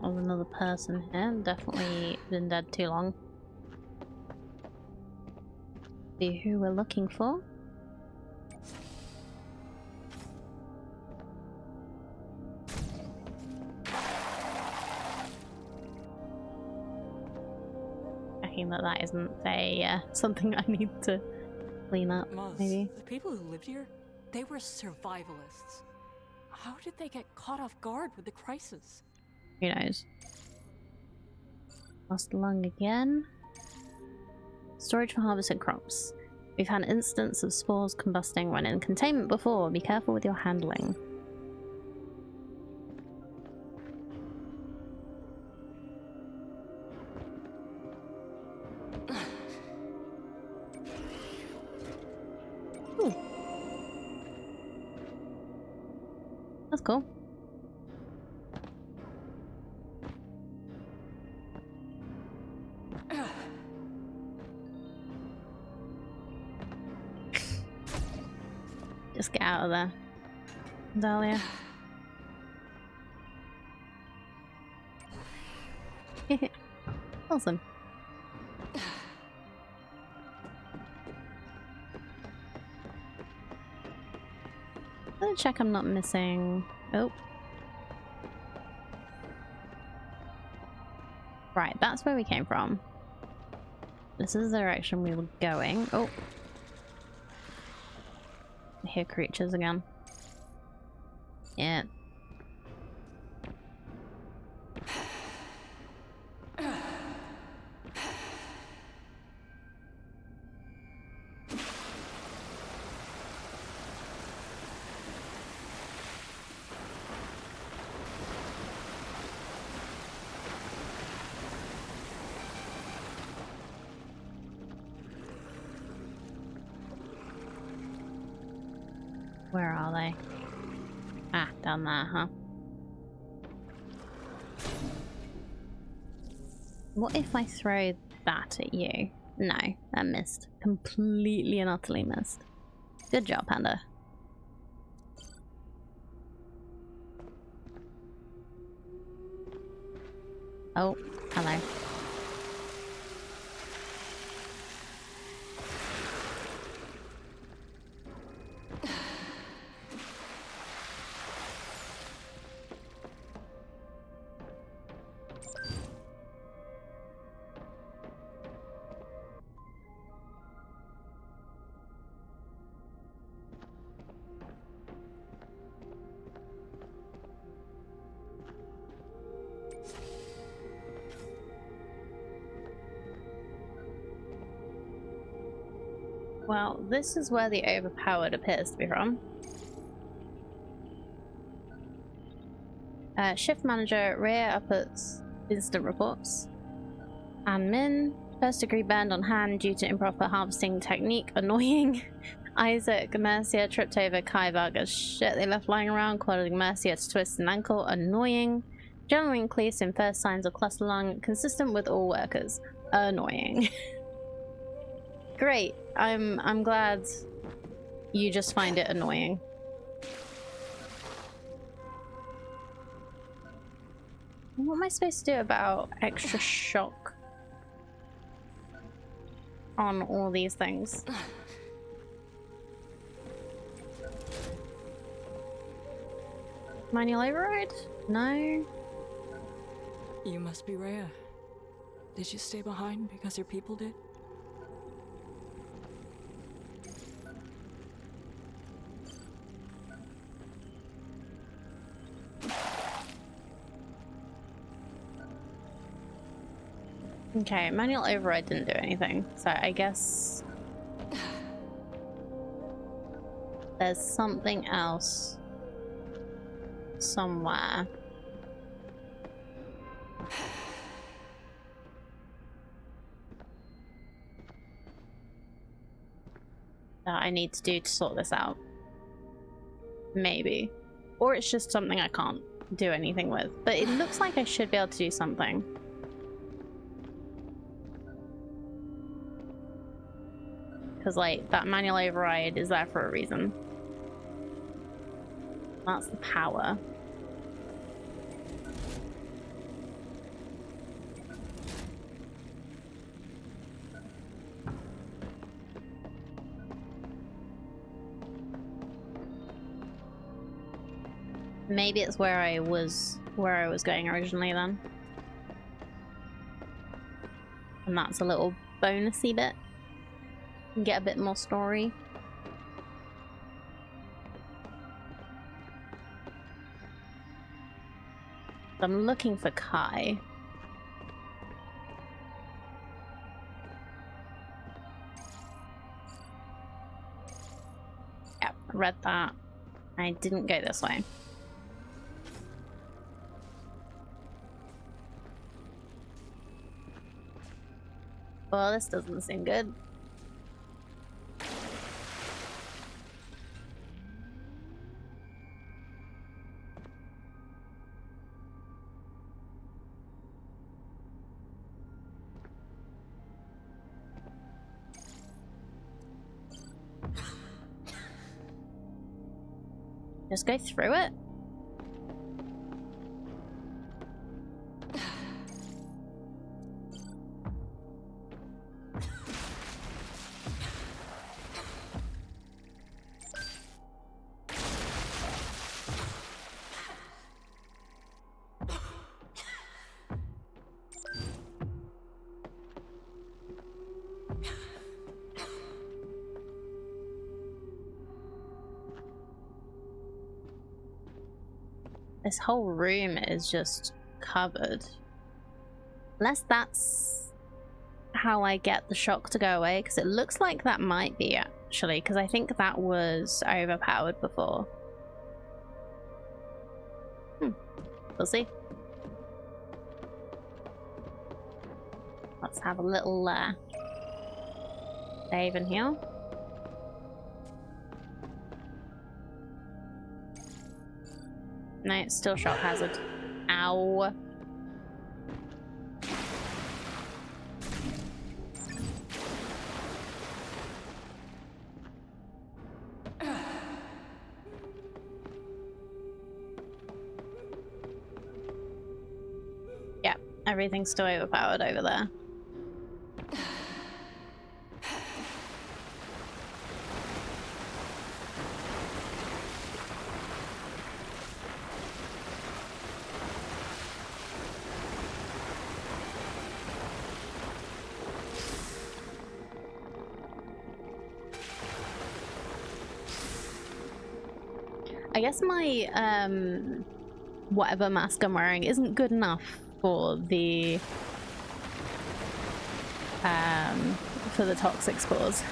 Of another person here. Definitely been dead too long. See who we're looking for. Checking that that isn't a something I need to clean up. Muzz, Maybe. the people who lived here, they were survivalists. How did they get caught off guard with the crisis? Who knows? Lost lung again. Storage for harvested crops. We've had instances of spores combusting when in containment before. Be careful with your handling. Ooh. That's cool. Just get out of there, Dahlia. Awesome. Let me check I'm not missing. Oh. Right, that's where we came from. This is the direction we were going. Oh. I hear creatures again. Yeah. Where are they? Ah, down there, huh? What if I throw that at you? No, that missed. Completely and utterly missed. Good job, Panda. Oh, hello. Well, this is where the overpowered appears to be from. Shift manager, rear outputs, instant reports. Admin, first degree burned on hand due to improper harvesting technique, annoying. Isaac, Mercia tripped over Kai Vargas. Shit, they left lying around, causing Mercia to twist an ankle, annoying. General increase in first signs of cluster lung, consistent with all workers, annoying. Great. I'm glad you just find it annoying. What am I supposed to do about extra shock on all these things? Manual override? No. You must be Rhea. Did you stay behind because your people did? Okay, manual override didn't do anything, so I guess there's something else somewhere. That I need to do to sort this out. Maybe. Or it's just something I can't do anything with. But it looks like I should be able to do something. Because, like, that manual override is there for a reason. That's the power. Maybe it's where I was going originally then. And that's a little bonusy bit. Get a bit more story. I'm looking for Kai. Yep, I read that. I didn't go this way. Well, this doesn't seem good. Just go through it? This whole room is just covered. Unless that's how I get the shock to go away, because it looks like that might be actually, because I think that was overpowered before. We'll see. Let's have a little save in here. No, it's still shock hazard. Ow. Yep, everything's still overpowered over there. I guess my whatever mask I'm wearing isn't good enough for the toxic spores.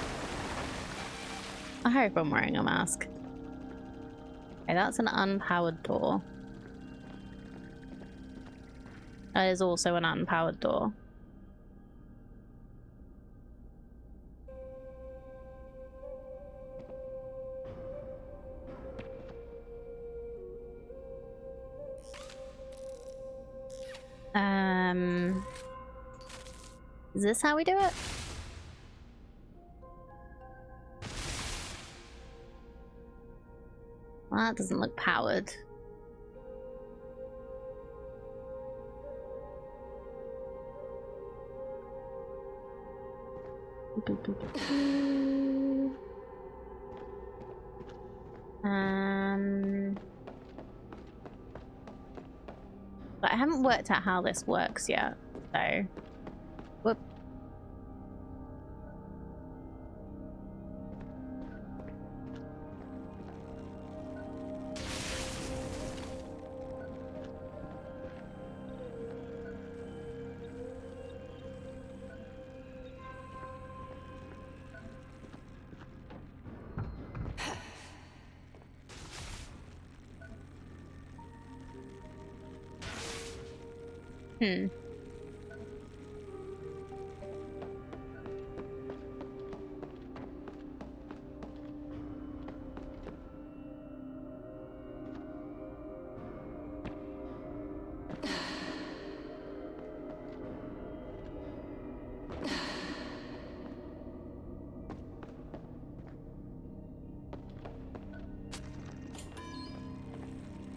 I hope I'm wearing a mask. Okay, that's an unpowered door. That is also an unpowered door. Is this how we do it? Well, that doesn't look powered. haven't worked out how this works yet, so. Whoop. Hmm.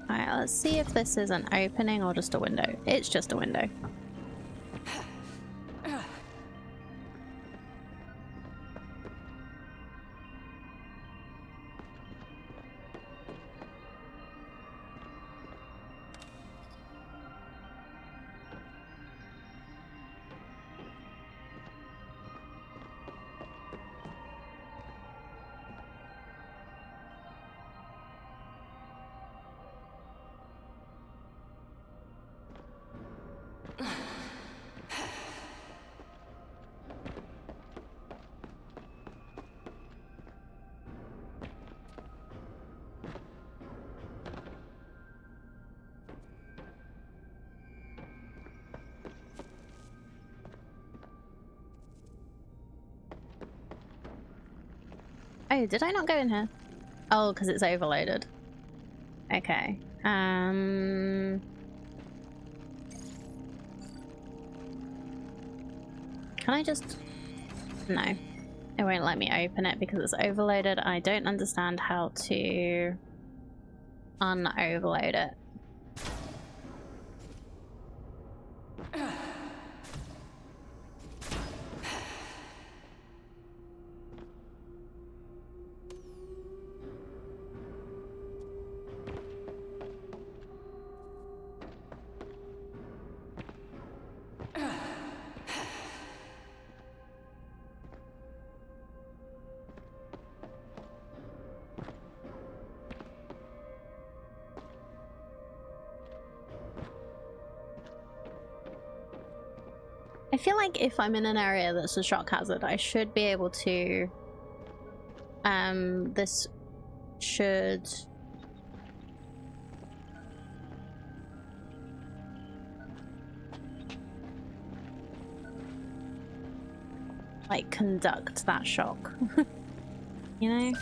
Alright, let's see if this is an opening or just a window. It's just a window. Oh, did I not go in here? Oh, because it's overloaded. Okay. Can I just... No. It won't let me open it because it's overloaded. I don't understand how to un-overload it. I feel like if I'm in an area that's a shock hazard, I should be able to... this should... like, conduct that shock. You know?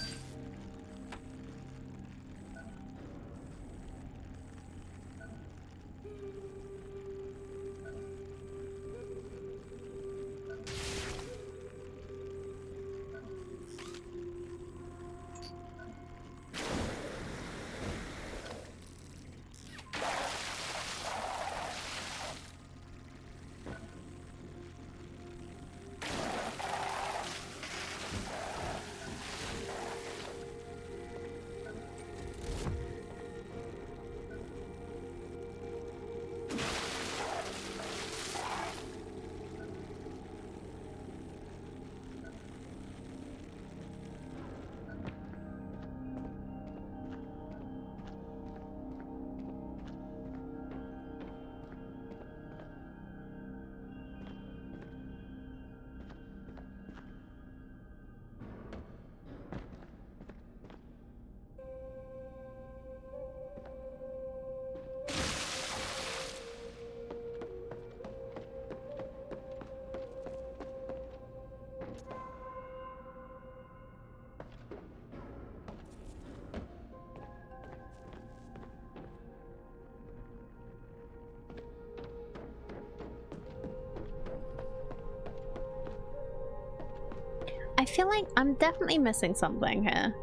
I feel like I'm definitely missing something here,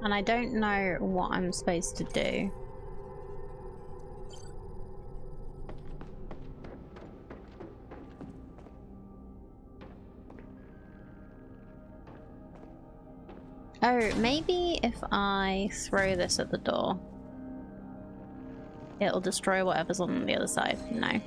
and I don't know what I'm supposed to do. Oh, maybe if I throw this at the door. it'll destroy whatever's on the other side. No.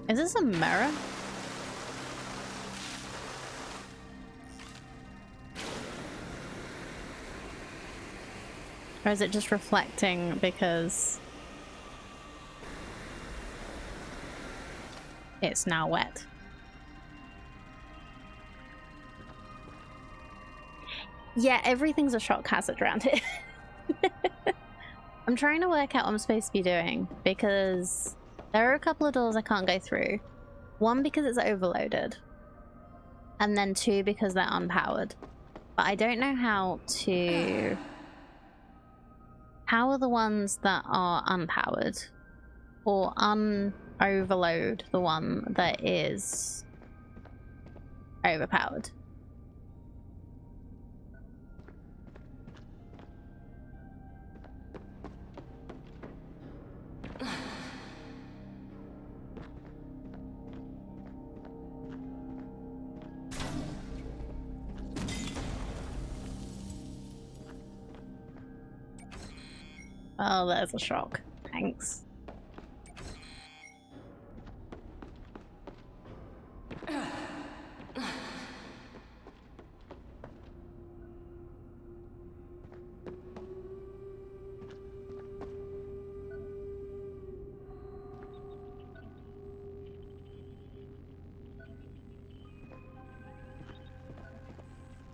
Is this a mirror? Or is it just reflecting because it's now wet? Yeah, everything's a shock hazard around here. I'm trying to work out what I'm supposed to be doing because there are a couple of doors I can't go through. One, because it's overloaded. And then two, because they're unpowered. But I don't know how to... How are the ones that are unpowered? Or un-overload the one that is overpowered? Oh, there's a shock. Thanks.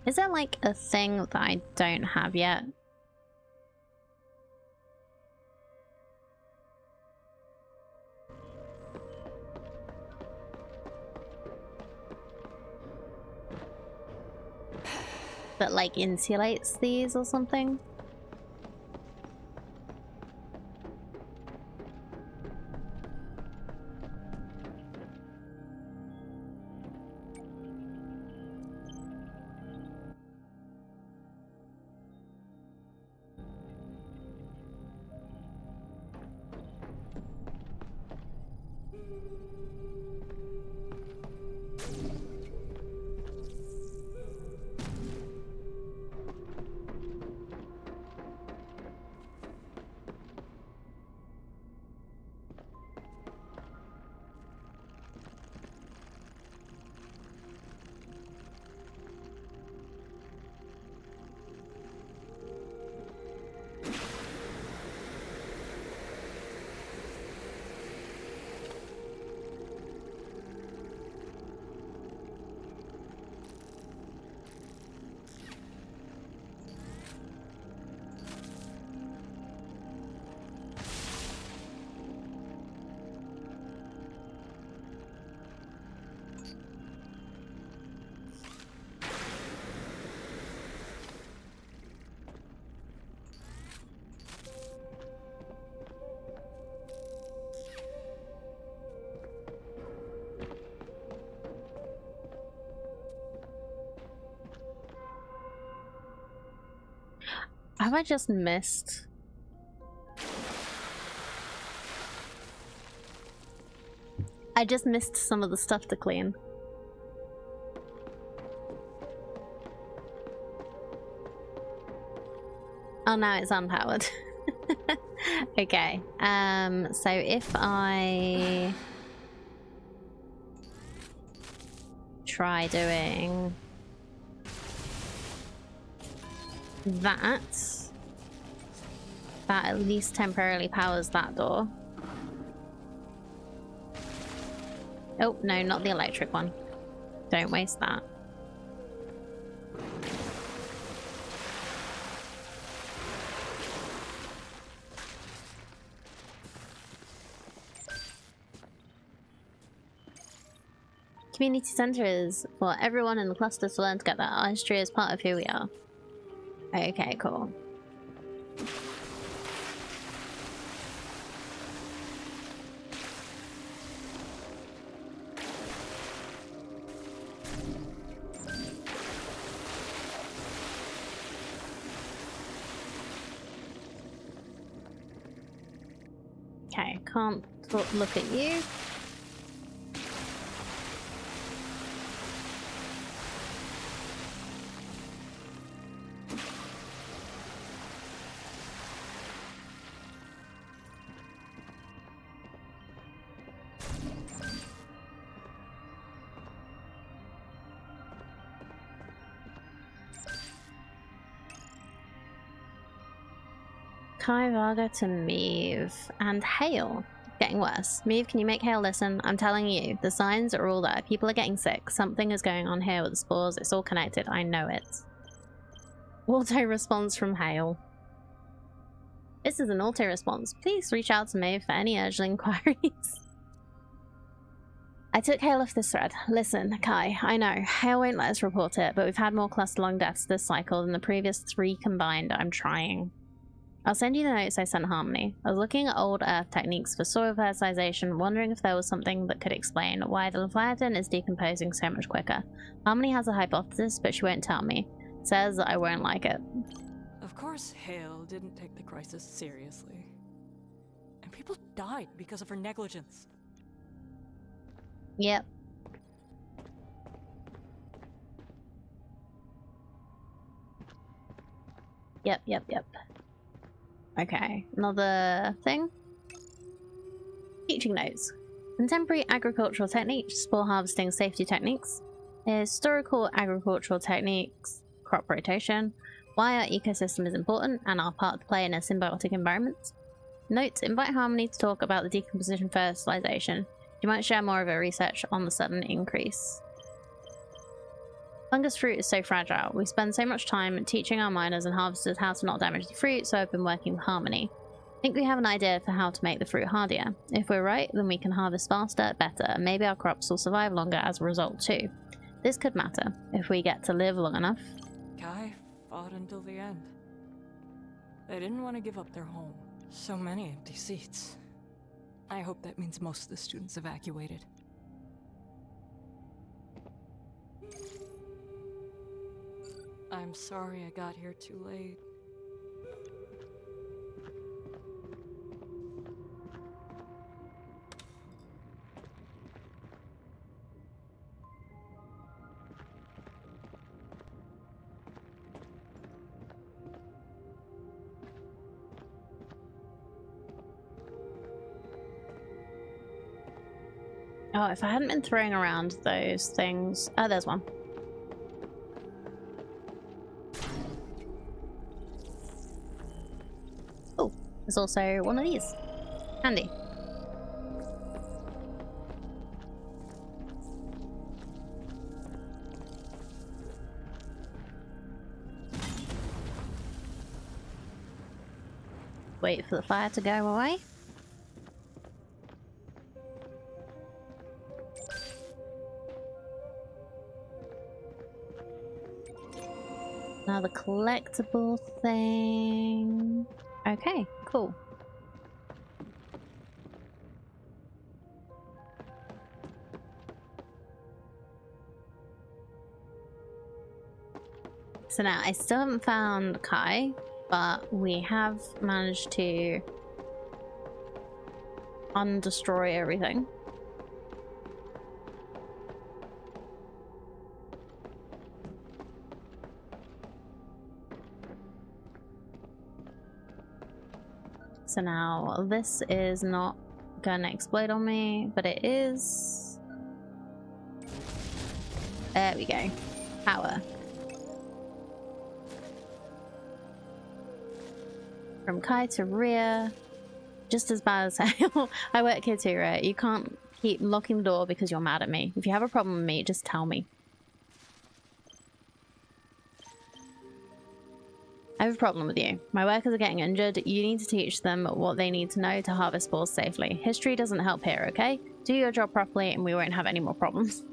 Is there like a thing that I don't have yet? That like insulates these or something? Have I just missed? I just missed some of the stuff to clean. Oh, now it's unpowered. Okay. So if I try doing that at least temporarily powers that door. Oh, no, not the electric one. Don't waste that. community center is for everyone in the cluster to learn together. Our history is part of who we are. Okay, cool. Okay, can't look at you. Kai Varga to Meave and Hale. Getting worse. Meave, can you make Hale listen? I'm telling you, the signs are all there. People are getting sick. Something is going on here with the spores. It's all connected. I know it. Auto response from Hale. This is an auto response. Please reach out to Meave for any urgent inquiries. I took Hale off this thread. Listen, Kai, I know. Hale won't let us report it, but we've had more cluster lung deaths this cycle than the previous 3 combined. I'm trying. I'll send you the notes I sent Harmony. I was looking at old Earth techniques for soil fertilization, wondering if there was something that could explain why the Leviathan is decomposing so much quicker. Harmony has a hypothesis, but she won't tell me. Says that I won't like it. Of course Hale didn't take the crisis seriously. And people died because of her negligence. Yep. Yep. Okay, another thing. Teaching notes. Contemporary agricultural techniques, spore harvesting safety techniques, historical agricultural techniques, crop rotation, why our ecosystem is important and our part to play in a symbiotic environment. Note, invite Harmony to talk about the decomposition fertilization. You might share more of her research on the sudden increase. Fungus fruit is so fragile. We spend so much time teaching our miners and harvesters how to not damage the fruit, so I've been working with Harmony. I think we have an idea for how to make the fruit hardier. If we're right, then we can harvest faster, better, and maybe our crops will survive longer as a result too. This could matter, if we get to live long enough. Kai fought until the end. They didn't want to give up their home. So many empty seats. I hope that means most of the students evacuated. I'm sorry I got here too late. Oh, if I hadn't been throwing around those things... Oh, there's one. Oh, there's also one of these. Handy. Wait for the fire to go away. Now the collectible thing. Okay, cool. So now I still haven't found Kai, but we have managed to undestroy everything. So now this is not gonna explode on me, but it is. There we go. Power. From Kai to Rhea. Just as bad as hell. I work here too, right? You can't keep locking the door because you're mad at me. If you have a problem with me, just tell me. I have a problem with you. My workers are getting injured. You need to teach them what they need to know to harvest spores safely. History doesn't help here, okay? Do your job properly and we won't have any more problems.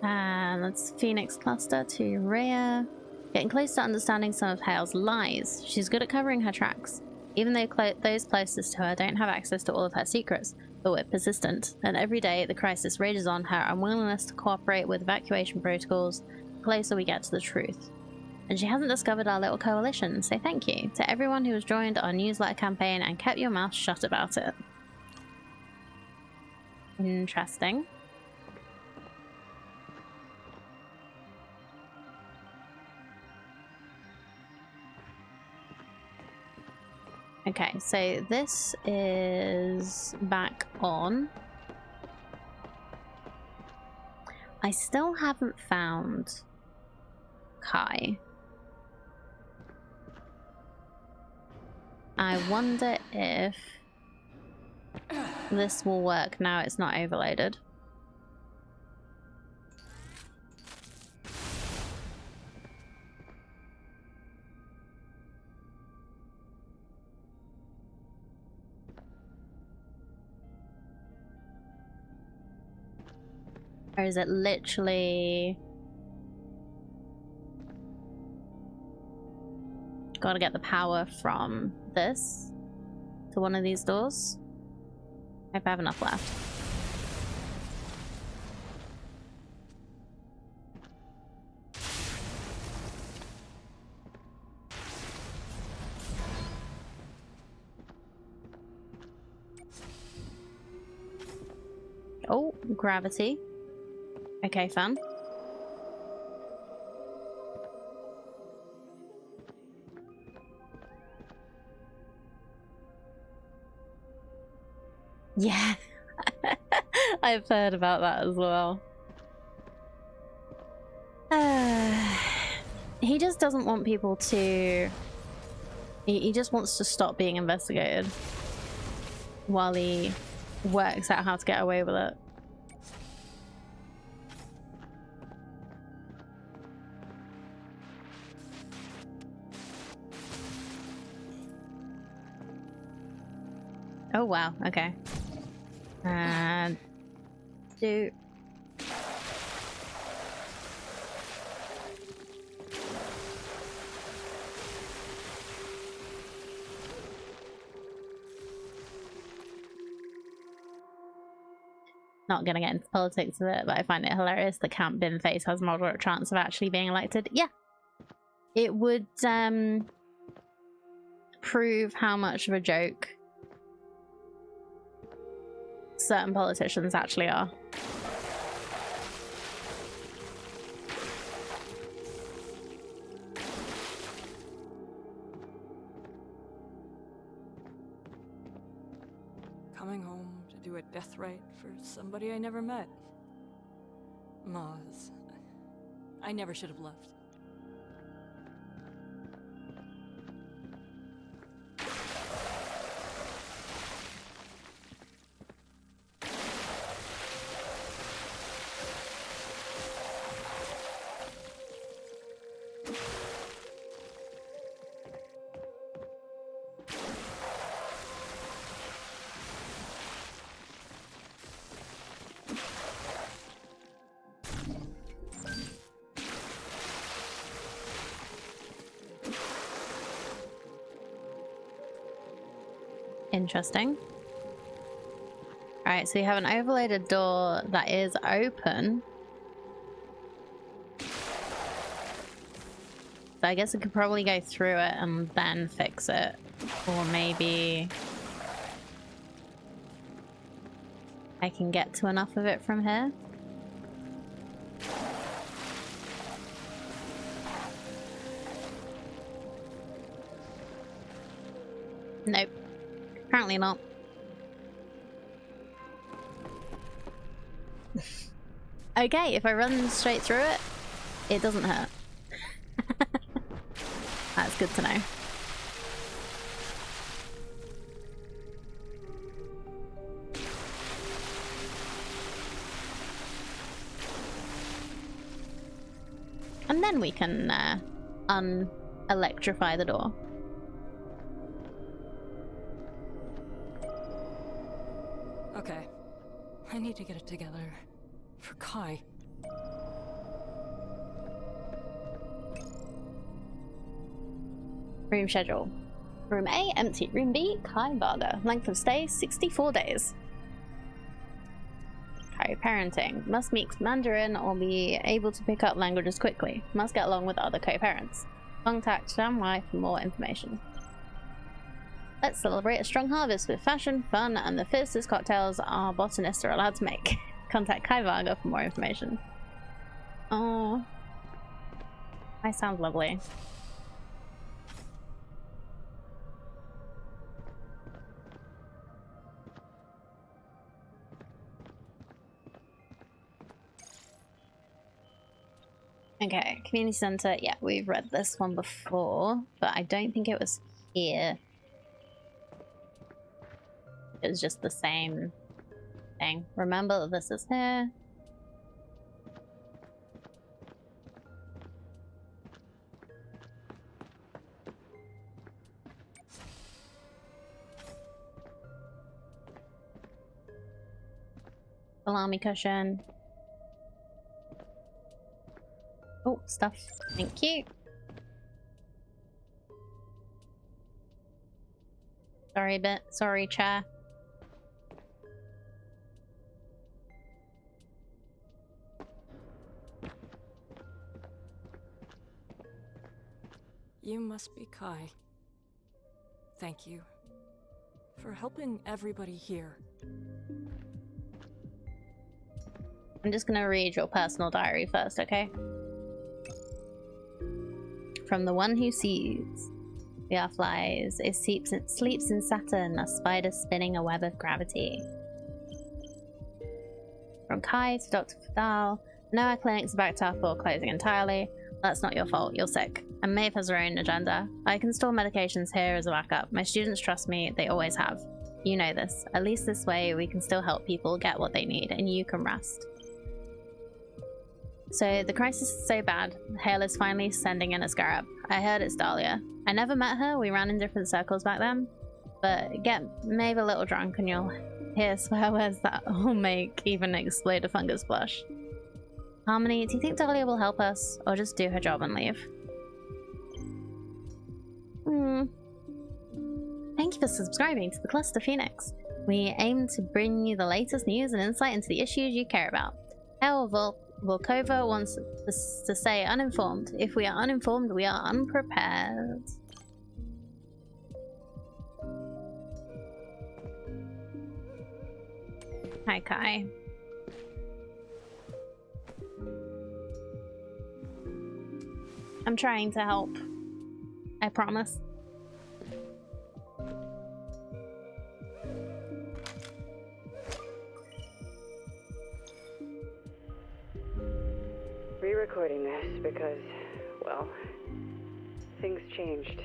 And that's Phoenix Cluster to Rhea. Getting close to understanding some of Hale's lies. She's good at covering her tracks. Even though those closest to her don't have access to all of her secrets, but we're persistent. And every day the crisis rages on, her unwillingness to cooperate with evacuation protocols, the closer we get to the truth. And she hasn't discovered our little coalition, so thank you to everyone who has joined our newsletter campaign and kept your mouth shut about it. Interesting. Okay, so this is back on. I still haven't found Kai. I wonder if this will work now it's not overloaded. Or is it literally... Gotta get the power from this to one of these doors? Hope I have enough left. Oh, gravity. Okay, fun. Yeah, I've heard about that as well. He just doesn't want people to... He just wants to stop being investigated while he works out how to get away with it. Oh wow, okay. And do... Not gonna get into politics of it, but I find it hilarious that Camp Bin Face has moderate chance of actually being elected. Yeah. It would prove how much of a joke certain politicians actually are. Coming home to do a death rite for somebody I never met. Maz. I never should have left. Interesting. Alright, so you have an overloaded door that is open. So I guess I could probably go through it and then fix it. Or maybe I can get to enough of it from here. Nope. Apparently not. Okay, if I run straight through it, it doesn't hurt. That's good to know. And then we can unelectrify the door. Okay. I need to get it together. For Kai. Room schedule. Room A, empty. Room B, Kai Varga. Length of stay, 64 days. Co-parenting. Must speak Mandarin or be able to pick up languages quickly. Must get along with other co-parents. Contact Shanghai for more information. Let's celebrate a strong harvest with fashion, fun, and the fiercest cocktails our botanists are allowed to make. Contact Kai Varga for more information. Oh, I sound lovely. Okay, community center. Yeah, we've read this one before, but I don't think it was here. It was just the same thing. Remember that this is here. Salami cushion. Oh, stuff. Thank you. Sorry, chair. You must be Kai. Thank you for helping everybody here. I'm just gonna read your personal diary first, okay? From the one who sees. We are flies. It sleeps in Saturn, a spider spinning a web of gravity. From Kai to Dr. Fadal. No, our clinic's backed up or closing entirely. That's not your fault, you're sick. And Maeve has her own agenda. I can store medications here as a backup. My students trust me, they always have. You know this. At least this way we can still help people get what they need, and you can rest. So the crisis is so bad, Hale is finally sending in a scarab. I heard it's Dahlia. I never met her, we ran in different circles back then. But get Maeve a little drunk and you'll hear swear words that will make even explode a fungus blush. Harmony, do you think Dahlia will help us, or just do her job and leave? Thank you for subscribing to the Cluster Phoenix. We aim to bring you the latest news and insight into the issues you care about. Hale Volkova wants us to stay uninformed. If we are uninformed, we are unprepared. Hi, Kai. I'm trying to help. I promise. Re-recording this because, well, things changed.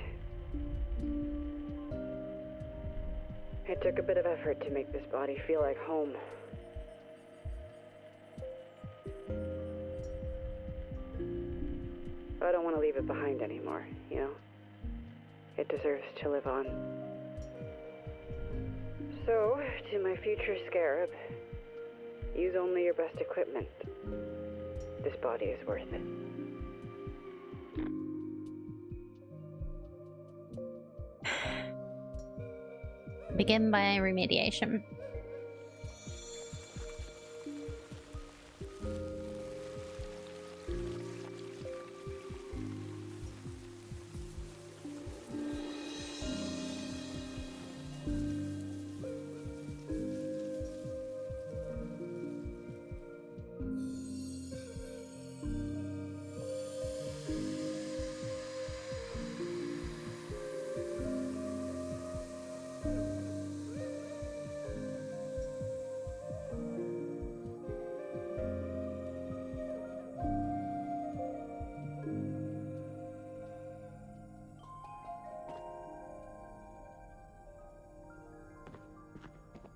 It took a bit of effort to make this body feel like home. I don't want to leave it behind anymore, you know? It deserves to live on. So, to my future scarab, use only your best equipment. This body is worth it. Begin by remediation.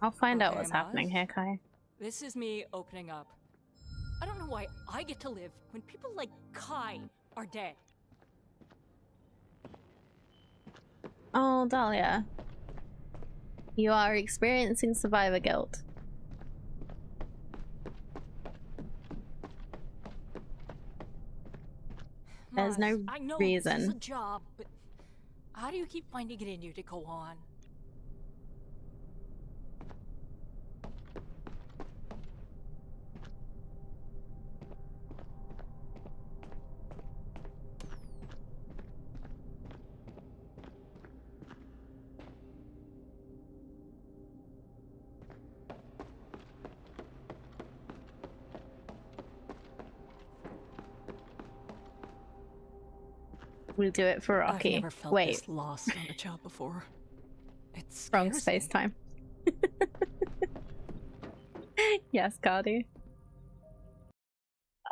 I'll find out what's happening here, Kai. This is me opening up. I don't know why I get to live when people like Kai are dead. Oh, Dahlia. You are experiencing survivor guilt. There's no I know reason. This is a job, but How do you keep finding it in you to go on? We'll do it for Rocky. I've never felt Wait, this lost on a job before. It's wrong space time. Yes, Cardi.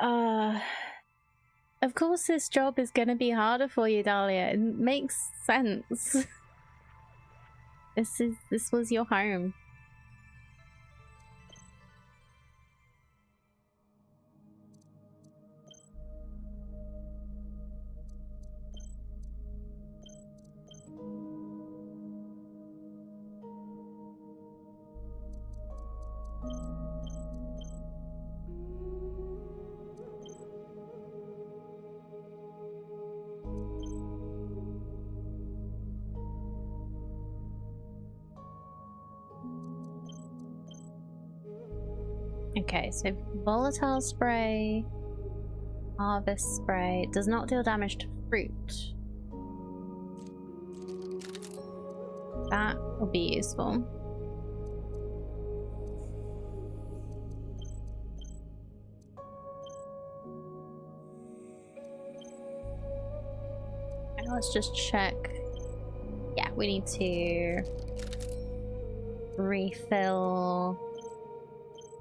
Of course this job is gonna be harder for you, Dahlia. It makes sense. This was your home. Okay, so volatile spray, harvest spray, does not deal damage to fruit. That will be useful. And let's just check. Yeah, we need to refill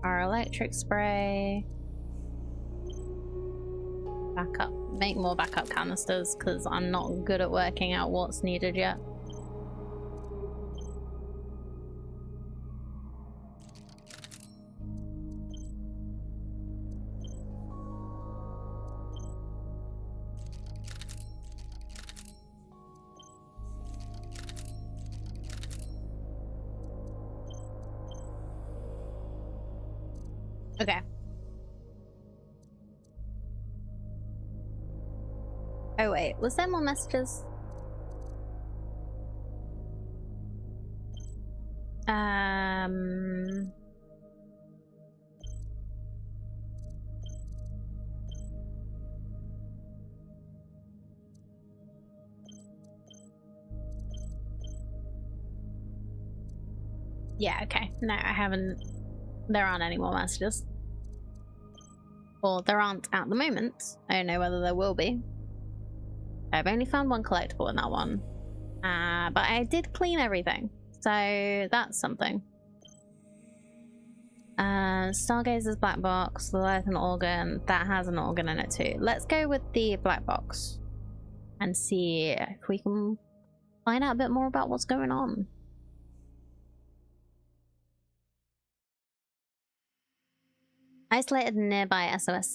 our electric spray. Backup. Make more backup canisters because I'm not good at working out what's needed yet. Okay. Oh wait, was there more messages? Yeah, okay. No, I haven't. There aren't any more messages. Or there aren't at the moment. I don't know whether there will be. I've only found one collectible in that one. But I did clean everything. So that's something. Stargazer's black box, the Leviathan organ. That has an organ in it too. Let's go with the black box. And see if we can find out a bit more about what's going on. Isolated nearby SOS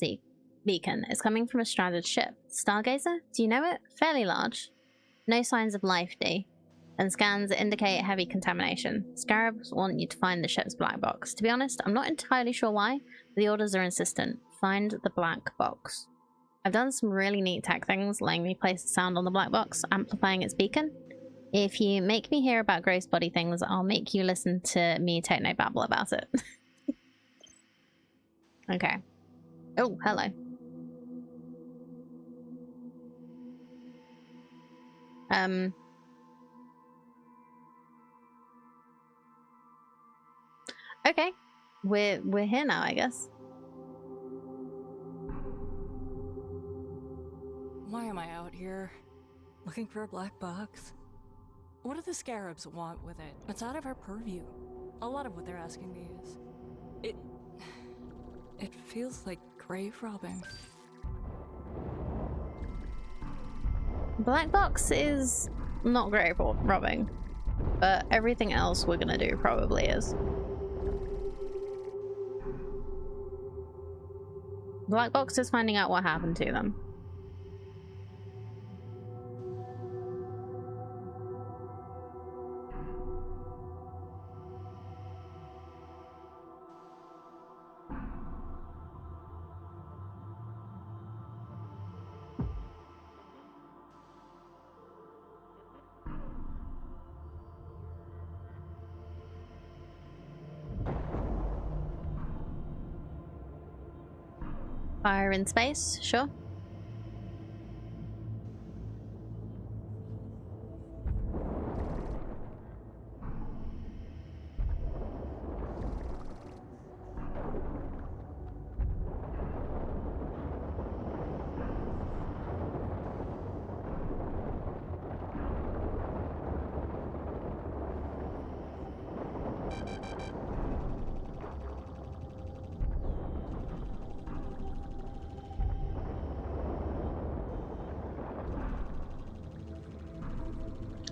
beacon is coming from a stranded ship. Stargazer? Do you know it? Fairly large. No signs of life, D. And scans indicate heavy contamination. Scarabs want you to find the ship's black box. To be honest, I'm not entirely sure why, but the orders are insistent. Find the black box. I've done some really neat tech things, letting me place the sound on the black box, amplifying its beacon. If you make me hear about gross body things, I'll make you listen to me techno-babble about it. Okay. Oh, hello. Okay. We're here now, I guess. Why am I out here? Looking for a black box? What do the scarabs want with it? It's out of our purview. A lot of what they're asking me is... It feels like grave robbing. Black box is not grave robbing, but everything else we're gonna do probably is. Black box is finding out what happened to them. Fire in space, sure.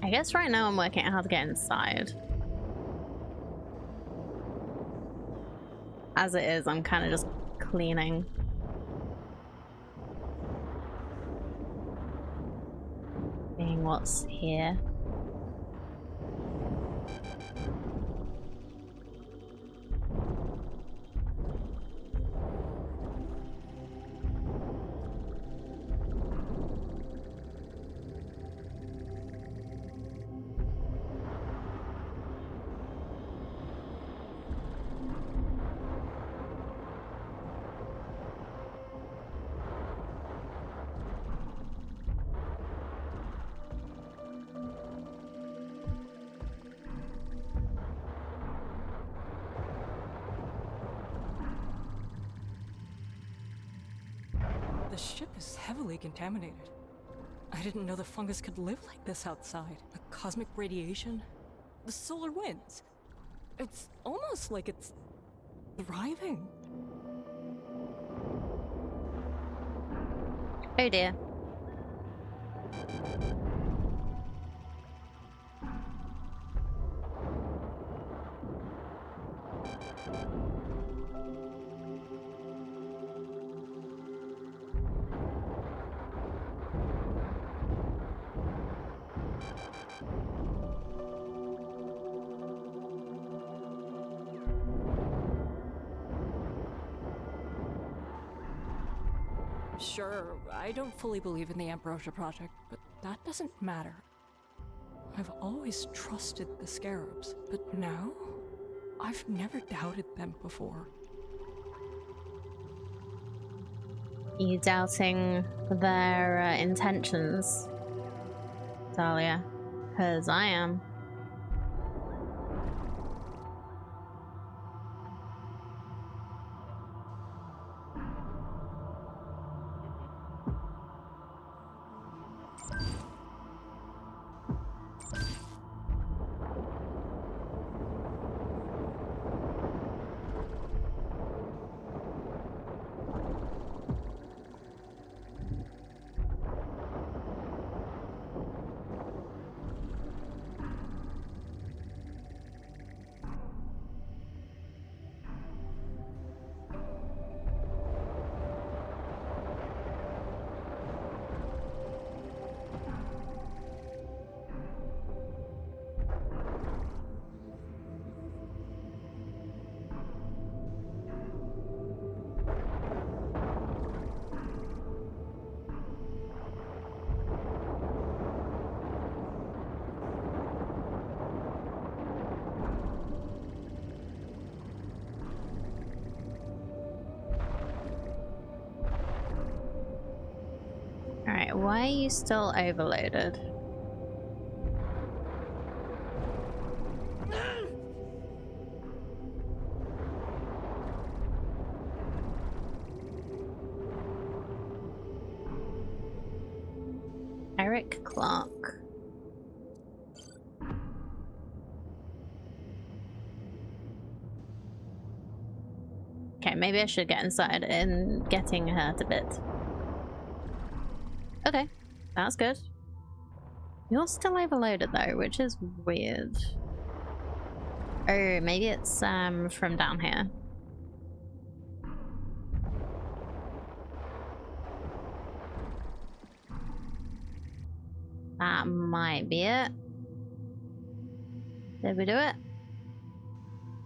I guess right now I'm working out how to get inside. As it is, I'm kind of just cleaning. Seeing what's here. The ship is heavily contaminated. I didn't know the fungus could live like this outside. The cosmic radiation, the solar winds. It's almost like it's thriving. Oh dear. Sure, I don't fully believe in the Ambrosia project, but that doesn't matter. I've always trusted the Scarabs, but now I've never doubted them before. You doubting their intentions, Dahlia? Because I am. Alright, why are you still overloaded? Eric Clark. Okay, maybe I should get inside and getting her to bit. Okay, that's good. You're still overloaded though, which is weird. Oh, maybe it's from down here. That might be it. Did we do it?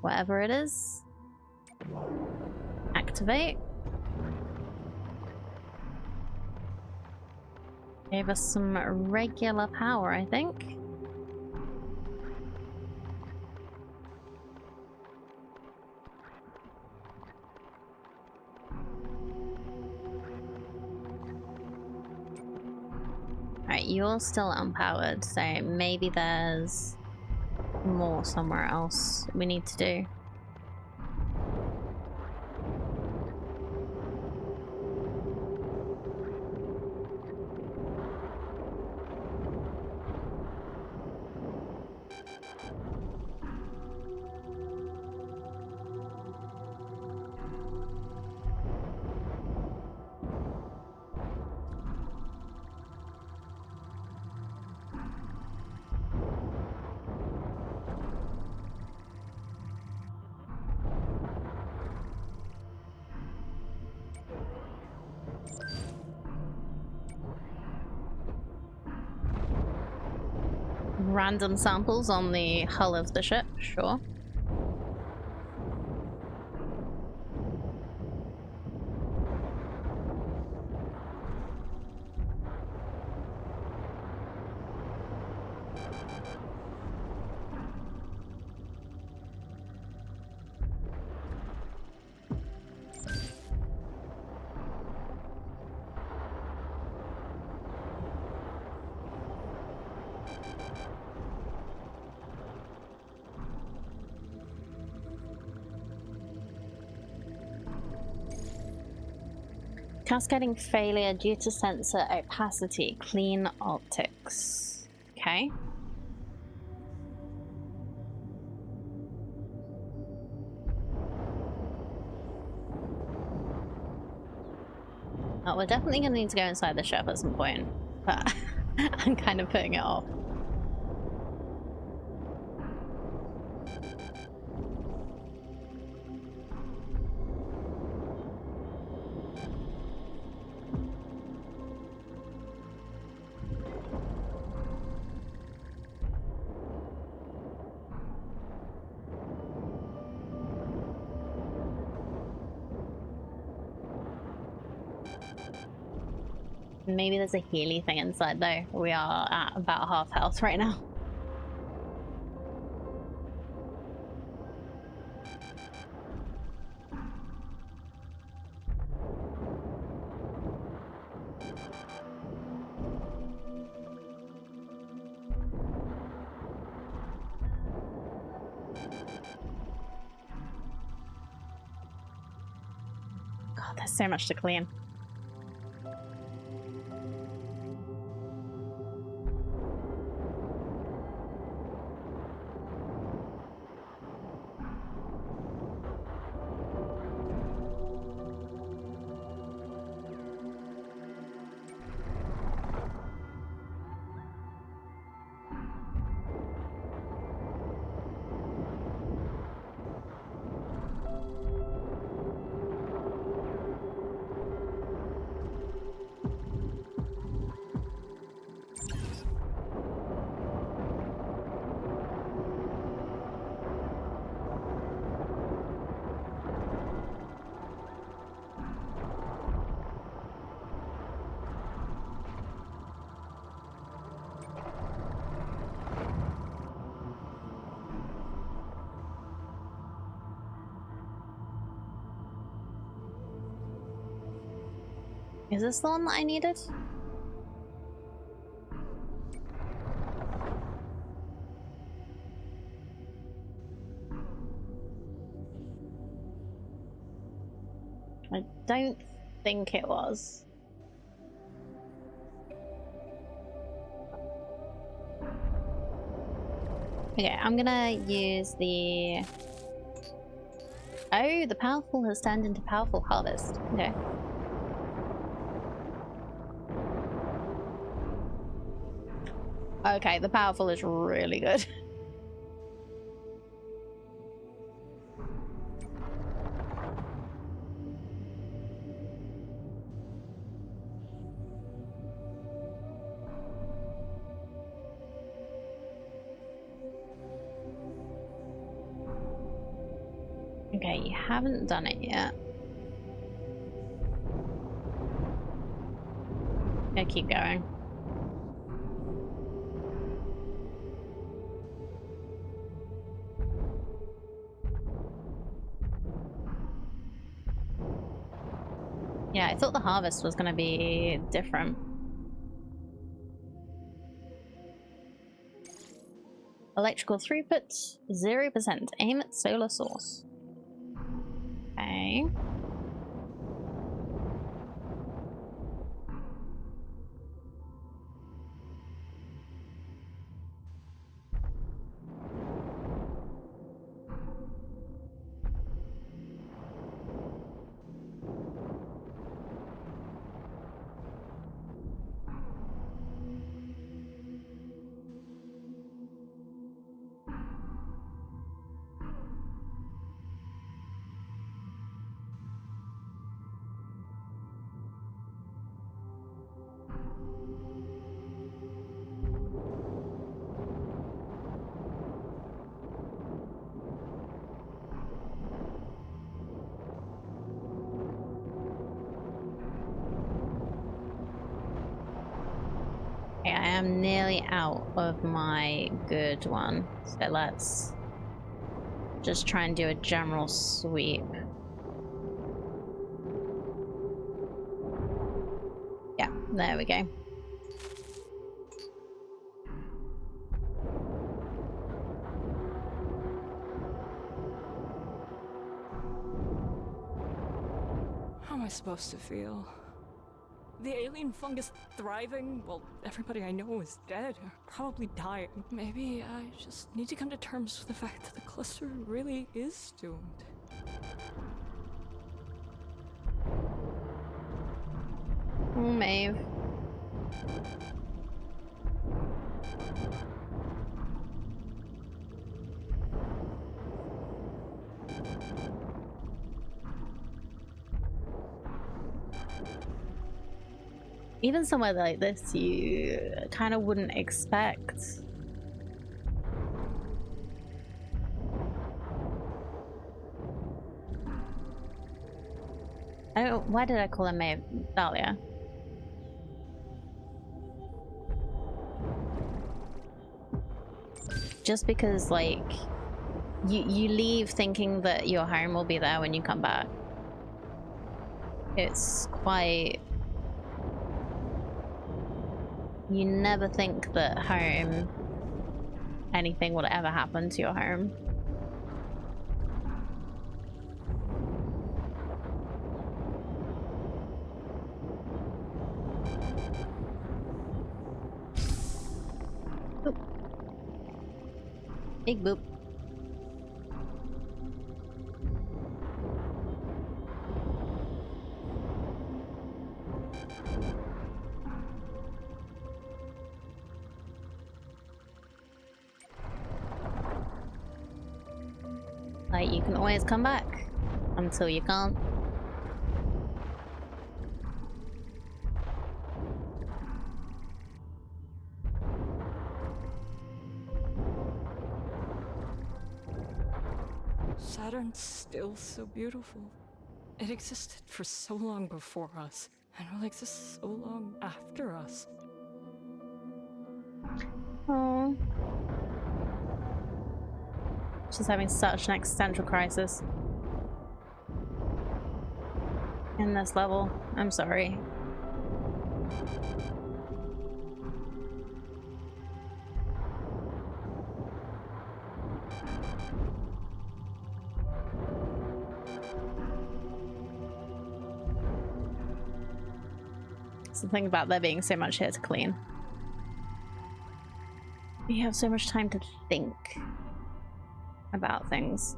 Whatever it is. Activate. Gave us some regular power, I think. Alright, you're still unpowered, so maybe there's more somewhere else we need to do. Random samples on the hull of the ship, sure. Cascading failure due to sensor opacity. Clean optics. Okay. Oh, we're definitely gonna need to go inside the ship at some point, but I'm kind of putting it off. Maybe there's a Healy thing inside though. We are at about half health right now. God, there's so much to clean. Is this the one that I needed? I don't think it was. Okay, I'm gonna use the... Oh, the powerful has turned into powerful harvest. Okay. Okay, the powerful is really good. Okay, you haven't done it yet. Yeah, keep going. Yeah, I thought the harvest was going to be different. Electrical throughput, 0%. Aim at solar source. Okay. Okay, I am nearly out of my good one, so let's just try and do a general sweep. Yeah, there we go. How am I supposed to feel? The alien fungus thriving while everybody I know is dead or probably dying. Maybe I just need to come to terms with the fact that the cluster really is doomed. Oh, Maeve. Even somewhere like this, you kind of wouldn't expect. Oh, why did I call her Maeve? Dahlia. Just because, like, you leave thinking that your home will be there when you come back. It's quite... You never think that home, anything would ever happen to your home. Boop. Big boop. Like, you can always come back until you can't. Saturn's still so beautiful. It existed for so long before us, and will exist so long after us. Oh. She's having such an existential crisis in this level. I'm sorry. It's the thing about there being so much here to clean. You have so much time to think about things.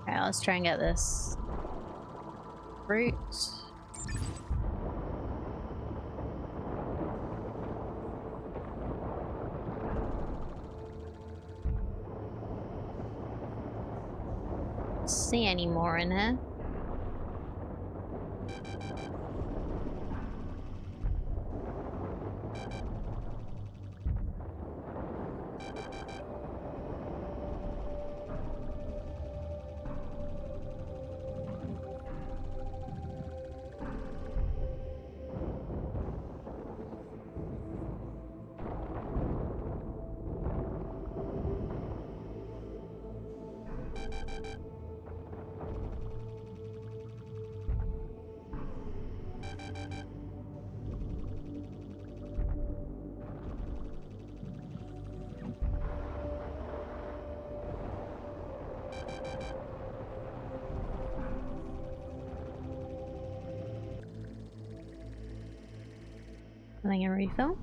Okay, let's try and get this fruit. See any more in here? Having a refill.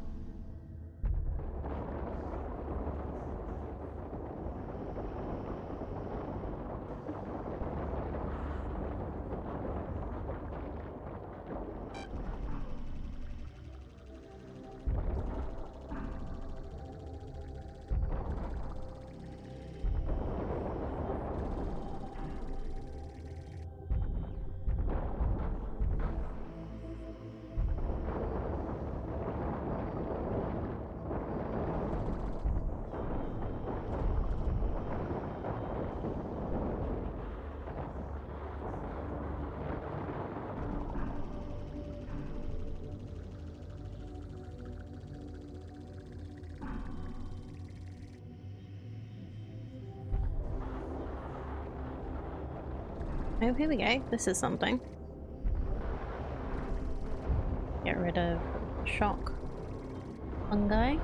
Oh, here we go. This is something. Get rid of shock fungi.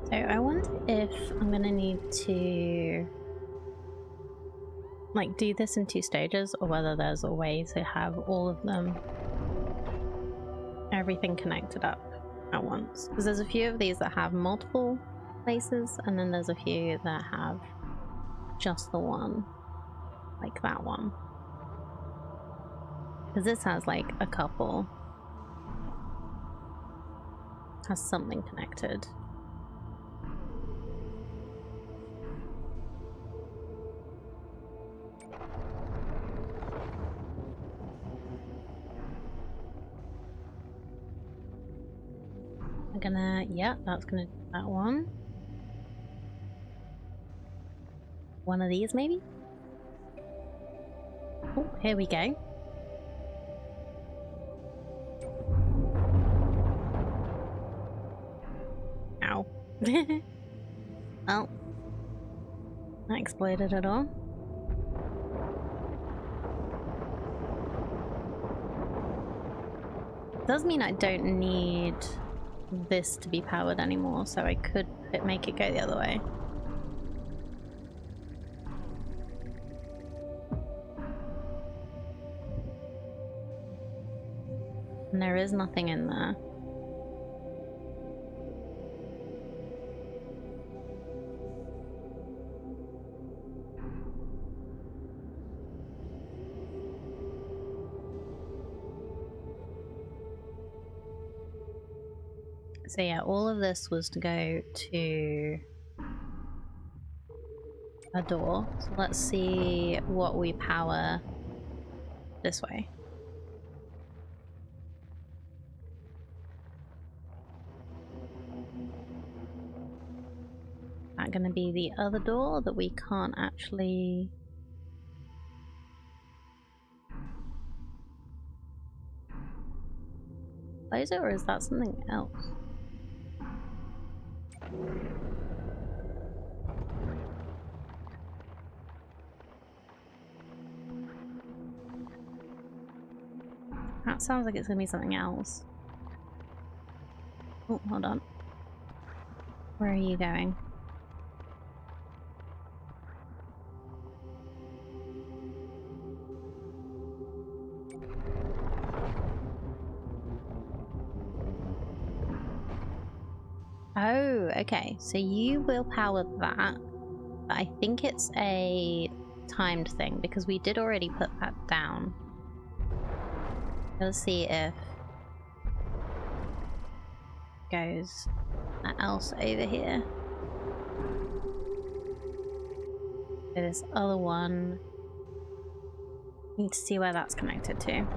So I wonder if I'm gonna need to like do this in 2 stages, or whether there's a way to have all of them, everything connected up at once. Because there's a few of these that have multiple places, and then there's a few that have just the one, like that one. Because this has like a couple, has something connected. I'm gonna, yeah, that's gonna do that one. One of these maybe? Oh, here we go. Ow. Oh. That exploded at all. Does mean I don't need this to be powered anymore, so I could make it go the other way. And there is nothing in there. So yeah, all of this was to go to a door. So let's see what we power this way. Is that going to be the other door that we can't actually... close it, or is that something else? That sounds like it's gonna be something else. Oh, hold on. Where are you going? Oh, okay. So you will power that. But I think it's a timed thing because we did already put that down. Let's see if it goes else over here. This other one. Need to see where that's connected to. And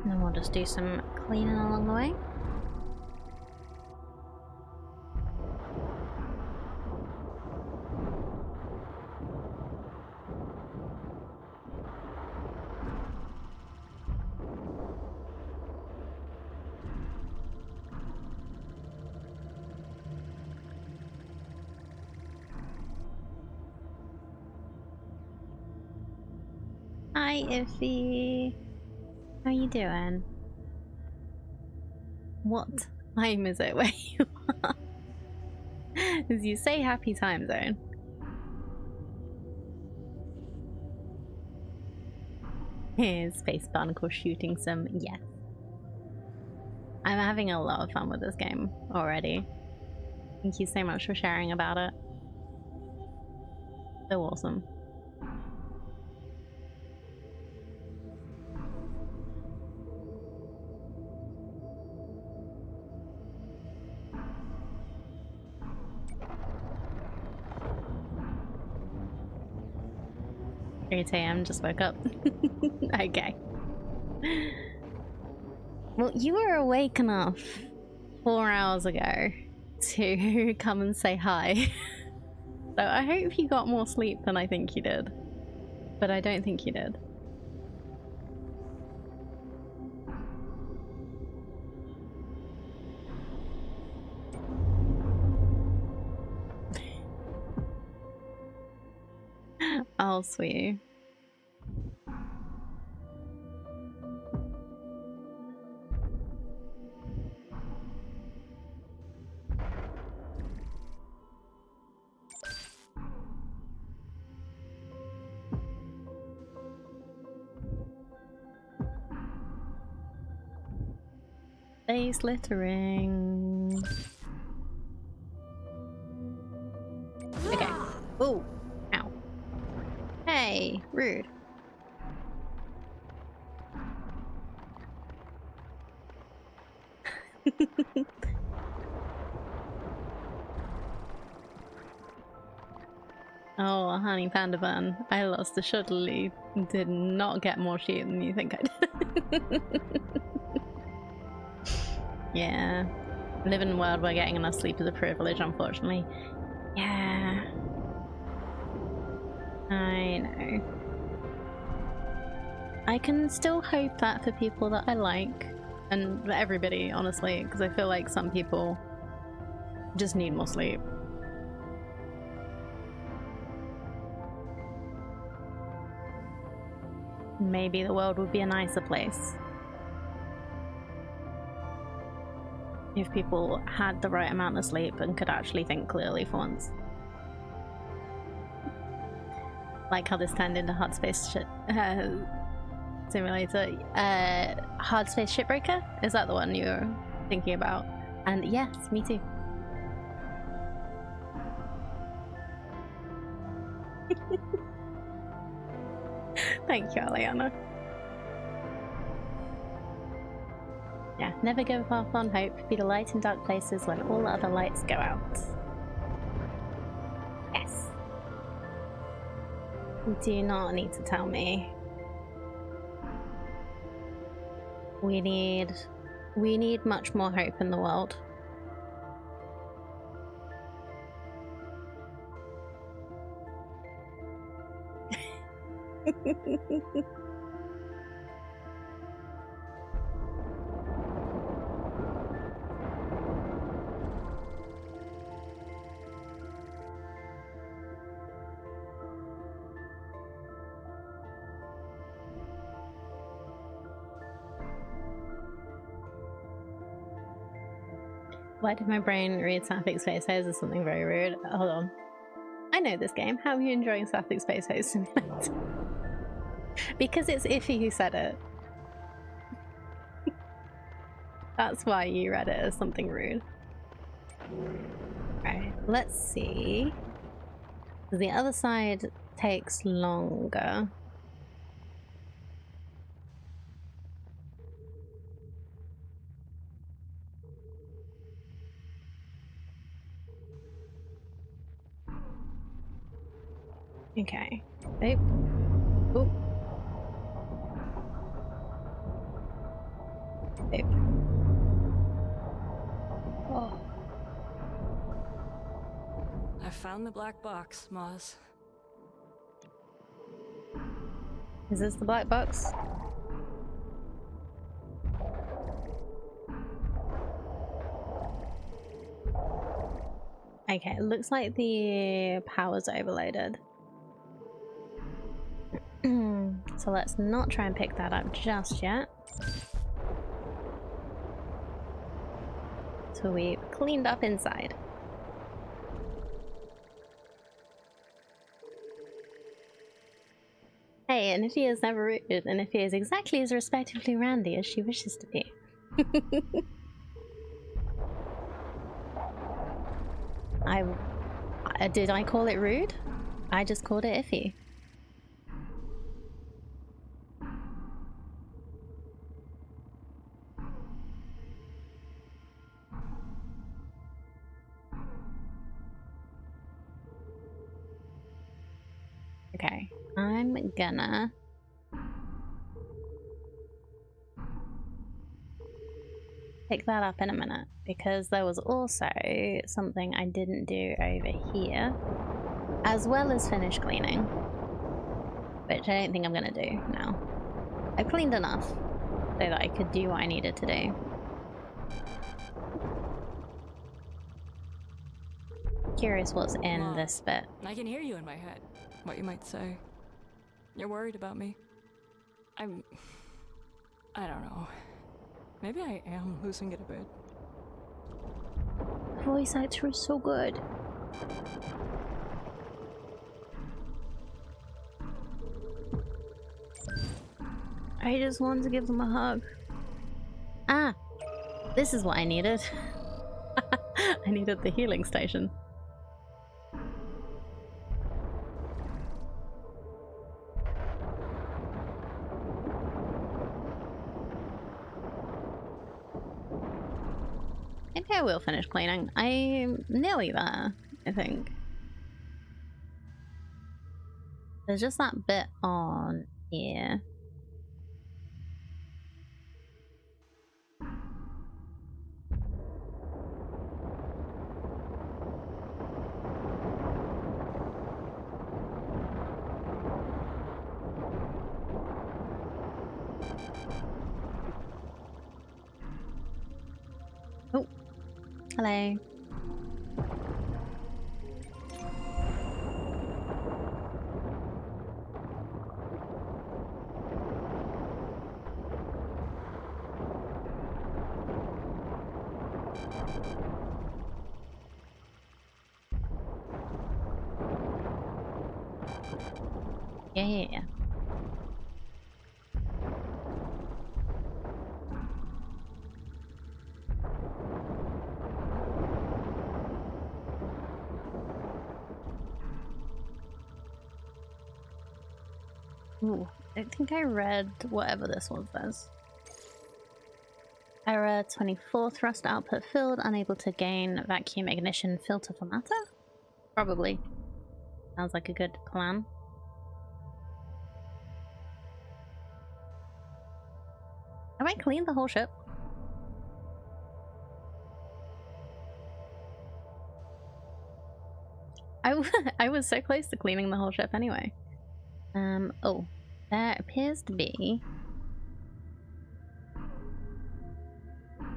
then we'll just do some cleaning along the way. Hi, Iffy. How you doing? What time is it where you are? As you say, happy time zone. Here's Space Barnacle shooting some. Yes. I'm having a lot of fun with this game already. Thank you so much for sharing about it. So awesome. Eight AM, just woke up. Okay. Well, you were awake enough 4 hours ago to come and say hi. So I hope you got more sleep than I think you did. But I don't think you did. Oh, sweet. Face littering. Okay. Oh, ow. Hey, rude. Oh, honey panda bun. I lost the shuttle. Did not get more sheep than you think I did. Yeah. Live in a world where getting enough sleep is a privilege, unfortunately. Yeah. I know. I can still hope that for people that I like, and for everybody, honestly, because I feel like some people just need more sleep. Maybe the world would be a nicer place if people had the right amount of sleep and could actually think clearly for once. Like how this turned into Hard Space Simulator. Hard Space Shipbreaker? Is that the one you were thinking about? And yes, me too. Thank you, Aliana. Yeah, never give up on hope. Be the light in dark places when all other lights go out. Yes. You do not need to tell me. We need much more hope in the world. Why did my brain read Sapphic Space Hose as something very rude? Hold on. I know this game. How are you enjoying Sapphic Space Hose Simulator? Because it's Iffy who said it. That's why you read it as something rude. Right, let's see. The other side takes longer. Okay. Oop. Oop. Oop. Oh. I found the black box, Maz. Is this the black box? Okay, it looks like the power's overloaded. So let's not try and pick that up just yet. So we've cleaned up inside. Hey, and Iffy is never rude, and Iffy is exactly as respectively randy as she wishes to be. Did I call it rude? I just called it Iffy. Okay, I'm gonna pick that up in a minute because there was also something I didn't do over here, as well as finish cleaning, which I don't think I'm gonna do now. I've cleaned enough so that I could do what I needed to do. Curious what's in Maz, this bit. I can hear you in my head. What you might say. You're worried about me. I don't know. Maybe I am losing it a bit. Voice actor is so good. I just wanted to give them a hug. Ah, this is what I needed. I needed the healing station. Maybe I will finish cleaning. I'm nearly there, I think. There's just that bit on here. Oh, hello. Yeah. Ooh, I think I read whatever this one says. Error 24, thrust output filled, unable to gain vacuum ignition filter for matter? Probably. Sounds like a good plan. Have I cleaned the whole ship? I was so close to cleaning the whole ship anyway. Oh, there appears to be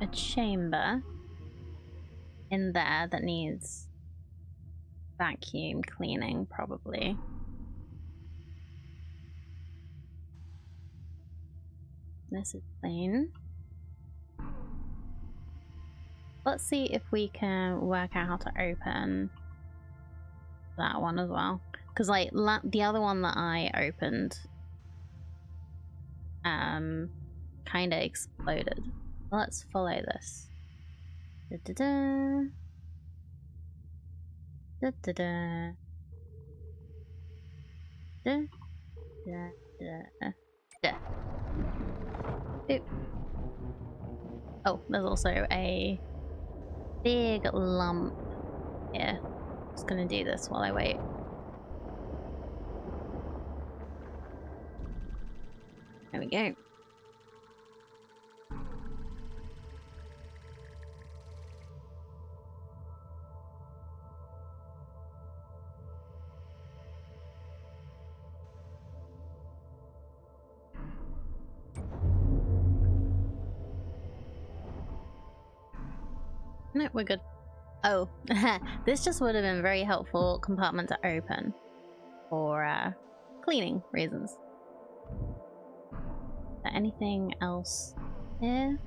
a chamber in there that needs vacuum cleaning, probably. This is clean. Let's see if we can work out how to open that one as well. Because, like, the other one that I opened, kind of exploded. Let's follow this. Da-da-da. Da-da-da. Da-da-da. Oop. Oh, there's also a big lump here. Just gonna do this while I wait. There we go. No, we're good. Oh, this just would have been a very helpful compartment to open for cleaning reasons. Is there anything else here?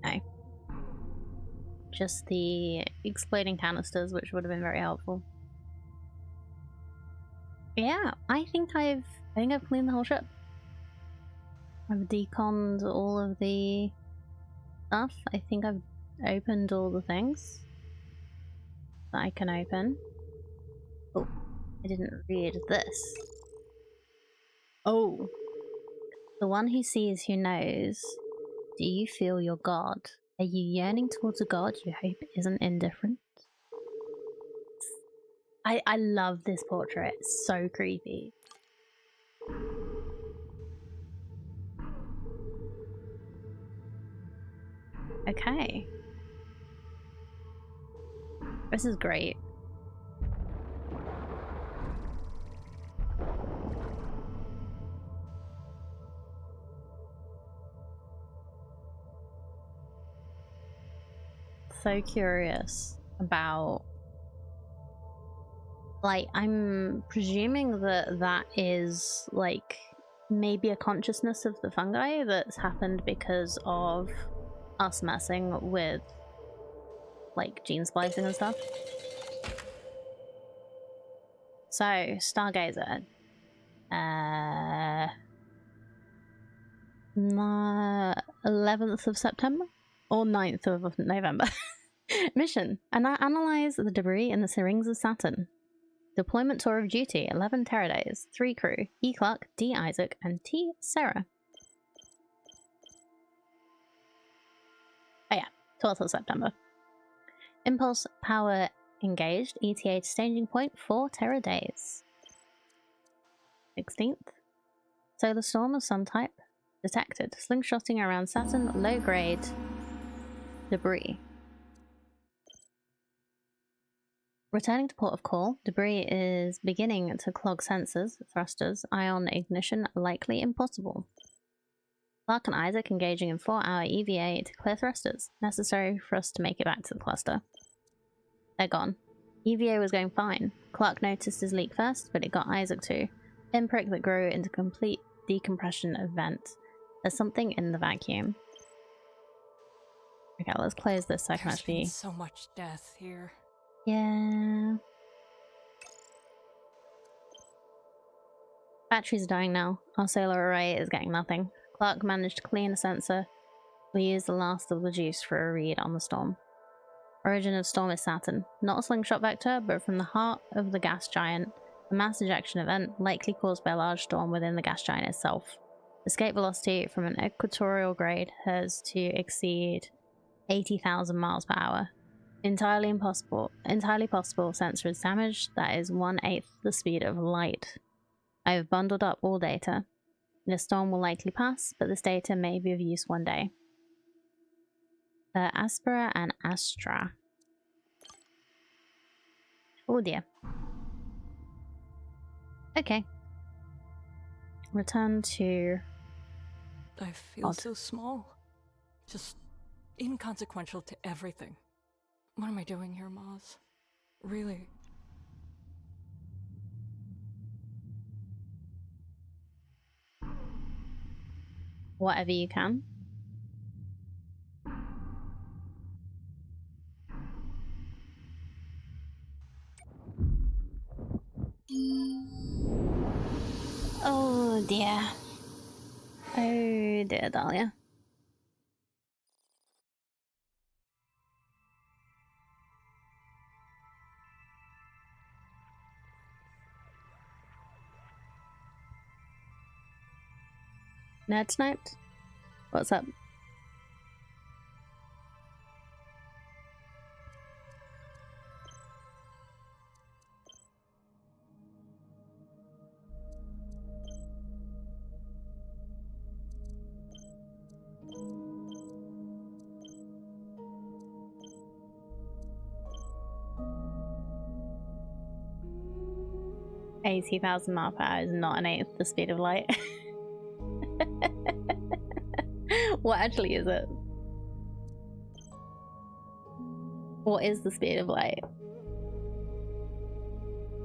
No. Just the exploding canisters, which would have been very helpful. Yeah, I think I've cleaned the whole ship. I've deconned all of the stuff. I think I've opened all the things that I can open. Oh, I didn't read this. Oh. The one who sees who knows. Do you feel your God? Are you yearning towards a God you hope isn't indifferent? I love this portrait. It's so creepy. Okay. This is great. So curious about, like, I'm presuming that that is like maybe a consciousness of the fungi that's happened because of us messing with like gene splicing and stuff. So, Stargazer. 11th of September? Or 9th of November. Mission. Analyze the debris in the rings of Saturn. Deployment tour of duty. 11 Terra days. 3 crew. E. Clark, D. Isaac, and T. Sarah. Oh yeah, 12th of September. Impulse power engaged. ETA to staging point. 4 Terra days. 16th. Solar storm of some type detected. Slingshotting around Saturn. Low grade debris. Returning to port of call, debris is beginning to clog sensors, thrusters, ion ignition likely impossible. Clark and Isaac engaging in 4-hour EVA to clear thrusters, necessary for us to make it back to the cluster. They're gone. EVA was going fine. Clark noticed his leak first, but it got Isaac too. Pinprick that grew into complete decompression event. There's something in the vacuum. Okay, let's close this so I can actually... There's been so much death here. Yeah. Batteries are dying now. Our solar array is getting nothing. Clark managed to clean a sensor. We used the last of the juice for a read on the storm. Origin of storm is Saturn. Not a slingshot vector, but from the heart of the gas giant. A mass ejection event likely caused by a large storm within the gas giant itself. Escape velocity from an equatorial grade has to exceed 80,000 miles per hour. Entirely possible sensor is damaged. That is 1/8 the speed of light. I have bundled up all data. The storm will likely pass, but this data may be of use one day. Aspera and Astra. Oh dear. Okay. Return to... I feel so small. Just inconsequential to everything. What am I doing here, Maz? Really? Whatever you can. Oh dear. Oh dear, Dahlia. Nerd sniped? What's up? $80,000 miles per hour is not an eighth the speed of light. What actually is it? What is the speed of light?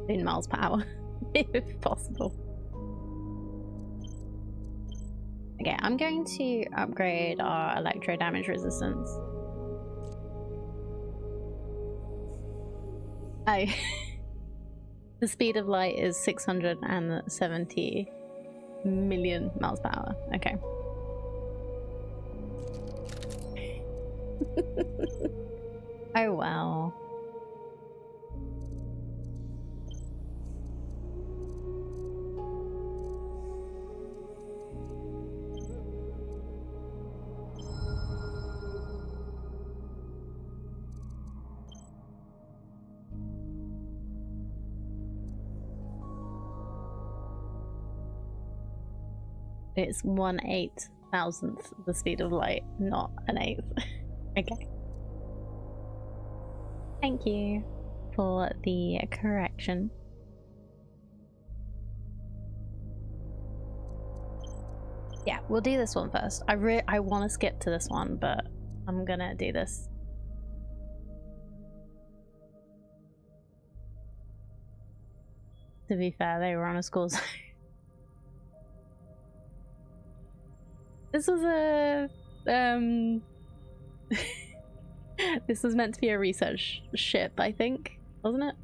In miles per hour, if possible. Okay, I'm going to upgrade our electro damage resistance. Oh. The speed of light is 670 million miles per hour. Okay. Oh wow. It's 1/8,000th the speed of light, not an eighth. Okay. Thank you for the correction. Yeah, we'll do this one first. I want to skip to this one, but I'm gonna do this. To be fair, they were on a school zone. This was a this was meant to be a research ship, I think, wasn't it?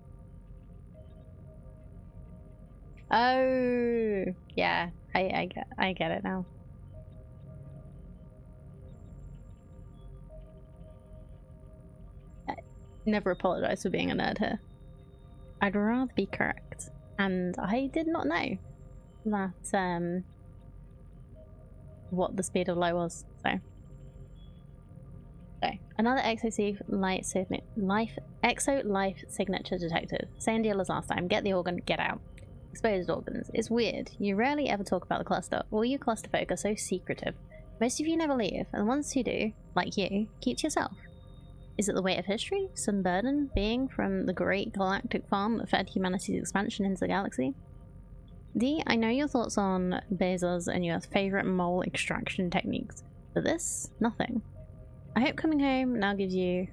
Oh, yeah, I get it now. I never apologize for being a nerd here. I'd rather be correct, and I did not know that what the speed of light was. So another exo life signature detected. Same deal as last time. Get the organ, get out. Exposed organs. It's weird. You rarely ever talk about the cluster. All you cluster folk are so secretive. Most of you never leave, and the ones who do, like you, keep to yourself. Is it the weight of history? Some burden being from the great galactic farm that fed humanity's expansion into the galaxy? D, I know your thoughts on Bezos and your favorite mole extraction techniques, but this, nothing. I hope coming home now gives you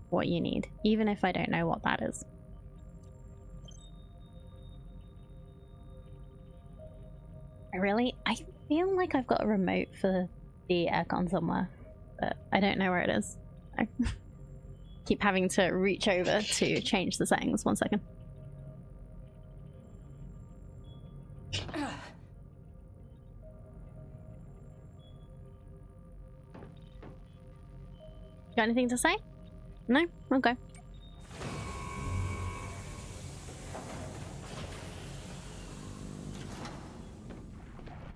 what you need, even if I don't know what that is. I feel like I've got a remote for the aircon somewhere, but I don't know where it is. I keep having to reach over to change the settings. 1 second. Got anything to say? No? Okay.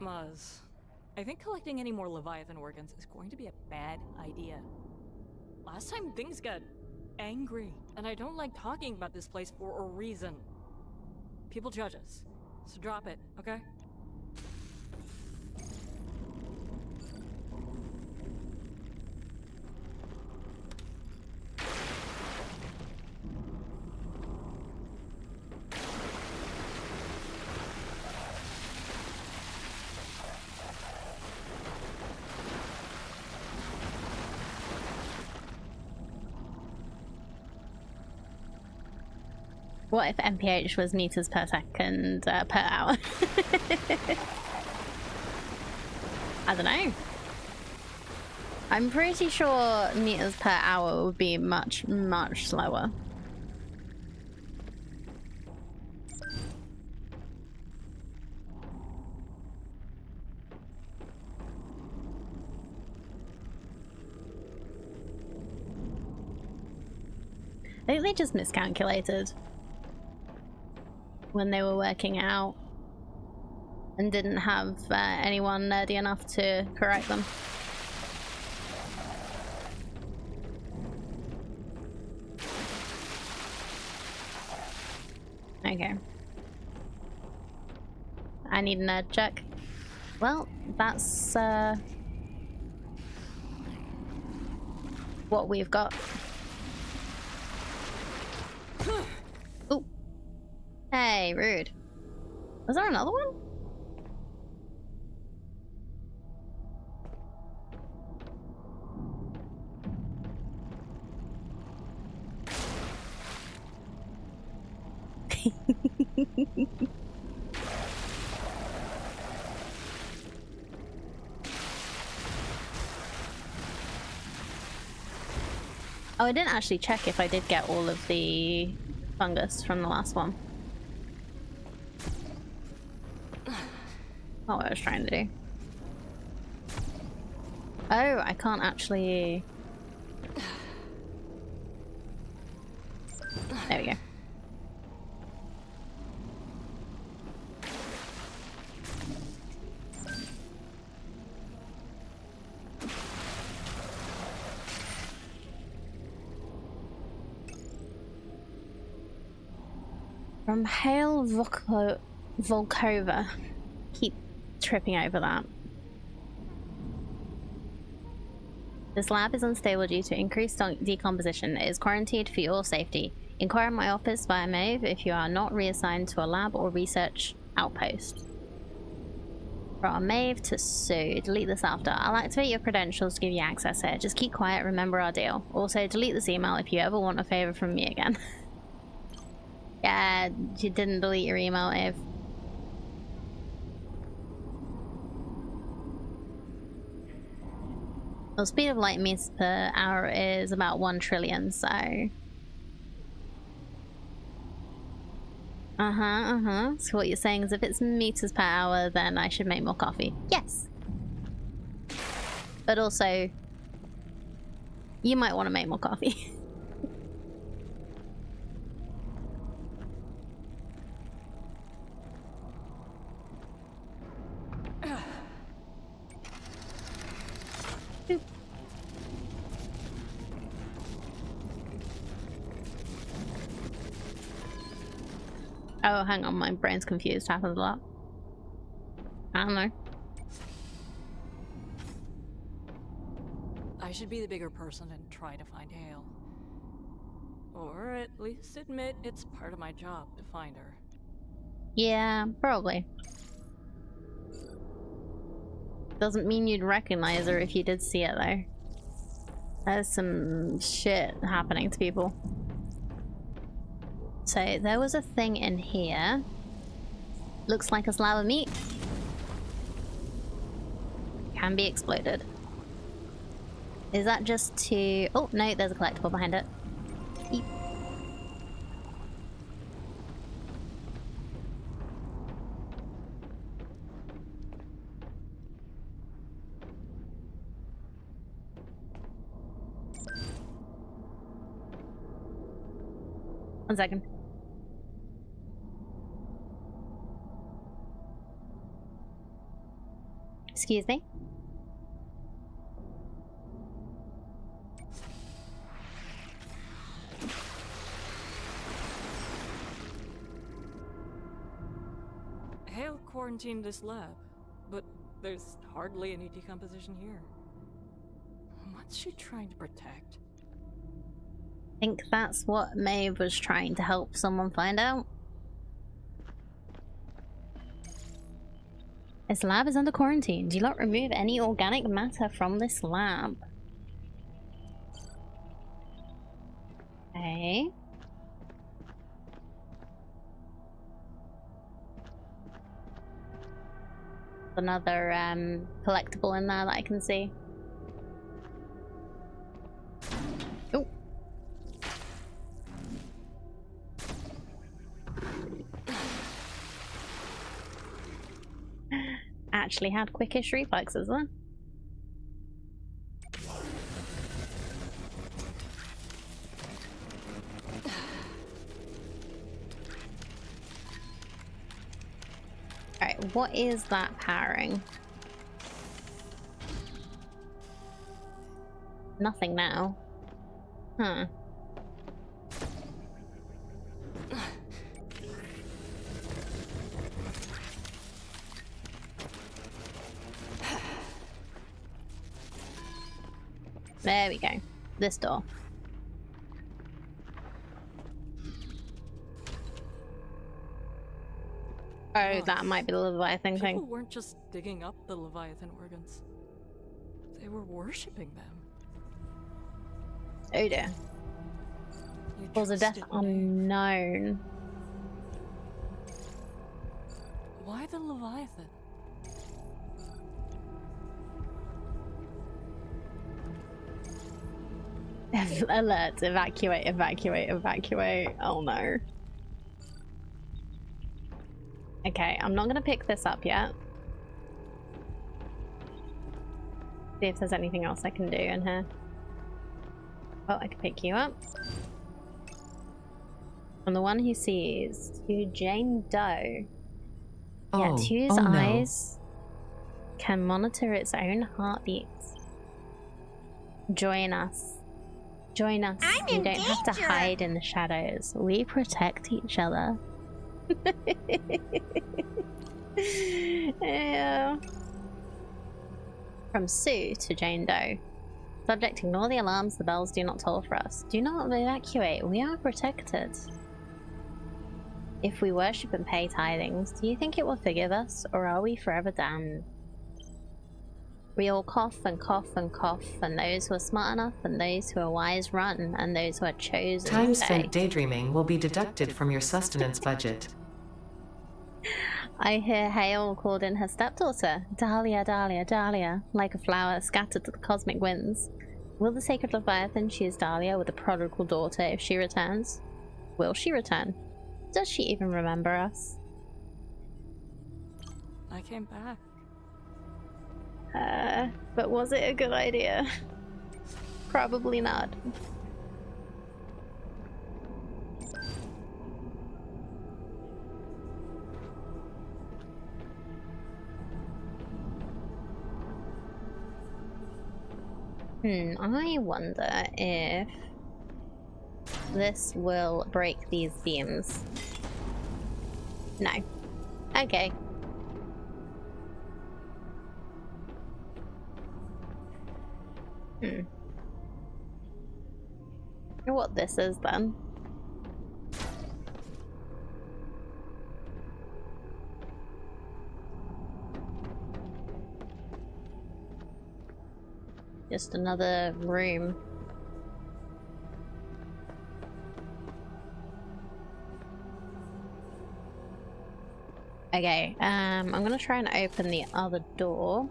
Maz, I think collecting any more Leviathan organs is going to be a bad idea. Last time things got angry, and I don't like talking about this place for a reason. People judge us, so drop it, okay? What if MPH was meters per second per hour? I don't know. I'm pretty sure meters per hour would be much, much slower. I think they just miscalculated when they were working out and didn't have anyone nerdy enough to correct them. Okay. I need a nerd check. Well, that's what we've got. Ooh. Hey, rude. Was there another one? Oh, I didn't actually check if I did get all of the fungus from the last one. Not what I was trying to do. Oh, I can't actually... There we go. From Hail Volkova. Keep tripping over that. This lab is unstable due to increased decomposition. It is quarantined for your safety. Inquire in my office via Mave if you are not reassigned to a lab or research outpost. From Mave to Sue. Delete this after. I'll activate your credentials to give you access here. Just keep quiet, remember our deal. Also, delete this email if you ever want a favor from me again. Yeah, you didn't delete your email, Eve. Well, speed of light meters per hour is about 1 trillion, so... So what you're saying is if it's meters per hour, then I should make more coffee. Yes! But also, you might want to make more coffee. Oh, hang on, my brain's confused. Happens a lot. I don't know. I should be the bigger person and try to find Hale. Or at least admit it's part of my job to find her. Yeah, probably. Doesn't mean you'd recognize her if you did see it, though. There's some shit happening to people. So, there was a thing in here. Looks like a slab of meat. Can be exploded. Is that just to... Oh, no, there's a collectible behind it. Eep. 1 second. Excuse me. Hale quarantined this lab, but there's hardly any decomposition here. What's she trying to protect? I think that's what Maeve was trying to help someone find out. This lab is under quarantine. Do not remove any organic matter from this lab. Okay. another collectible in there that I can see. Oh. Actually had quickish reflexes then. Alright, what is that powering? Nothing now. Huh. There we go. This door. Oh, that might be the Leviathan thing. People weren't just digging up the Leviathan organs. They were worshipping them. Oh dear. Cause of death unknown. Why the Leviathan? Alert, evacuate, evacuate, evacuate. Oh no. Okay, I'm not gonna pick this up yet. See if there's anything else I can do in here. Oh, I can pick you up. From the one who sees, to Jane Doe. Yet whose eyes can monitor its own heartbeats. Join us. Join us. You don't have to hide in the shadows. We protect each other. Yeah. From Sue to Jane Doe. Subject, ignore the alarms. The bells do not toll for us. Do not evacuate. We are protected. If we worship and pay tithings, do you think it will forgive us, or are we forever damned? We all cough and cough and cough, and those who are smart enough and those who are wise run, and those who are chosen Time stay. spent daydreaming will be deducted from your sustenance budget. I hear Hale called in her stepdaughter, Dahlia, Dahlia, Dahlia, like a flower scattered to the cosmic winds. Will the sacred Leviathan choose Dahlia with a prodigal daughter if she returns? Will she return? Does she even remember us? I came back. But was it a good idea? Probably not. I wonder if this will break these beams. No. Okay. I wonder what this is then. Just another room. Okay, I'm gonna try and open the other door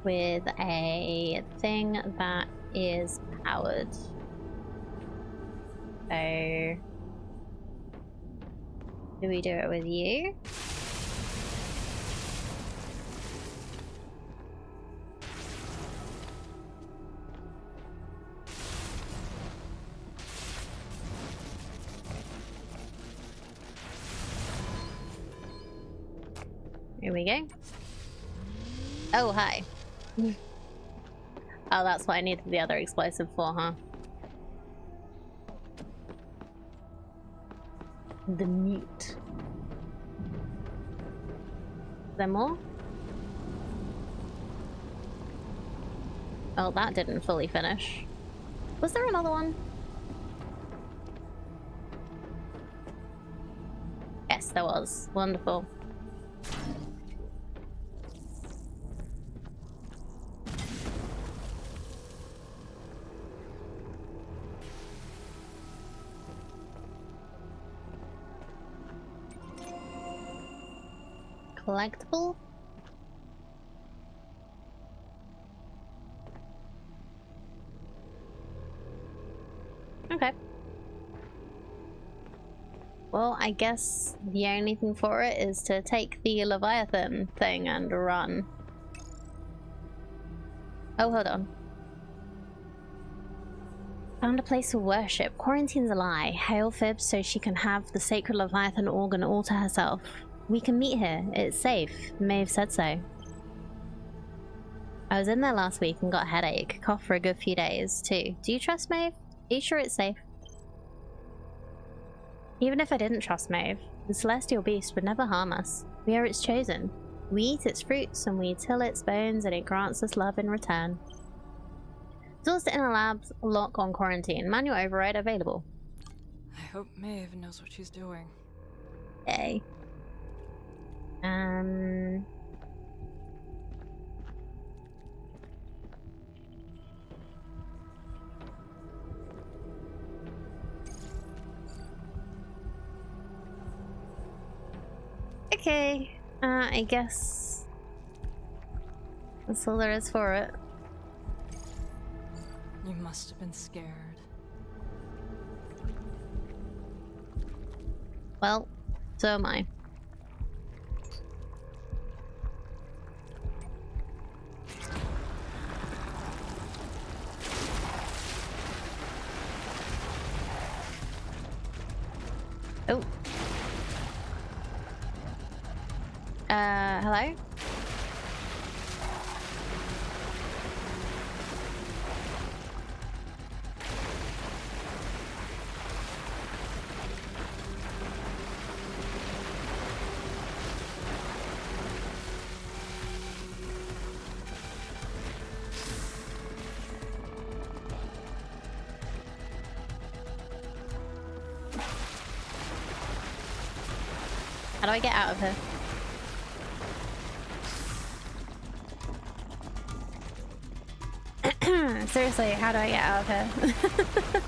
with a thing that is powered. So, do we do it with you? Here we go. Oh, hi. Oh, that's what I needed the other explosive for, huh? The meat. Is there more? Oh, that didn't fully finish. Was there another one? Yes, there was. Wonderful. Collectible? Well, I guess the only thing for it is to take the Leviathan thing and run. Oh, hold on. Found a place to worship. Quarantine's a lie. Hail Fib so she can have the sacred Leviathan organ all to herself. We can meet here. It's safe. Maeve said so. I was in there last week and got a headache. Coughed for a good few days, too. Do you trust Maeve? Are you sure it's safe? Even if I didn't trust Maeve, the celestial beast would never harm us. We are its chosen. We eat its fruits and we till its bones and it grants us love in return. Doors to inner labs lock on quarantine. Manual override available. I hope Maeve knows what she's doing. Yay. Okay. I guess that's all there is for it. You must have been scared. Well, so am I. Oh. Hello? How do I get out of here? Seriously, how do I get out of here?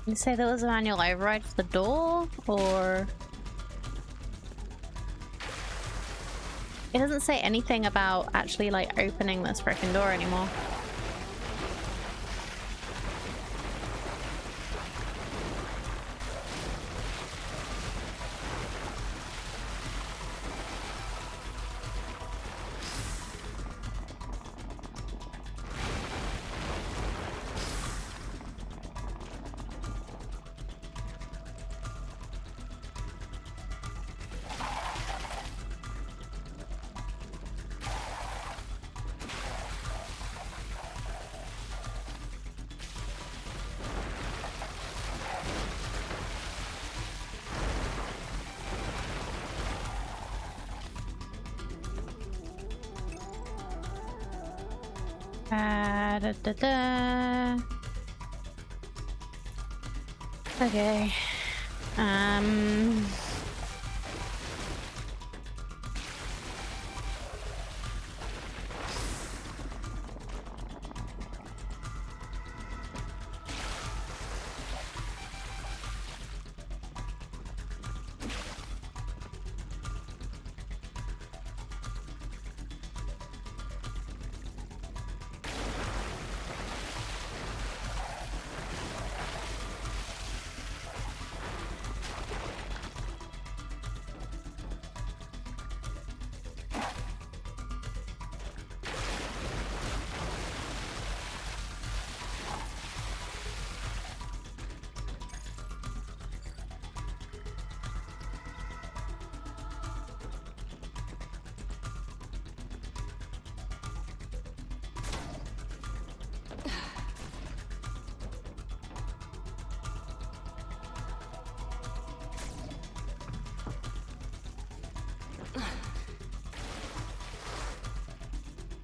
You say there was a manual override for the door, or... It doesn't say anything about actually, like, opening this frickin' door anymore. Da, da, da. Okay.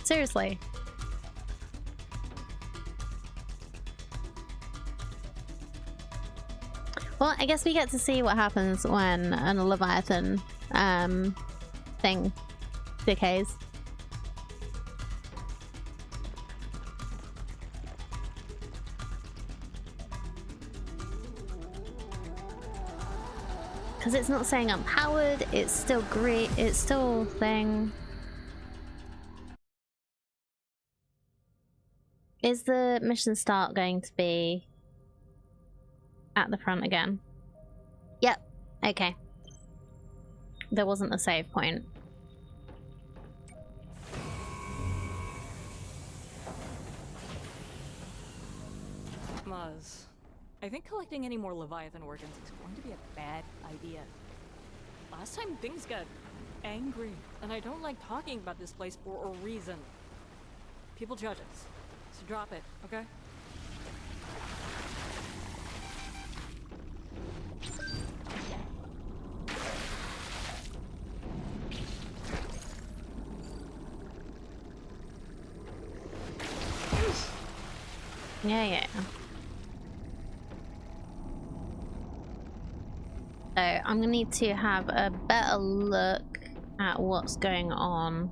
Seriously. Well, I guess we get to see what happens when a Leviathan thing decays. Because it's not saying I'm powered, it's still great, it's still thing. Is the mission start going to be at the front again? Yep, okay. There wasn't a save point. Muzz, I think collecting any more Leviathan organs is going to be a bad idea. Last time things got angry, and I don't like talking about this place for a reason. People judge us, so drop it, okay? Yeah. So I'm gonna need to have a better look at what's going on.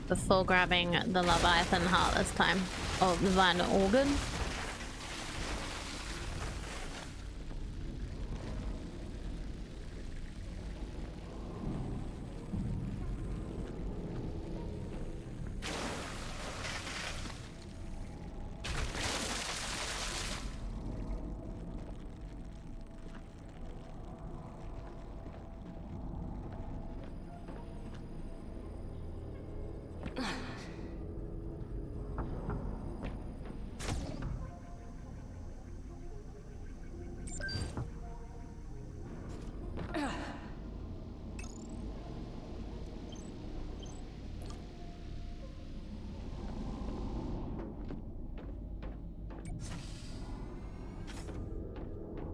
Before grabbing the Leviathan heart this time. Or the Leviathan organ.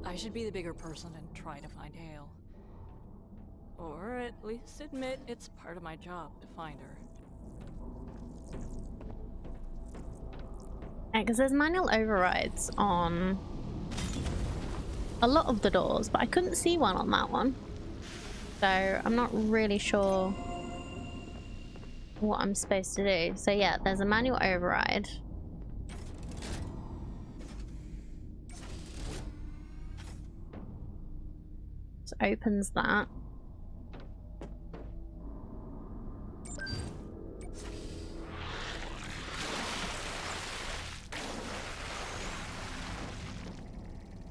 I should be the bigger person and try to find Hale. Or at least admit it's part of my job to find her. Yeah, because there's manual overrides on a lot of the doors, but I couldn't see one on that one. So I'm not really sure what I'm supposed to do. So yeah, there's a manual override. So opens that.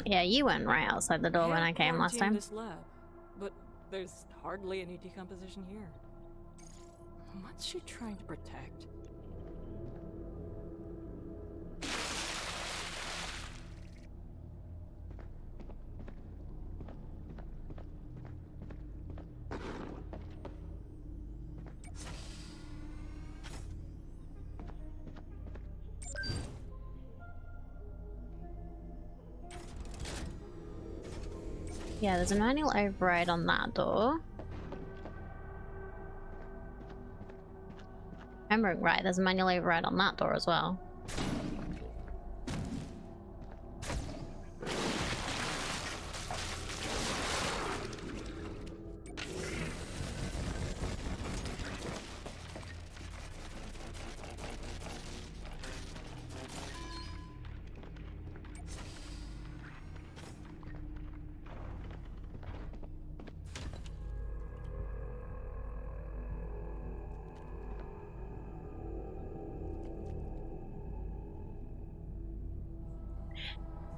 Yeah, you went right outside the door when I came last time. This lab, but there's hardly any decomposition here. What's she trying to protect? Yeah, there's a manual override on that door. Remembering right, there's a manual override on that door as well.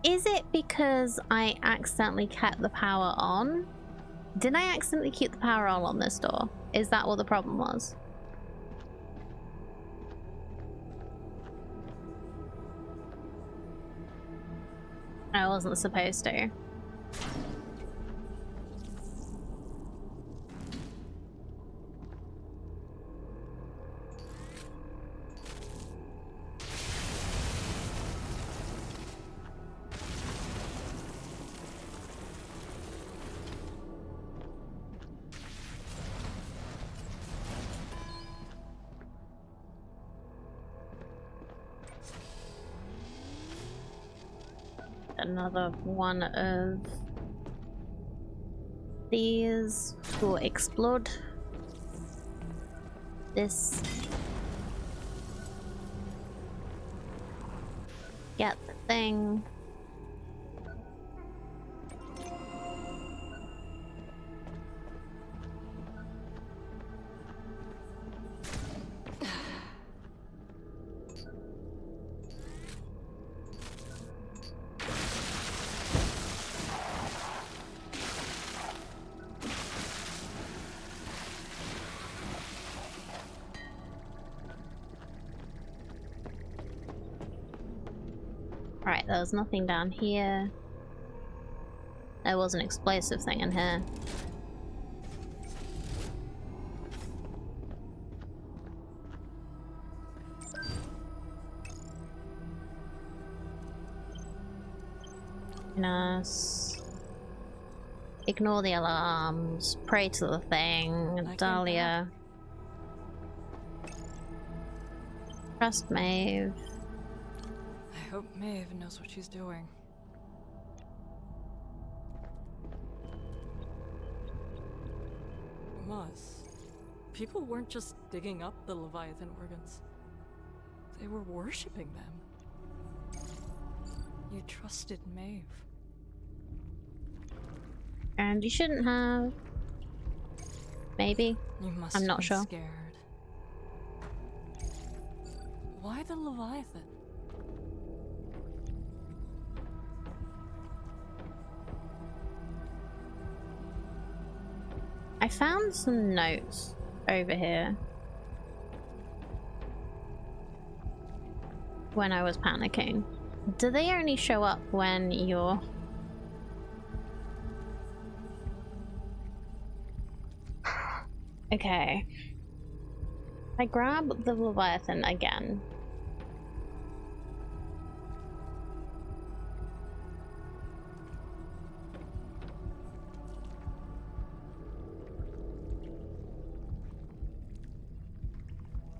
Is it because I accidentally kept the power on? Did I accidentally keep the power on this door? Is that what the problem was? I wasn't supposed to. another one of these will explode this. Get the thing. Right, there was nothing down here. There was an explosive thing in here. Nice. Ignore the alarms. Pray to the thing. Dahlia. Trust Maeve. I hope Maeve knows what she's doing. Muz, people weren't just digging up the Leviathan organs. They were worshipping them. You trusted Maeve. And you shouldn't have. Maybe. You must I'm have not been sure. scared. Why the Leviathan? I found some notes over here when I was panicking. Do they only show up when you're... Okay. I grab the Leviathan again.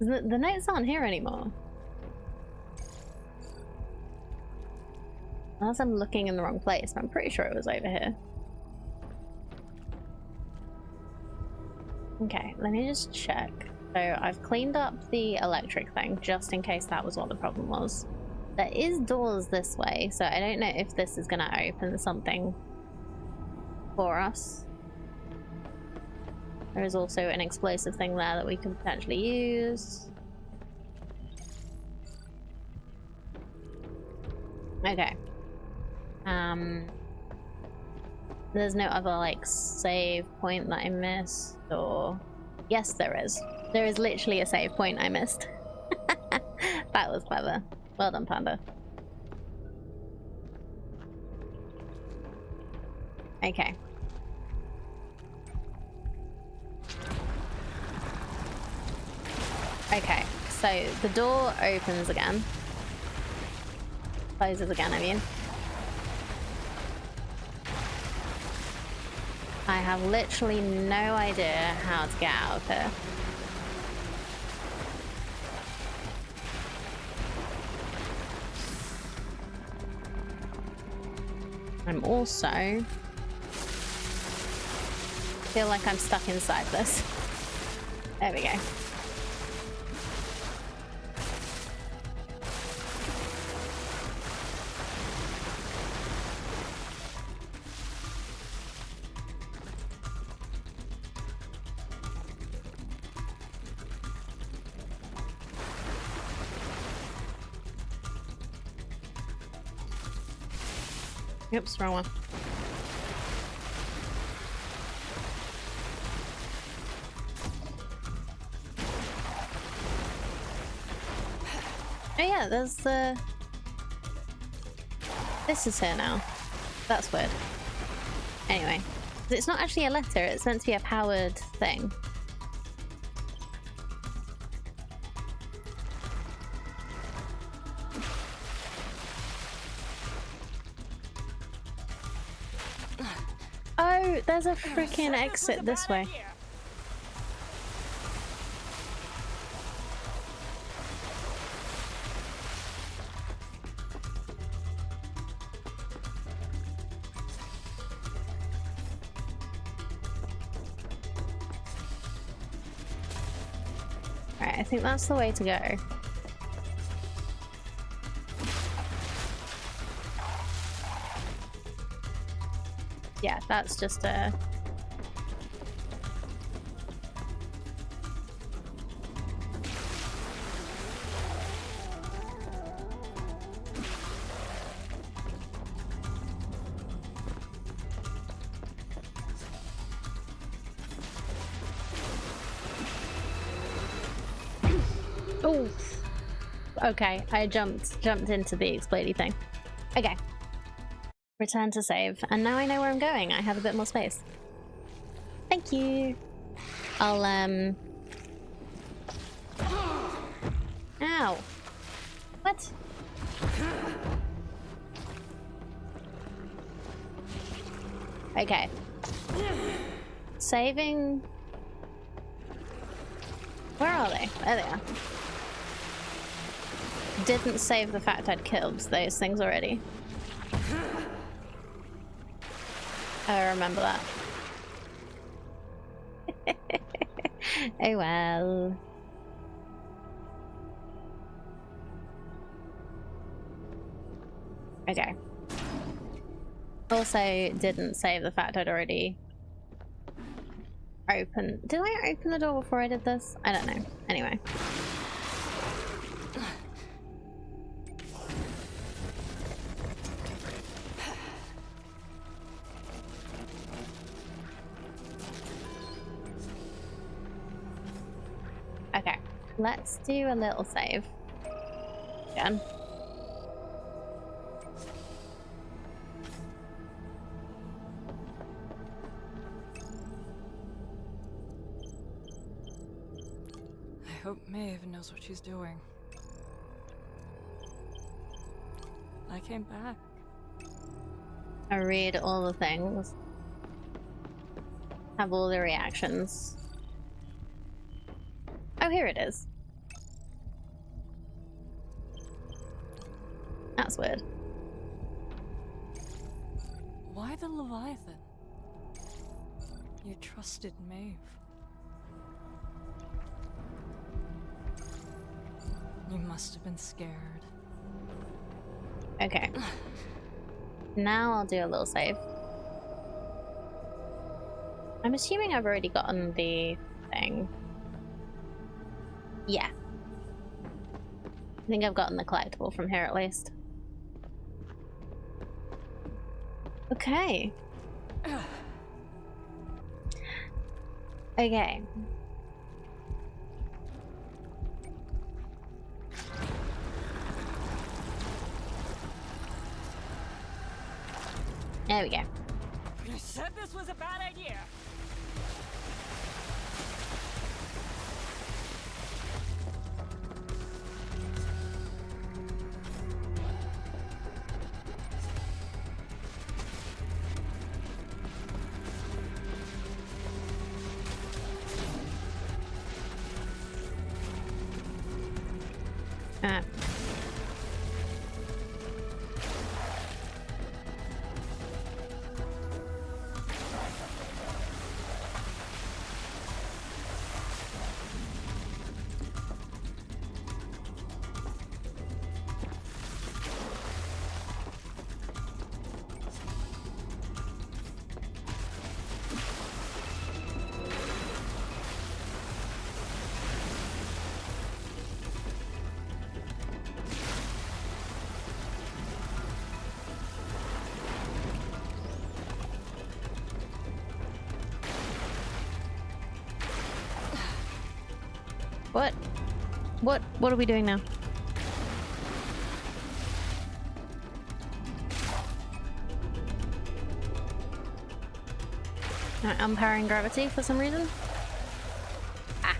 The notes aren't here anymore. Unless I'm looking in the wrong place, I'm pretty sure it was over here. Okay, let me just check. So I've cleaned up the electric thing just in case that was what the problem was. There is doors this way, so I don't know if this is gonna open something for us. There is also an explosive thing there that we can potentially use. Okay. There's no other like save point that I missed, or yes, there is. There is literally a save point I missed. That was clever. Well done, Panda. Okay. Okay, so the door opens again. Closes again, I mean. I have literally no idea how to get out of here. I'm also... feel like I'm stuck inside this. There we go. Oops, wrong one. Oh yeah, there's the... This is here now. That's weird. Anyway, it's not actually a letter, it's meant to be a powered thing. Oh, there's a freaking exit this way. Alright, I think that's the way to go. Yeah, that's just a... Oh, okay. I jumped into the explodey thing. Okay. Return to save, and now I know where I'm going. I have a bit more space. Thank you. I'll Ow. What? Okay. Saving. Where are they? There they are. Didn't save the fact I'd killed those things already. I remember that. Oh well. Okay. Also didn't save the fact I'd already opened. Did I open the door before I did this? I don't know. Anyway. Okay, let's do a little save again. I hope Maeve knows what she's doing. I came back. I read all the things. Have all the reactions. Oh, here it is. That's weird. Why the Leviathan? You trusted Maeve. You must have been scared. Okay. Now I'll do a little save. I'm assuming I've already gotten the thing. Yeah. I think I've gotten the collectible from here at least. Okay. Okay. There we go. You said this was a bad idea. Ah. What are we doing now? I'm powering gravity for some reason. Ah.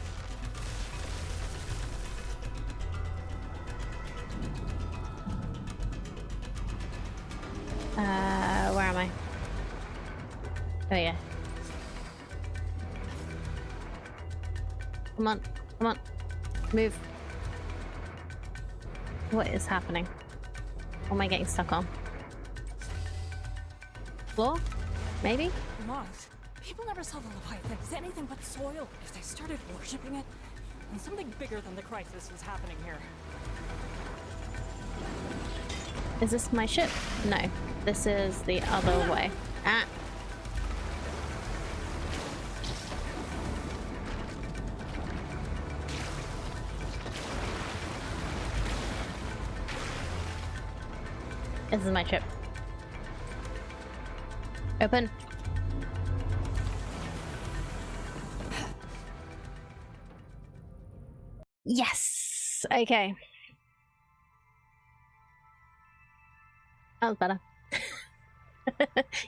Where am I? Oh yeah. Come on, come on. Move. What is happening? What am I getting stuck on? Floor? Maybe? Moth. People never saw the Leviathan as anything but soil. If they started worshipping it, Something bigger than the crisis is happening here. Is this my ship? No. This is the other way. Ah. This is my ship. Open. Yes! Okay. That was better.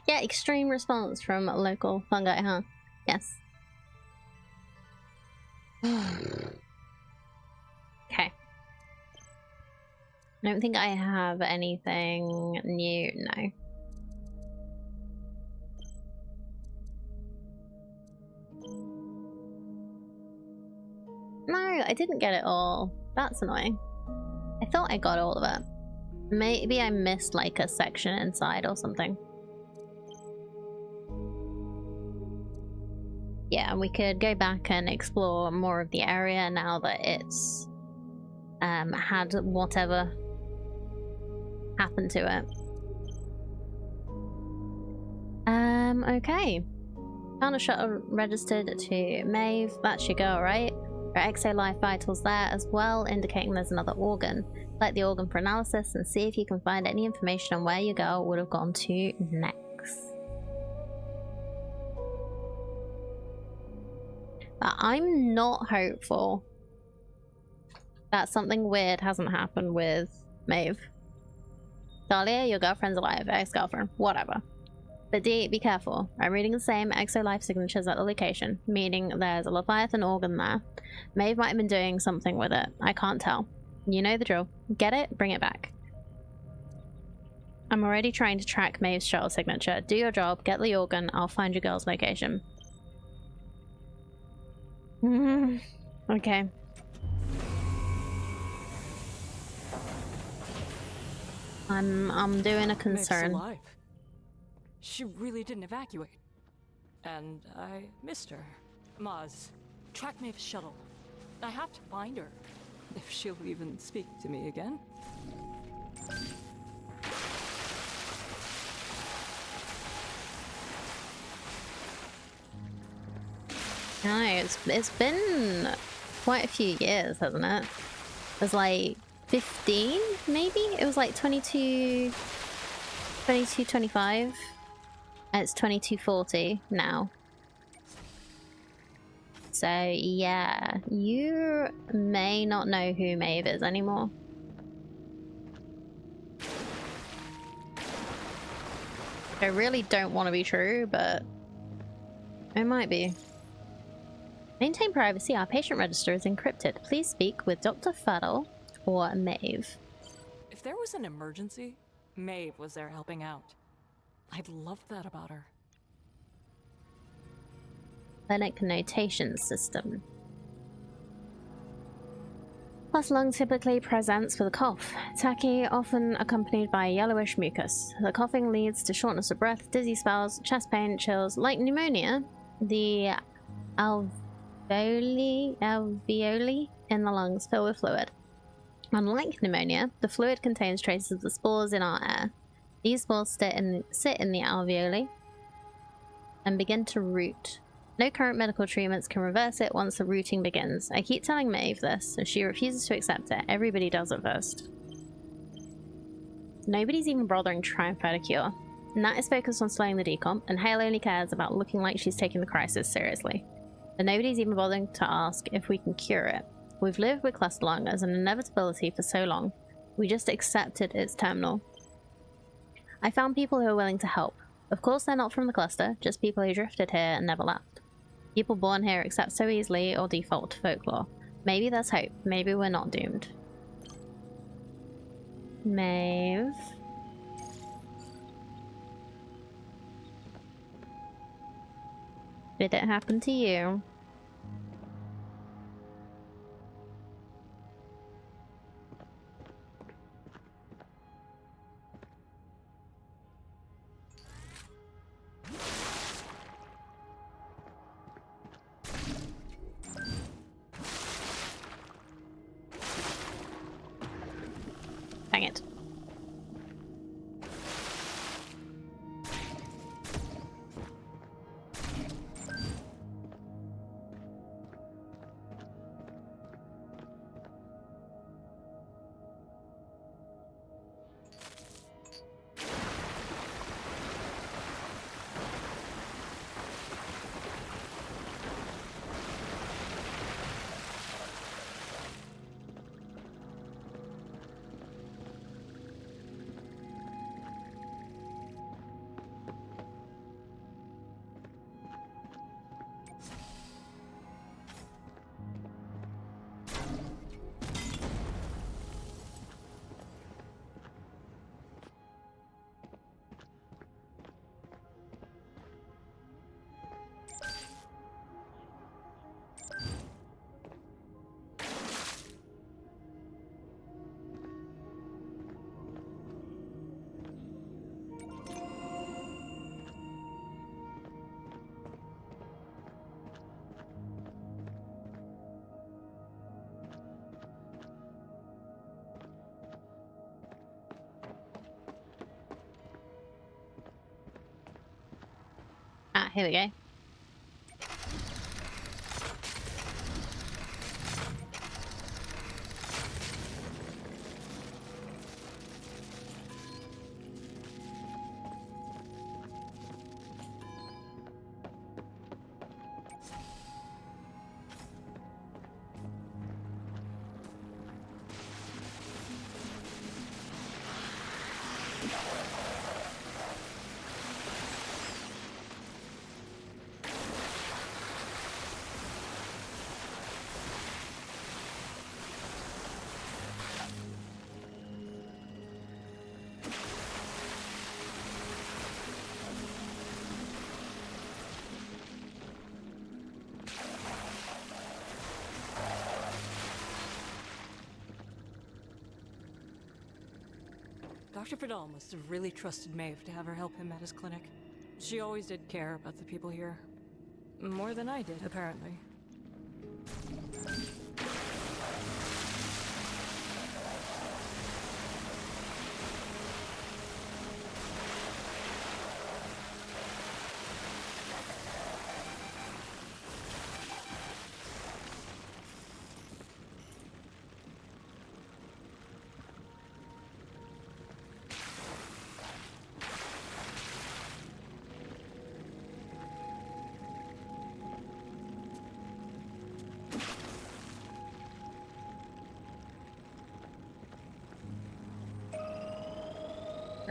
Yeah, extreme response from local fungi, huh? Yes. Okay. I don't think I have anything new, no. No, I didn't get it all. That's annoying. I thought I got all of it. Maybe I missed like a section inside or something. Yeah, we could go back and explore more of the area now that it's had whatever happened to it. Okay. Found a shuttle registered to Maeve. That should go alright. There are exo-life vitals there as well, indicating there's another organ. Select the organ for analysis and see if you can find any information on where your girl would have gone to next. But I'm not hopeful that something weird hasn't happened with Maeve. Dahlia, your girlfriend's alive. Ex-girlfriend. Whatever. But D, be careful. I'm reading the same exo-life signatures at the location, meaning there's a Leviathan organ there. Maeve might have been doing something with it. I can't tell. You know the drill. Get it, bring it back. I'm already trying to track Maeve's shuttle signature. Do your job, get the organ, I'll find your girl's location. Okay. I'm doing a concern. Maeve's alive. She really didn't evacuate. And I missed her. Maz, track Maeve's shuttle. I have to find her. If she'll even speak to me again. No, it's been quite a few years, hasn't it? It was like 15, maybe? It was like 22, 25. And it's 2240 now. So yeah, you may not know who Maeve is anymore. I really don't want to be true, but it might be. Maintain privacy. Our patient register is encrypted. Please speak with Dr. Fuddle or Maeve. If there was an emergency, Maeve was there helping out. I'd love that about her. Clinic notation system. Plus lung typically presents with a cough. Tacky, often accompanied by yellowish mucus. The coughing leads to shortness of breath, dizzy spells, chest pain, chills. Like pneumonia, the alveoli in the lungs fill with fluid. Unlike pneumonia, the fluid contains traces of the spores in our air. These spores sit in the alveoli and begin to root. No current medical treatments can reverse it once the rooting begins. I keep telling Maeve this, and she refuses to accept it. Everybody does it first. Nobody's even bothering to try and find a cure. Nat is focused on slowing the decomp, and Hale only cares about looking like she's taking the crisis seriously. And nobody's even bothering to ask if we can cure it. We've lived with cluster lung as an inevitability for so long. We just accepted it's terminal. I found people who are willing to help. Of course they're not from the cluster, just people who drifted here and never left. People born here accept so easily or default to folklore. Maybe there's hope. Maybe we're not doomed. Maeve. Did it happen to you? Dang it. Ah, here we go. Dr. Fidel must have really trusted Maeve to have her help him at his clinic. She always did care about the people here. More than I did, apparently.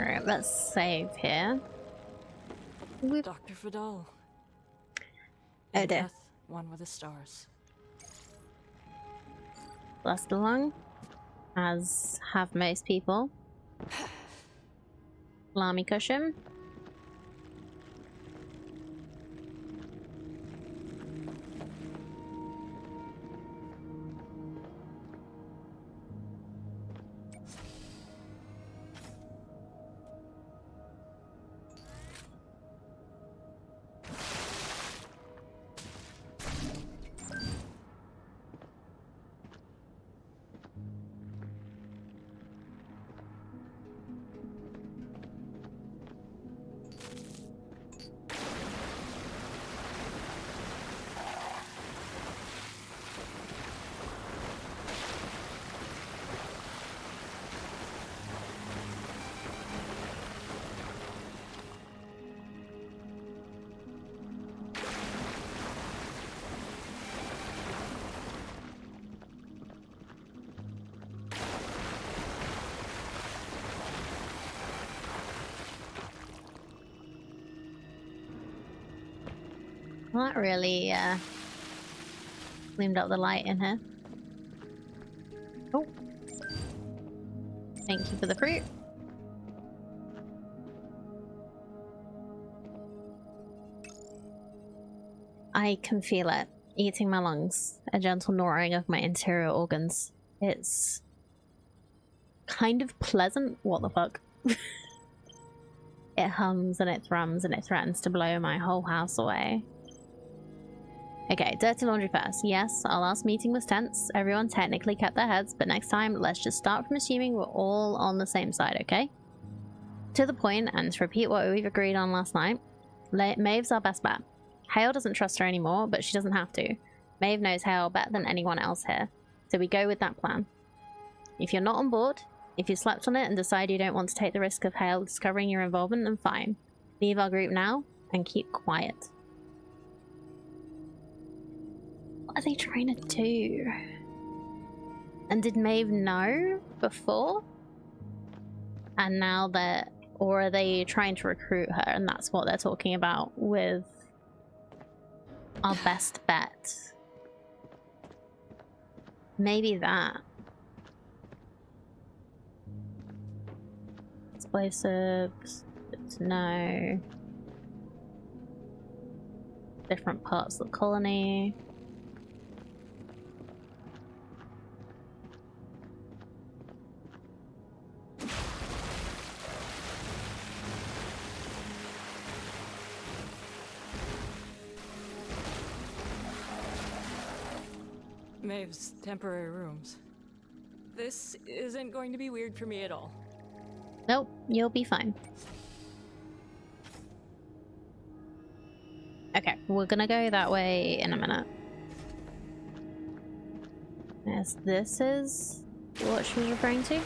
Alright, let's save here. Dr. Fidel. Oh In dear. death, one with the stars. Last along, as have most people. Salami cushion. Well, that really cleaned up the light in here. Oh. Thank you for the fruit. I can feel it eating my lungs, a gentle gnawing of my interior organs. It's kind of pleasant. What the fuck? It hums and it thrums and it threatens to blow my whole house away. Okay, dirty laundry first. Yes, our last meeting was tense. Everyone technically kept their heads, but next time, let's just start from assuming we're all on the same side, okay? To the point, and to repeat what we've agreed on last night, Maeve's our best bet. Hale doesn't trust her anymore, but she doesn't have to. Maeve knows Hale better than anyone else here, so we go with that plan. If you're not on board, if you slept on it and decide you don't want to take the risk of Hale discovering your involvement, then fine. Leave our group now and keep quiet. What are they trying to do? And did Maeve know before? And now they're... Or are they trying to recruit her and that's what they're talking about with our best bet? Maybe that. Explosives. Good to know. Different parts of the colony. Maeve's temporary rooms. This isn't going to be weird for me at all. Nope, you'll be fine. Okay, we're gonna go that way in a minute. Yes, this is what she was referring to.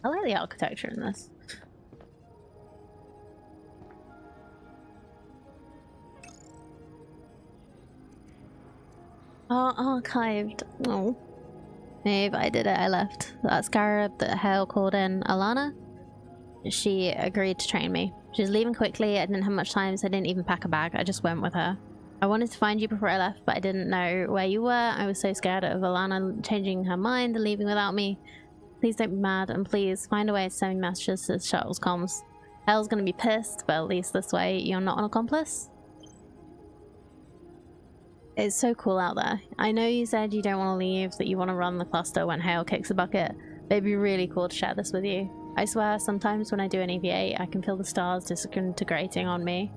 I like the architecture in this. Oh, archived. Oh. Maeve, I did it. I left. That scarab that Hale called in, Alana, she agreed to train me. She was leaving quickly. I didn't have much time, so I didn't even pack a bag. I just went with her. I wanted to find you before I left, but I didn't know where you were. I was so scared of Alana changing her mind and leaving without me. Please don't be mad, and please find a way to send me messages to the shuttle's comms. Hell's gonna be pissed, but at least this way you're not an accomplice. It's so cool out there. I know you said you don't want to leave, that you want to run the cluster when Hale kicks a bucket, but it'd be really cool to share this with you. I swear, sometimes when I do an EVA, I can feel the stars disintegrating on me.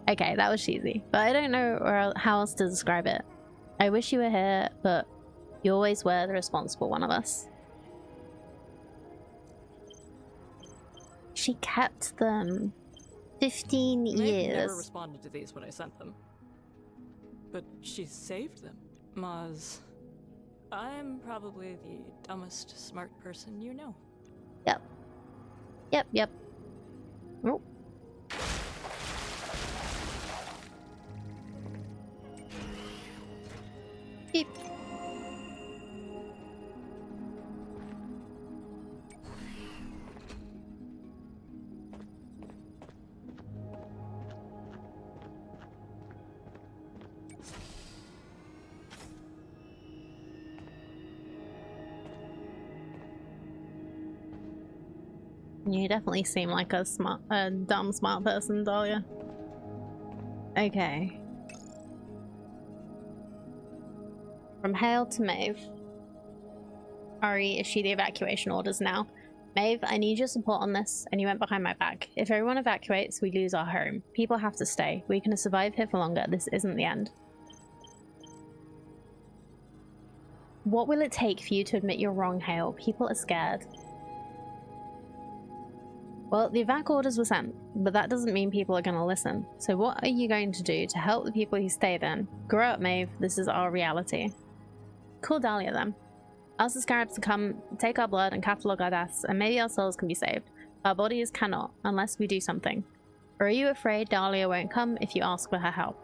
Okay, that was cheesy, but I don't know how else to describe it. I wish you were here, but you always were the responsible one of us. She kept them 15 Maeve years. never responded to these when I sent them. But she saved them. Maz, I'm probably the dumbest smart person you know. Yep. Yep, yep. Oh. Beep. You definitely seem like a dumb smart person, Dahlia. Okay. From Hale to Maeve. Ari, issue the evacuation orders now. Maeve, I need your support on this, and you went behind my back. If everyone evacuates, we lose our home. People have to stay. We can survive here for longer. This isn't the end. What will it take for you to admit you're wrong, Hale? People are scared. Well, the evac orders were sent, but that doesn't mean people are going to listen. So what are you going to do to help the people who stay then? Grow up, Maeve. This is our reality. Call Dahlia then. Ask the scarabs to come, take our blood and catalogue our deaths, and maybe our souls can be saved. Our bodies cannot, unless we do something. Or are you afraid Dahlia won't come if you ask for her help?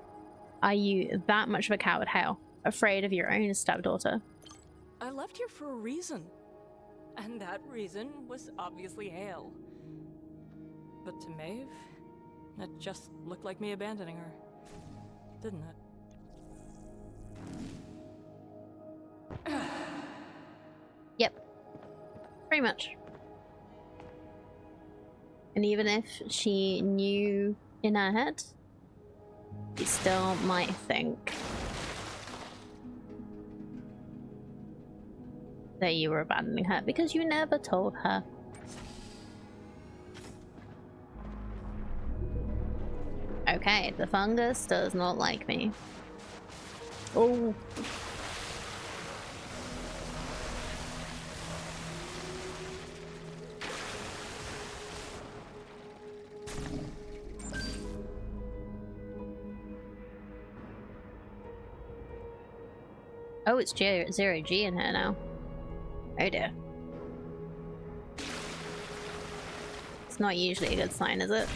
Are you that much of a coward, Hale? Afraid of your own stepdaughter? I left here for a reason. And that reason was obviously Hale. But to Maeve, that just looked like me abandoning her, didn't it? Yep. Pretty much. And even if she knew in her head, she still might think that you were abandoning her because you never told her. Okay, the fungus does not like me. Oh. Oh, it's zero G in here now. Oh dear. It's not usually a good sign, is it?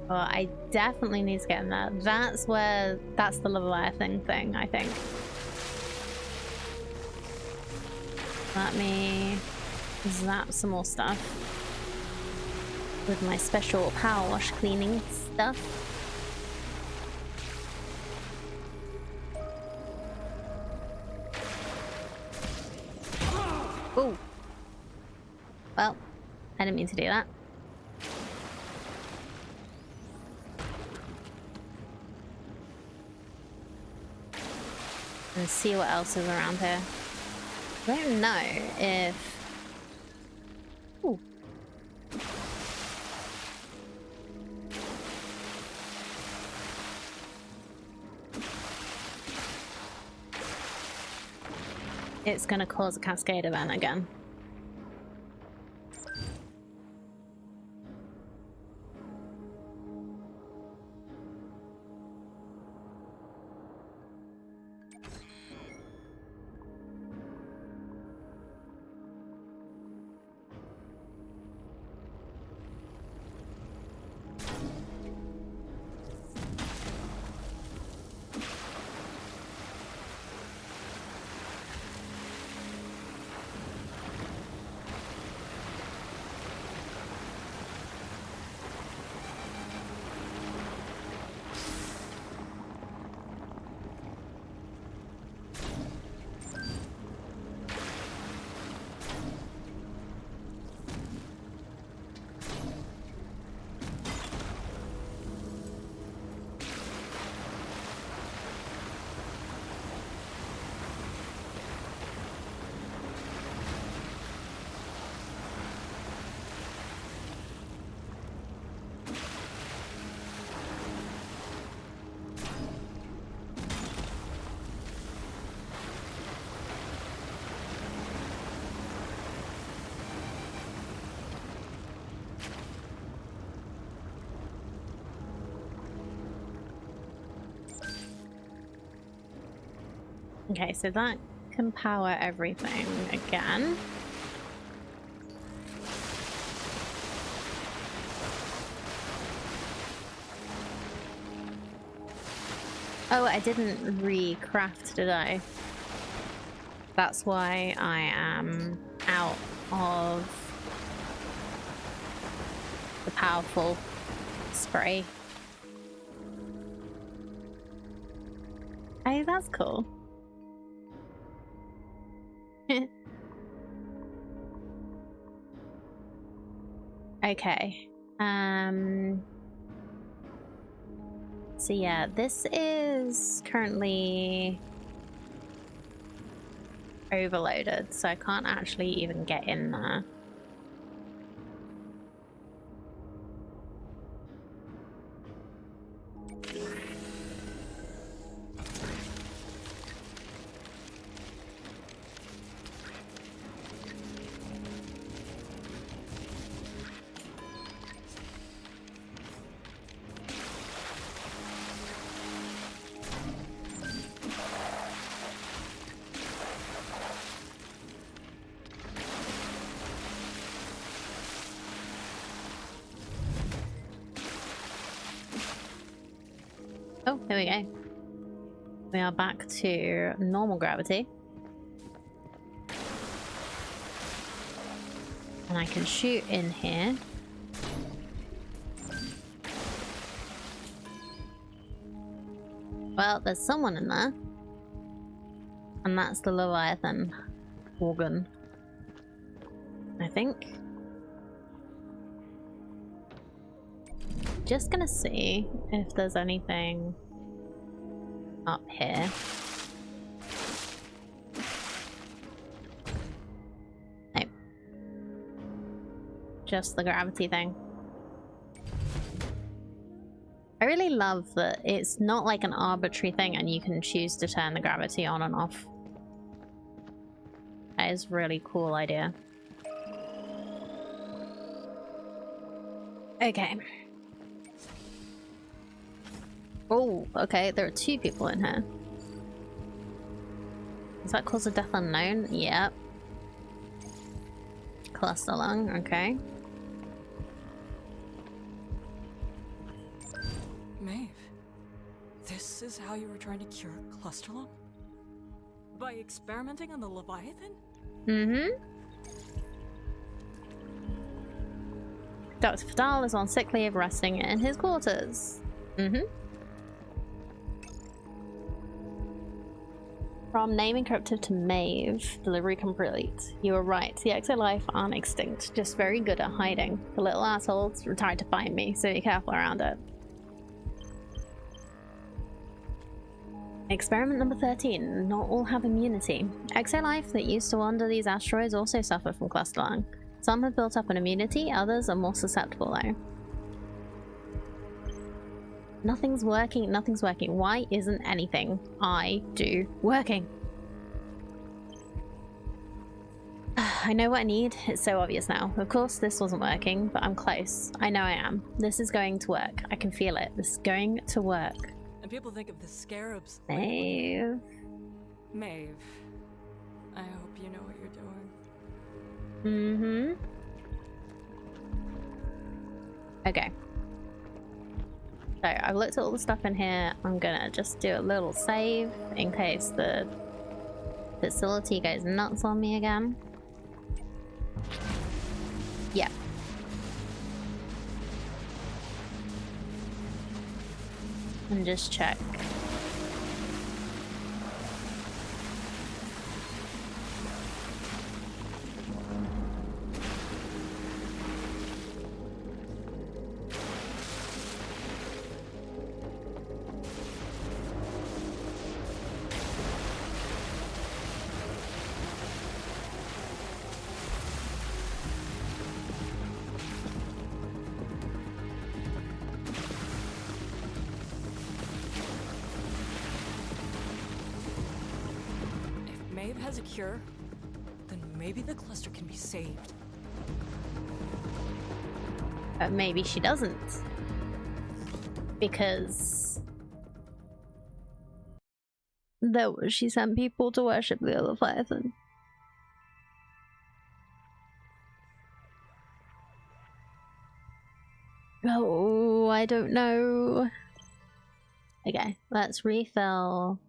Oh, I definitely need to get in there. That's the Leviathan thing, I think. Let me zap some more stuff with my special power wash cleaning stuff. Oh. Well, I didn't mean to do that. And see what else is around here. I don't know if... Ooh. It's gonna cause a cascade event again. Okay, so that can power everything again. Oh, I didn't recraft, did I? That's why I am out of the powerful spray. Hey, that's cool. Okay. So yeah, this is currently overloaded, so I can't actually even get in there. Oh, here we go. We are back to normal gravity. And I can shoot in here. Well, Well, there's someone in there. And that's the Leviathan organ. I think. Just gonna see if there's anything up here. No. Just the gravity thing. I really love that it's not like an arbitrary thing and you can choose to turn the gravity on and off. That is a really cool idea. Okay. Oh, okay, there are 2 people in here. Does that cause a death unknown? Yep. Cluster lung, okay. Maeve, this is how you were trying to cure cluster lung? By experimenting on the Leviathan? Mm-hmm. Dr. Fadal is on sick leave, resting in his quarters. Mm-hmm. From name encrypted to Maeve, delivery complete. You were right, the exolife aren't extinct, just very good at hiding. The little assholes tried to find me, so be careful around it. Experiment number 13. Not all have immunity. Exolife that used to wander these asteroids also suffer from cluster lung. Some have built up an immunity, others are more susceptible though. Nothing's working, nothing's working. Why isn't anything I do working? I know what I need. It's so obvious now. Of course this wasn't working, but I'm close. I know I am. This is going to work. I can feel it. This is going to work. And people think of the scarabs. Maeve. Maeve, I hope you know what you're doing. Mm-hmm. Okay. So I've looked at all the stuff in here. I'm gonna just do a little save in case the facility goes nuts on me again. Yeah. And just check. Maeve has a cure, then maybe the cluster can be saved. But maybe she doesn't. Because she sent people to worship the Leviathan. Oh, I don't know. Okay, let's refill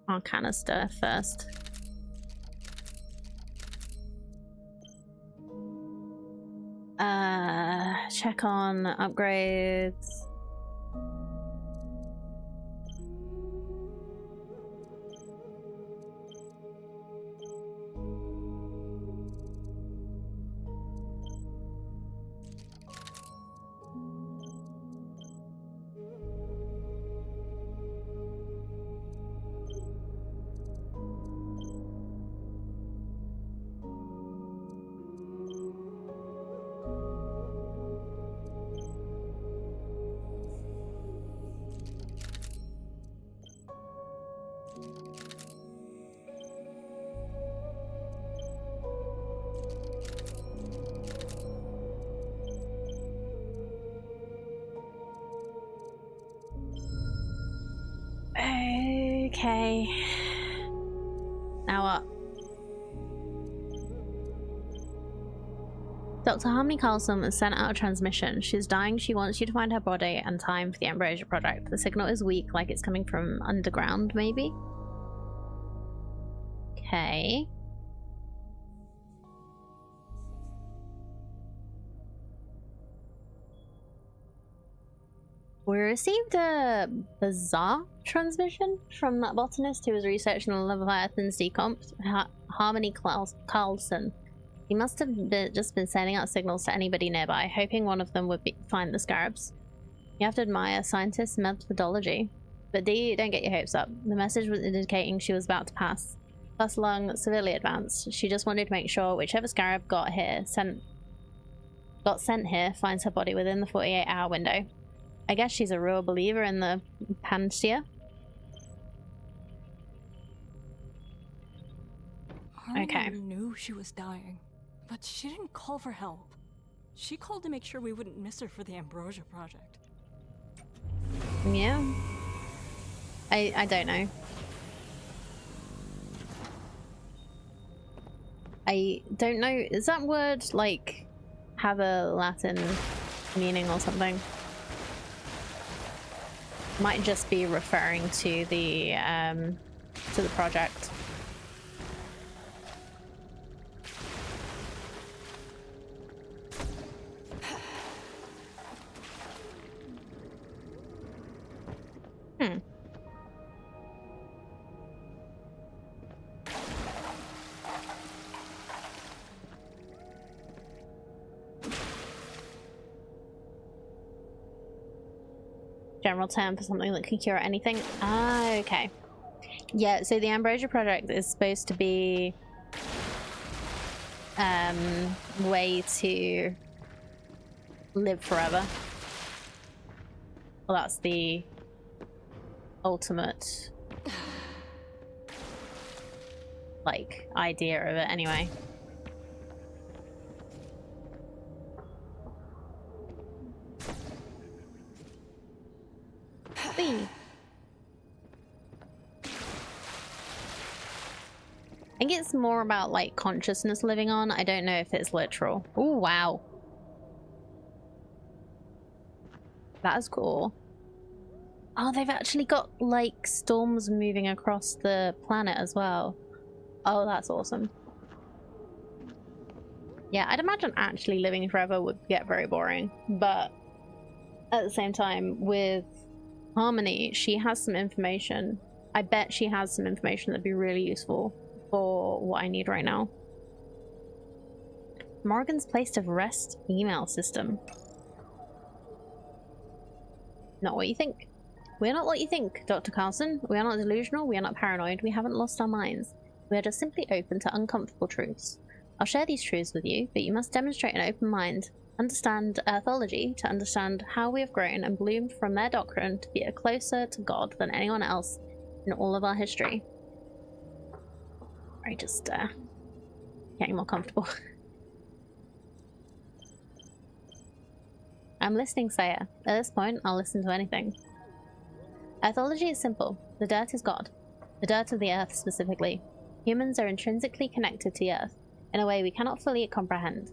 our canister first. Check on upgrades. Okay. Now what? Dr. Harmony Carlson has sent out a transmission. She's dying. She wants you to find her body and time for the Ambrosia project. The signal is weak, like it's coming from underground, maybe? Okay. We received a bizarre transmission from that botanist who was researching the Leviathan's decomp, Harmony Carlson. He must have just been sending out signals to anybody nearby, hoping one of them would find the scarabs. You have to admire scientists' methodology. But Dee, don't get your hopes up. The message was indicating she was about to pass along severely advanced. She just wanted to make sure whichever scarab got sent here finds her body within the 48-hour window. I guess she's a real believer in the panacea. Okay. Harmony knew she was dying, but she didn't call for help. She called to make sure we wouldn't miss her for the Ambrosia project. Yeah. I don't know. I don't know. Does that word, like, have a Latin meaning or something? Might just be referring to the project. General term for something that can cure anything. Ah, okay. Yeah, so the Ambrosia project is supposed to be way to live forever. Well, that's the ultimate like idea of it anyway. Whee. I think it's more about like consciousness living on. I don't know if it's literal. Oh wow, that is cool. Oh, they've actually got like storms moving across the planet as well. Oh, that's awesome. Yeah, I'd imagine actually living forever would get very boring, but at the same time, with Harmony, she has some information. I bet she has some information that'd be really useful for what I need right now. Morgan's placed a rest email system. Not what you think. We are not what you think, Dr. Carlson. We are not delusional, we are not paranoid, we haven't lost our minds. We are just simply open to uncomfortable truths. I'll share these truths with you, but you must demonstrate an open mind. Understand Earthology to understand how we have grown and bloomed from their doctrine to be closer to God than anyone else in all of our history. Right, just getting more comfortable. I'm listening, Saya. At this point, I'll listen to anything. Earthology is simple. The dirt is God. The dirt of the earth, specifically. Humans are intrinsically connected to the earth, in a way we cannot fully comprehend.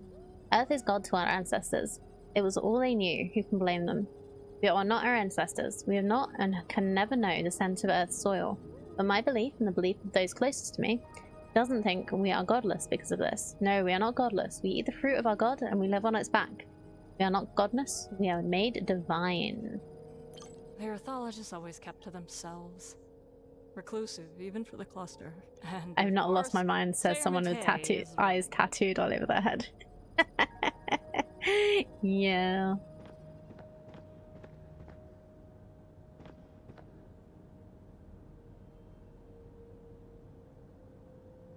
Earth is God to our ancestors. It was all they knew. Who can blame them? We are not our ancestors. We have not and can never know the scent of Earth's soil. But my belief, and the belief of those closest to me, doesn't think we are godless because of this. No, we are not godless. We eat the fruit of our God and we live on its back. We are not godless. We are made divine. The Earthologists always kept to themselves. Reclusive, even for the cluster. And I've not lost my mind, says someone with eyes tattooed all over their head. Yeah.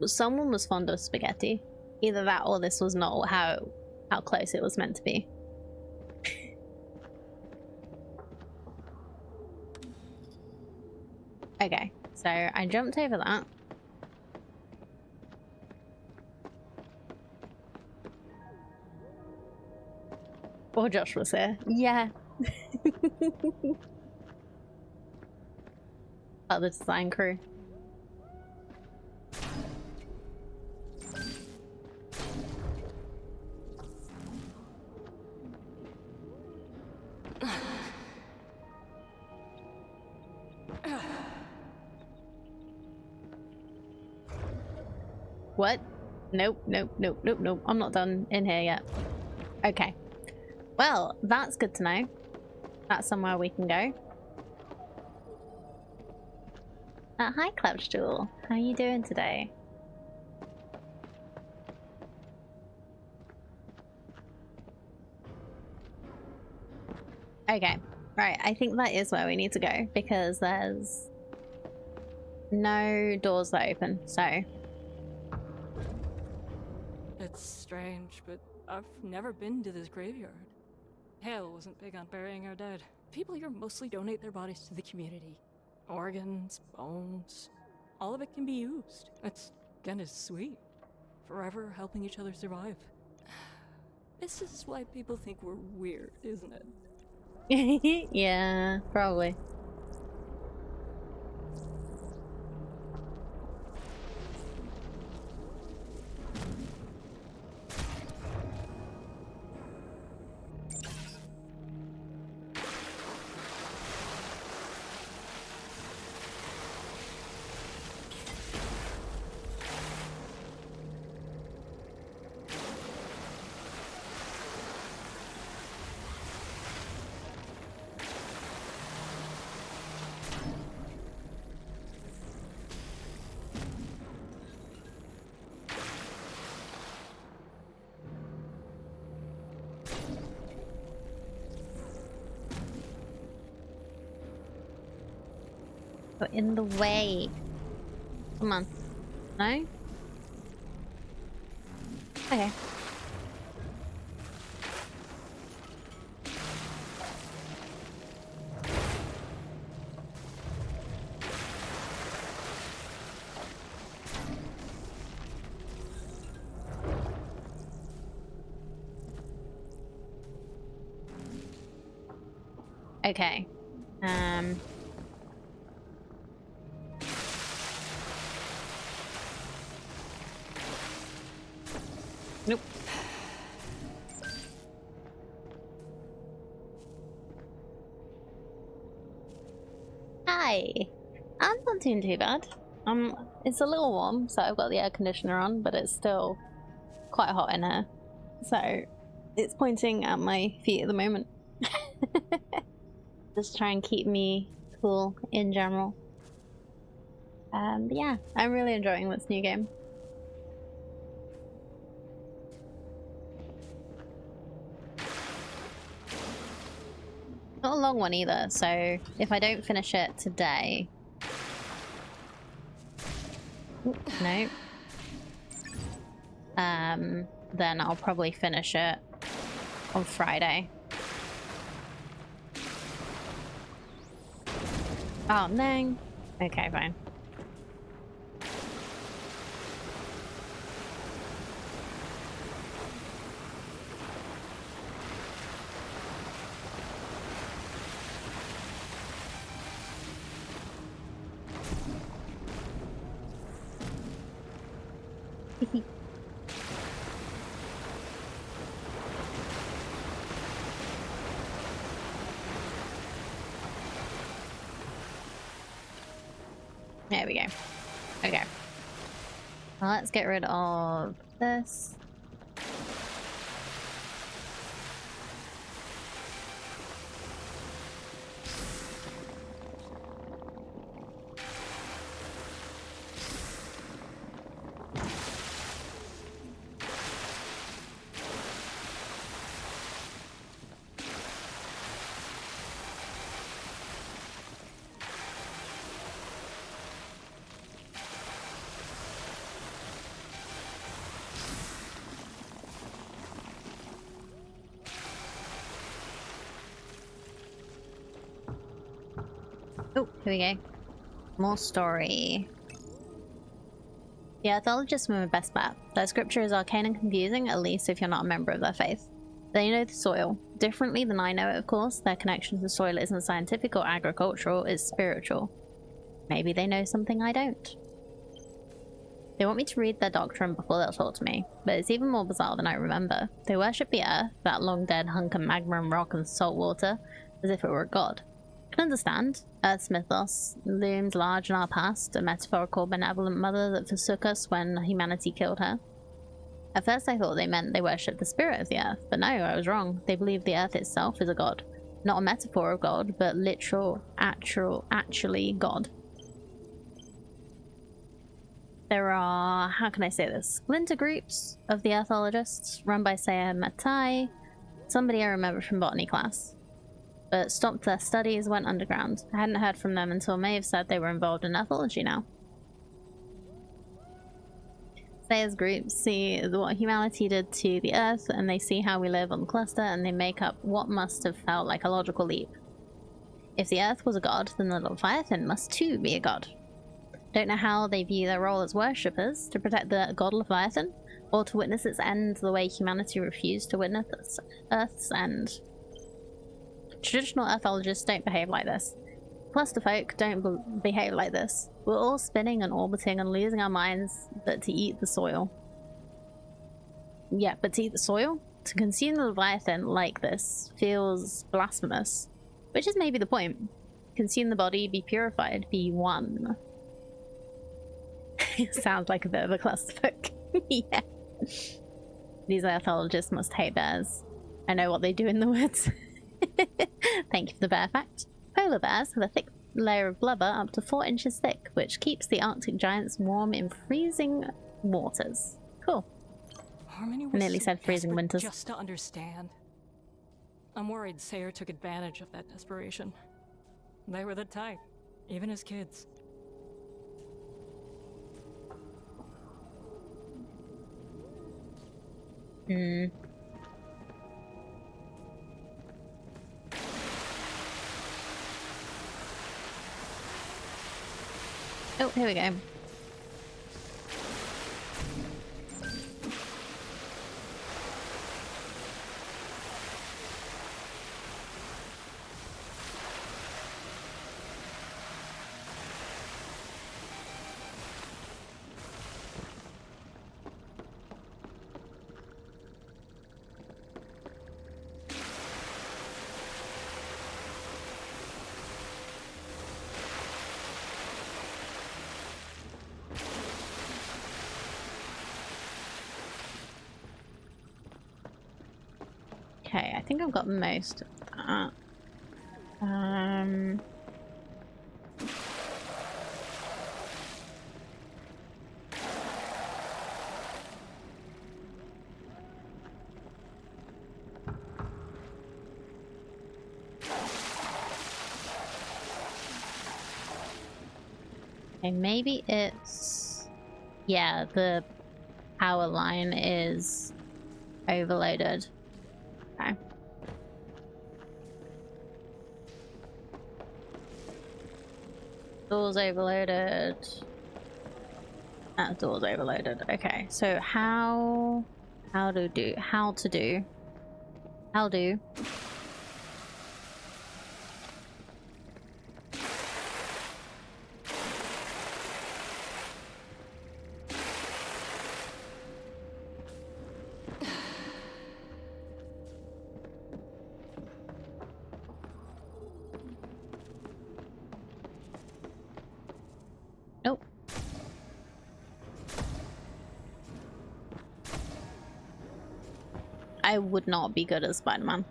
Someone was fond of spaghetti. Either that or this was not how close it was meant to be. Okay, so I jumped over that. Or Josh was here. Yeah. Oh, the design crew. What? Nope, nope, nope, nope, nope. I'm not done in here yet. Okay. Well, that's good to know. That's somewhere we can go. Hi, Clubstool. How are you doing today? Okay, right. I think that is where we need to go because there's no doors that open, so. It's strange, but I've never been to this graveyard. Hale wasn't big on burying our dead. People here mostly donate their bodies to the community. Organs, bones, all of it can be used. It's kinda sweet. Forever helping each other survive. This is why people think we're weird, isn't it? Yeah, probably. You're in the way. Come on. No? Okay. Okay. Nope. Hi. I'm not doing too bad. It's a little warm, so I've got the air conditioner on, but it's still quite hot in here. So it's pointing at my feet at the moment. Just try and keep me cool in general. But yeah, I'm really enjoying this new game. Not a long one either, so if I don't finish it today... Ooh, no. Then I'll probably finish it on Friday. Oh, no. Okay, fine. There we go. Okay. Well, let's get rid of this. Oh, here we go. More story. The archaeologists were my best bet. Their scripture is arcane and confusing, at least if you're not a member of their faith. They know the soil. Differently than I know it, of course. Their connection to the soil isn't scientific or agricultural, it's spiritual. Maybe they know something I don't. They want me to read their doctrine before they'll talk to me, but it's even more bizarre than I remember. They worship the earth, that long-dead hunk of magma and rock and salt water, as if it were a god. I can understand. Earth's mythos loomed large in our past, a metaphorical benevolent mother that forsook us when humanity killed her. At first I thought they meant they worshipped the spirit of the earth, but no, I was wrong. They believe the earth itself is a god. Not a metaphor of God, but literal, actually God. There are, how can I say this, splinter groups of the Earthologists run by Saya Matai, somebody I remember from botany class, but stopped their studies, went underground. I hadn't heard from them until Maeve said they were involved in Earthology now. Saya's groups see what humanity did to the Earth, and they see how we live on the cluster, and they make up what must have felt like a logical leap. If the Earth was a god, then the Leviathan must too be a god. Don't know how they view their role as worshippers, to protect the god Leviathan, or to witness its end the way humanity refused to witness Earth's end. Traditional Earthologists don't behave like this. Cluster folk don't behave like this. We're all spinning and orbiting and losing our minds, but to eat the soil. Yeah, but to eat the soil? To consume the Leviathan like this feels blasphemous. Which is maybe the point. Consume the body, be purified, be one. Sounds like a bit of a clusterfuck. Yeah. These Earthologists must hate bears. I know what they do in the woods. Thank you for the bear fact. Polar bears have a thick layer of blubber up to 4 inches thick, which keeps the Arctic giants warm in freezing waters. Cool. Harmony was I nearly so said freezing desperate winters. just to understand. I'm worried Sayer took advantage of that desperation. They were the type, even as kids. Hmm. Oh, here we go. Okay, I think I've got most of that. Okay, maybe it's... Yeah, the power line is overloaded. Okay. Doors overloaded. That door's overloaded. Okay, so how to do. Nope. I would not be good as Spider-Man.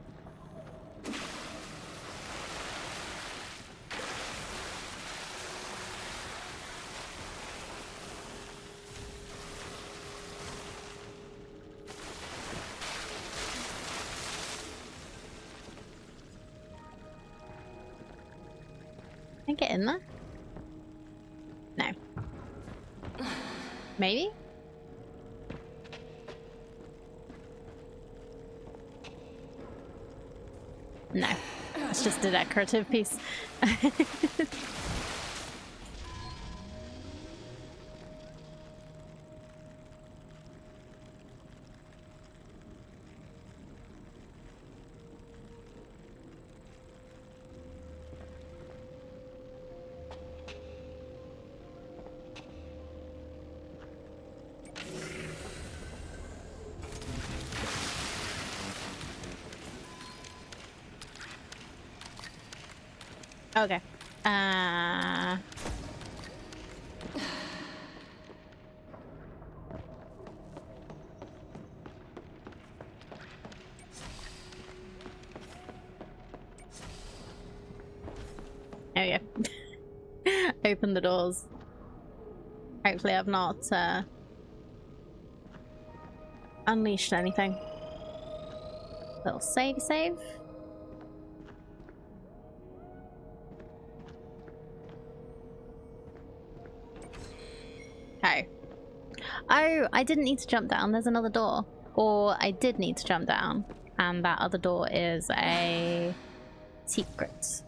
Can I get in there? No. Maybe? No. It's just a decorative piece. Okay. There we go. Open the doors. Hopefully I've not unleashed anything. Little save. Okay. Oh, I didn't need to jump down. There's another door. Or I did need to jump down. And that other door is a secret.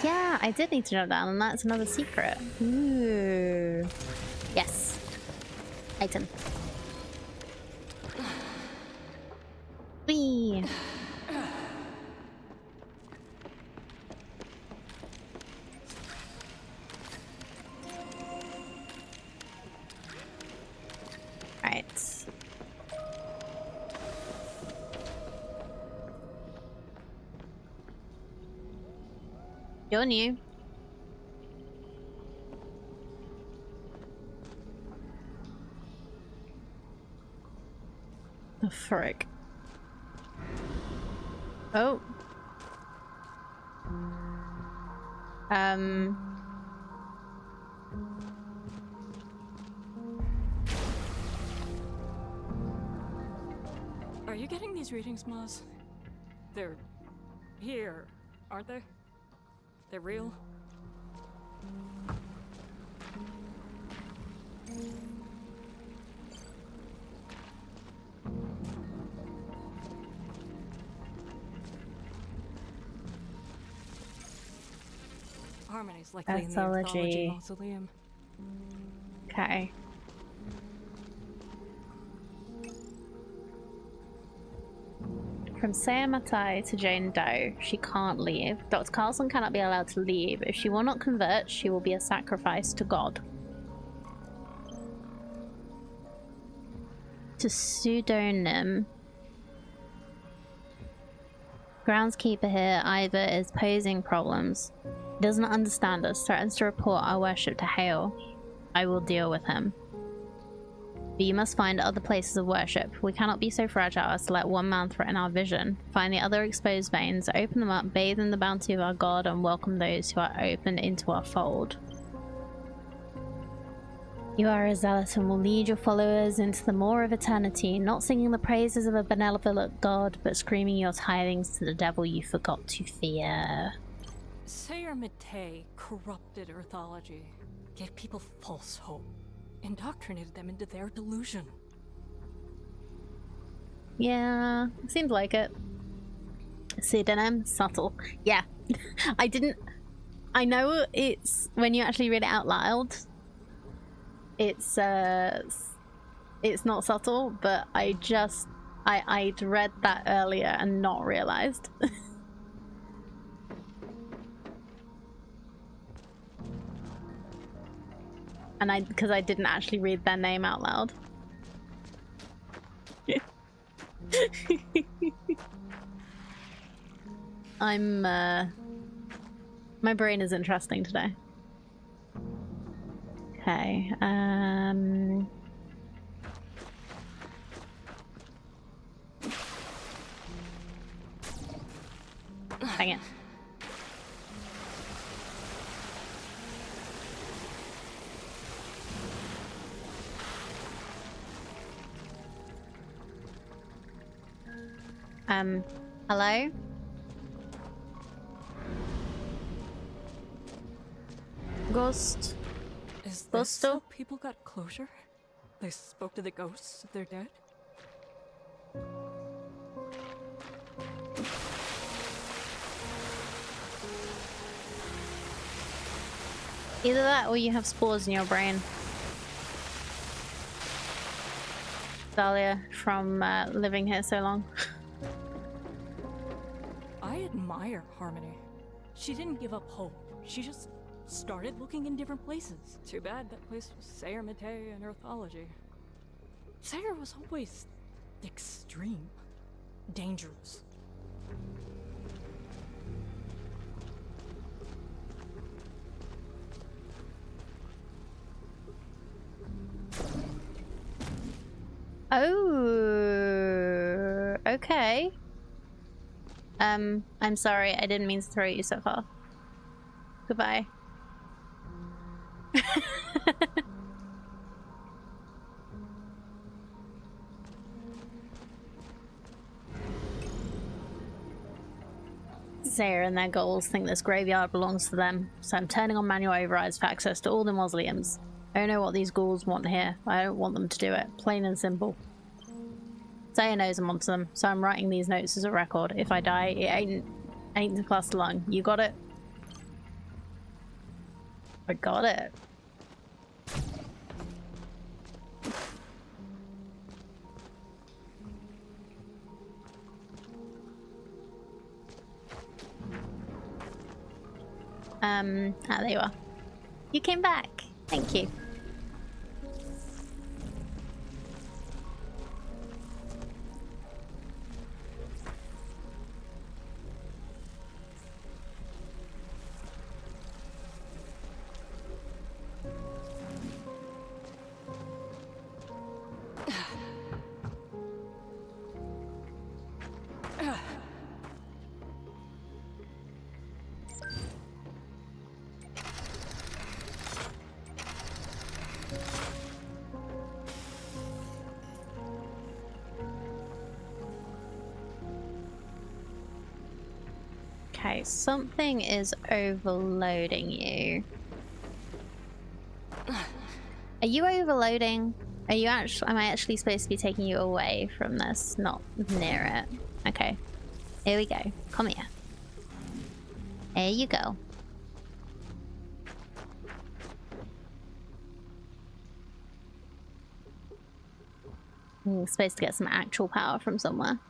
Yeah, I did need to jump down, and that's another secret. Ooh. Yes. Item. Whee! Right. You're new. The frick. Oh. Are you getting these readings, Maz? They're here, aren't they? They're real? Harmony's likely in the Anthology Mausoleum. Okay. From Saya Matai to Jane Doe, she can't leave. Dr. Carlson cannot be allowed to leave. If she will not convert, she will be a sacrifice to God. To pseudonym. Groundskeeper here either is posing problems, doesn't understand us, threatens to report our worship to Hale. I will deal with him. But you must find other places of worship. We cannot be so fragile as to let one man threaten our vision. Find the other exposed veins, open them up, bathe in the bounty of our God, and welcome those who are open into our fold. You are a zealot and will lead your followers into the maw of eternity, not singing the praises of a benevolent God, but screaming your tidings to the devil you forgot to fear. Sayer Matei corrupted Earthology, gave people false hope, indoctrinated them into their delusion. Yeah, seems like it. Pseudonym, subtle. Yeah, I know it's, when you actually read it out loud, it's not subtle, but I'd read that earlier and not realized. And because I didn't actually read their name out loud. My brain is interesting today. Okay, dang it. Hello? Ghost? Is this how people got closure? They spoke to the ghosts of their dead? Either that or you have spores in your brain. Dahlia, from living here so long. I admire Harmony. She didn't give up hope. She just started looking in different places. Too bad that place was Sayer Matei and Earthology. Sayer was always extreme, dangerous. Oh. Okay. I'm sorry, I didn't mean to throw you so far. Goodbye. Zaya and their goals think this graveyard belongs to them, so I'm turning on manual overrides for access to all the mausoleums. I don't know what these ghouls want here. I don't want them to do it. Plain and simple. Zaya knows I'm onto them, so I'm writing these notes as a record. If I die, it ain't the cluster lung. You got it? I got it. There you are. You came back. Thank you. Okay, something is overloading you. Are you overloading? Are you actually? Am I actually supposed to be taking you away from this, not near it? Okay, here we go. Come here. There you go. I'm supposed to get some actual power from somewhere.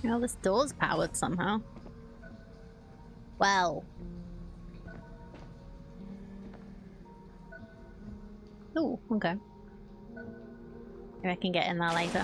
Oh, this door's powered somehow. Well. Oh, okay. Maybe I can get in there later.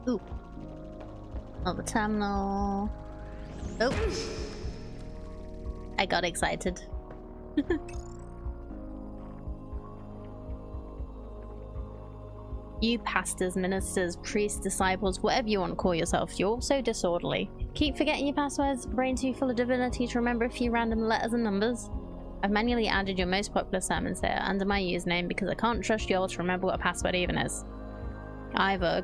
Ooh. Oh, the terminal. Oh. I got excited. You pastors, ministers, priests, disciples, whatever you want to call yourself, you're all so disorderly. Keep forgetting your passwords, brain too full of divinity to remember a few random letters and numbers. I've manually added your most popular sermons here under my username because I can't trust y'all to remember what a password even is. Ivor,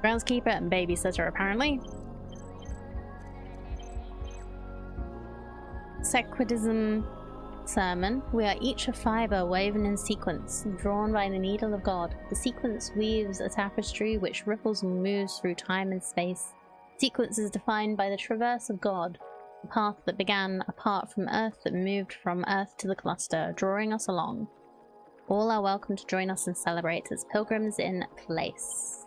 groundskeeper and babysitter apparently. Sequidism sermon. We are each a fiber woven in sequence, drawn by the needle of God. The sequence weaves a tapestry which ripples and moves through time and space. Sequence is defined by the traverse of God, a path that began apart from Earth that moved from Earth to the cluster, drawing us along. All are welcome to join us and celebrate as pilgrims in place.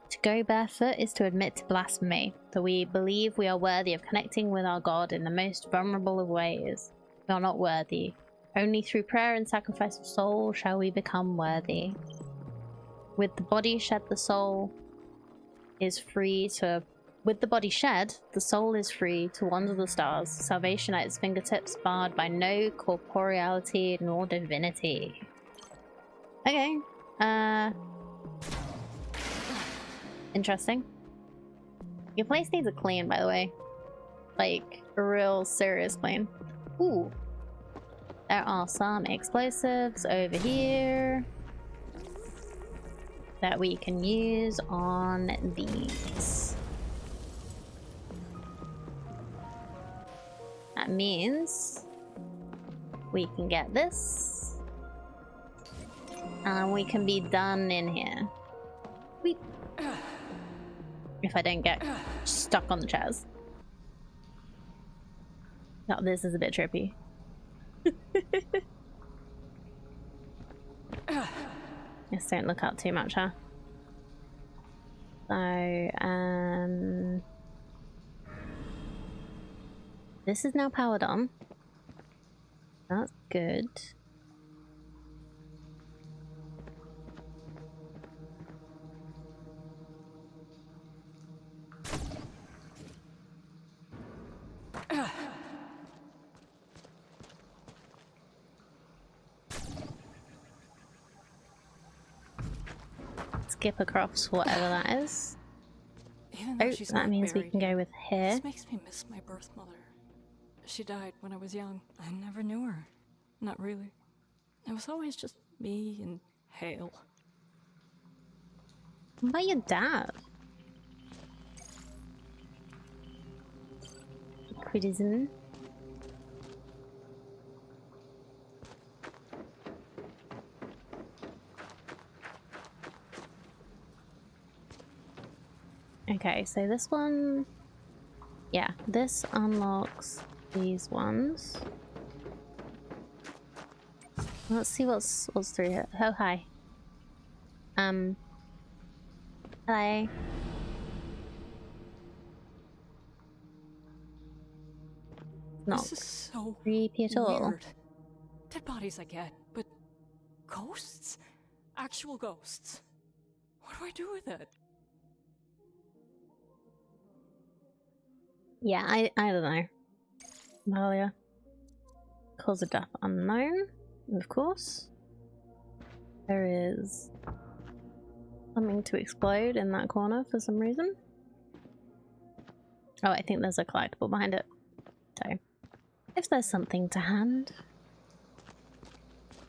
To go barefoot is to admit to blasphemy, that we believe we are worthy of connecting with our God in the most vulnerable of ways. We are not worthy. Only through prayer and sacrifice of soul shall we become worthy. With the body shed, the soul is free to... With the body shed, the soul is free to wander the stars. Salvation at its fingertips, barred by no corporeality nor divinity. Okay. Interesting. Your place needs a clean, by the way. Like, a real serious clean. Ooh. There are some explosives over here that we can use on these. That means we can get this. And we can be done in here. Wait. If I don't get stuck on the chairs. No, this is a bit trippy. Just don't look up too much, huh? So, this is now powered on. That's good. Skip across whatever that is. Even though Oh, she's that not means we buried can go here, with here. This makes me miss my birth mother. She died when I was young. I never knew her. Not really. It was always just me and Hale. What about your dad? Criticism. Okay, so this one... Yeah, this unlocks these ones. Let's see what's through here. Oh, hi. Hello. Not This is so creepy at all. weird. Dead bodies I get, but ghosts? Actual ghosts. What do I do with it? Yeah, I don't know. Malia. Cause of death unknown, of course. There is something to explode in that corner for some reason. Oh, I think there's a collectible behind it. So, if there's something to hand,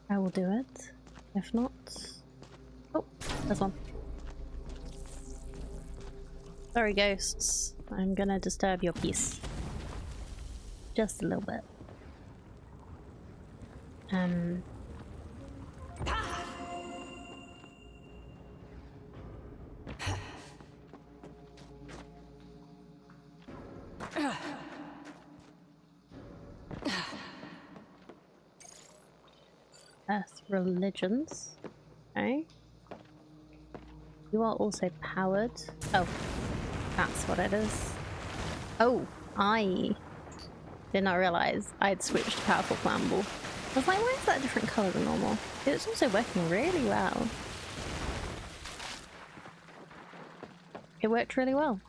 I will do it. If not... Oh, there's one. Sorry, ghosts. I'm gonna disturb your peace. Just a little bit. Earth religions. Okay. You are also powered. Oh, that's what it is. Oh, I did not realize I'd switched to powerful flammable. I was like, why is that a different colour than normal? It's also working really well. It worked really well.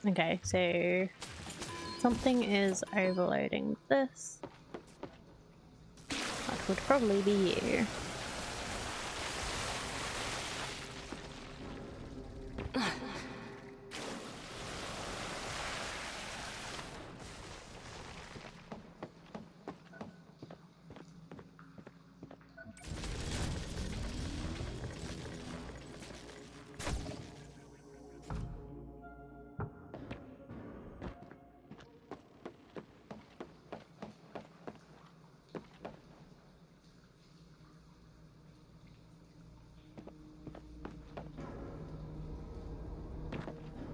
Okay, so something is overloading this. That would probably be you.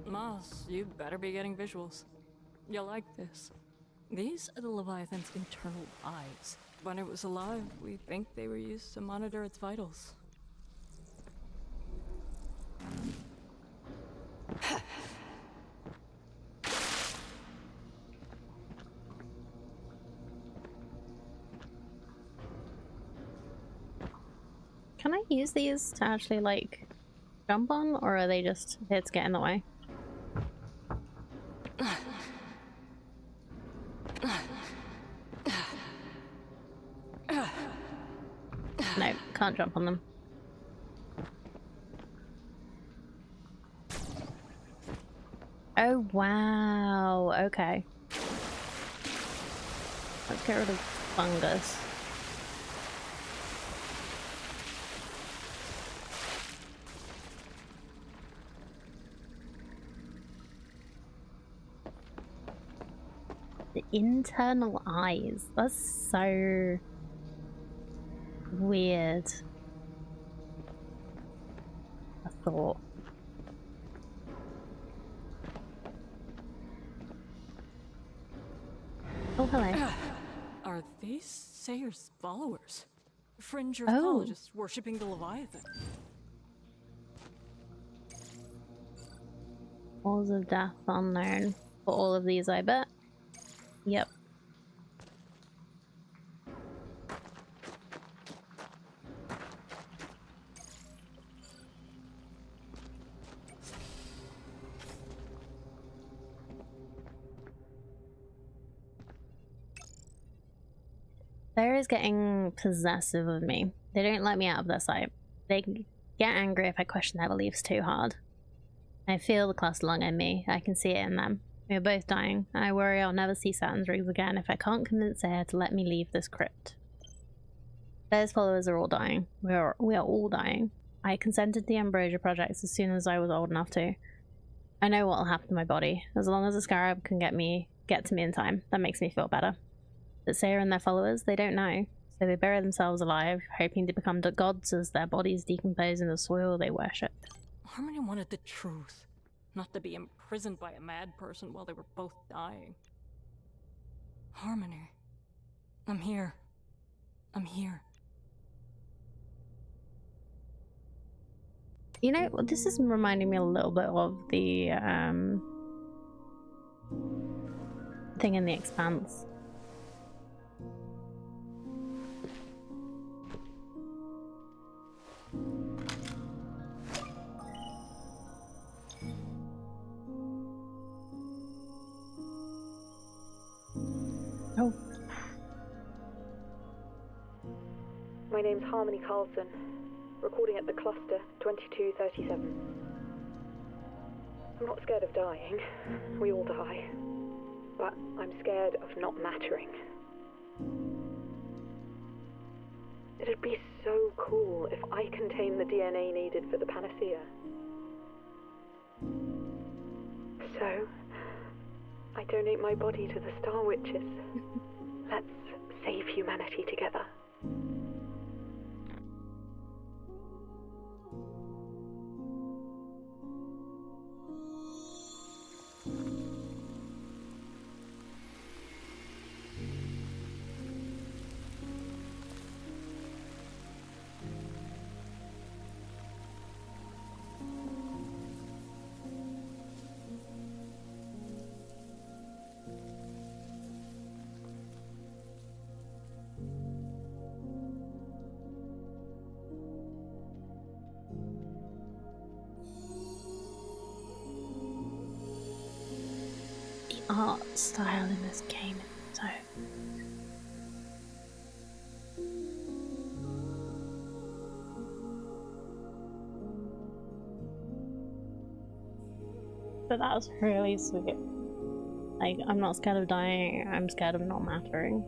Moss, you better be getting visuals. You'll like this. These are the Leviathan's internal eyes. When it was alive, we think they were used to monitor its vitals. use these to actually, like, jump on, or are they just here to get in the way? No, can't jump on them. Oh, wow. Okay. Let's get rid of fungus. The internal eyes. That's so weird. I thought. Oh, hello. Are these Sayer's followers? Fringe Oh. ornithologists worshipping the Leviathan. Cause of death unknown. For all of these, I bet. Yep. Claire is getting possessive of me. They don't let me out of their sight. They get angry if I question their beliefs too hard. I feel the cluster lung in me. I can see it in them. We are both dying. I worry I'll never see Saturn's rings again if I can't convince Air to let me leave this crypt. Claire's followers are all dying. We are all dying. I consented to the Ambrosia project as soon as I was old enough to. I know what will happen to my body. As long as the scarab can get to me in time, that makes me feel better. But Sayer and their followers, they don't know. So they bury themselves alive, hoping to become gods as their bodies decompose in the soil they worship. Harmony wanted the truth, not to be imprisoned by a mad person while they were both dying. Harmony. I'm here. I'm here. You know, this is reminding me a little bit of the thing in The Expanse. Oh. My name's Harmony Carlson, recording at the Cluster 2237. I'm not scared of dying. We all die. But I'm scared of not mattering. It'd be so cool if I contained the DNA needed for the panacea. So, I donate my body to the Star Witches. Let's save humanity together. Art style in this game is so but that was really sweet. Like, I'm not scared of dying, I'm scared of not mattering.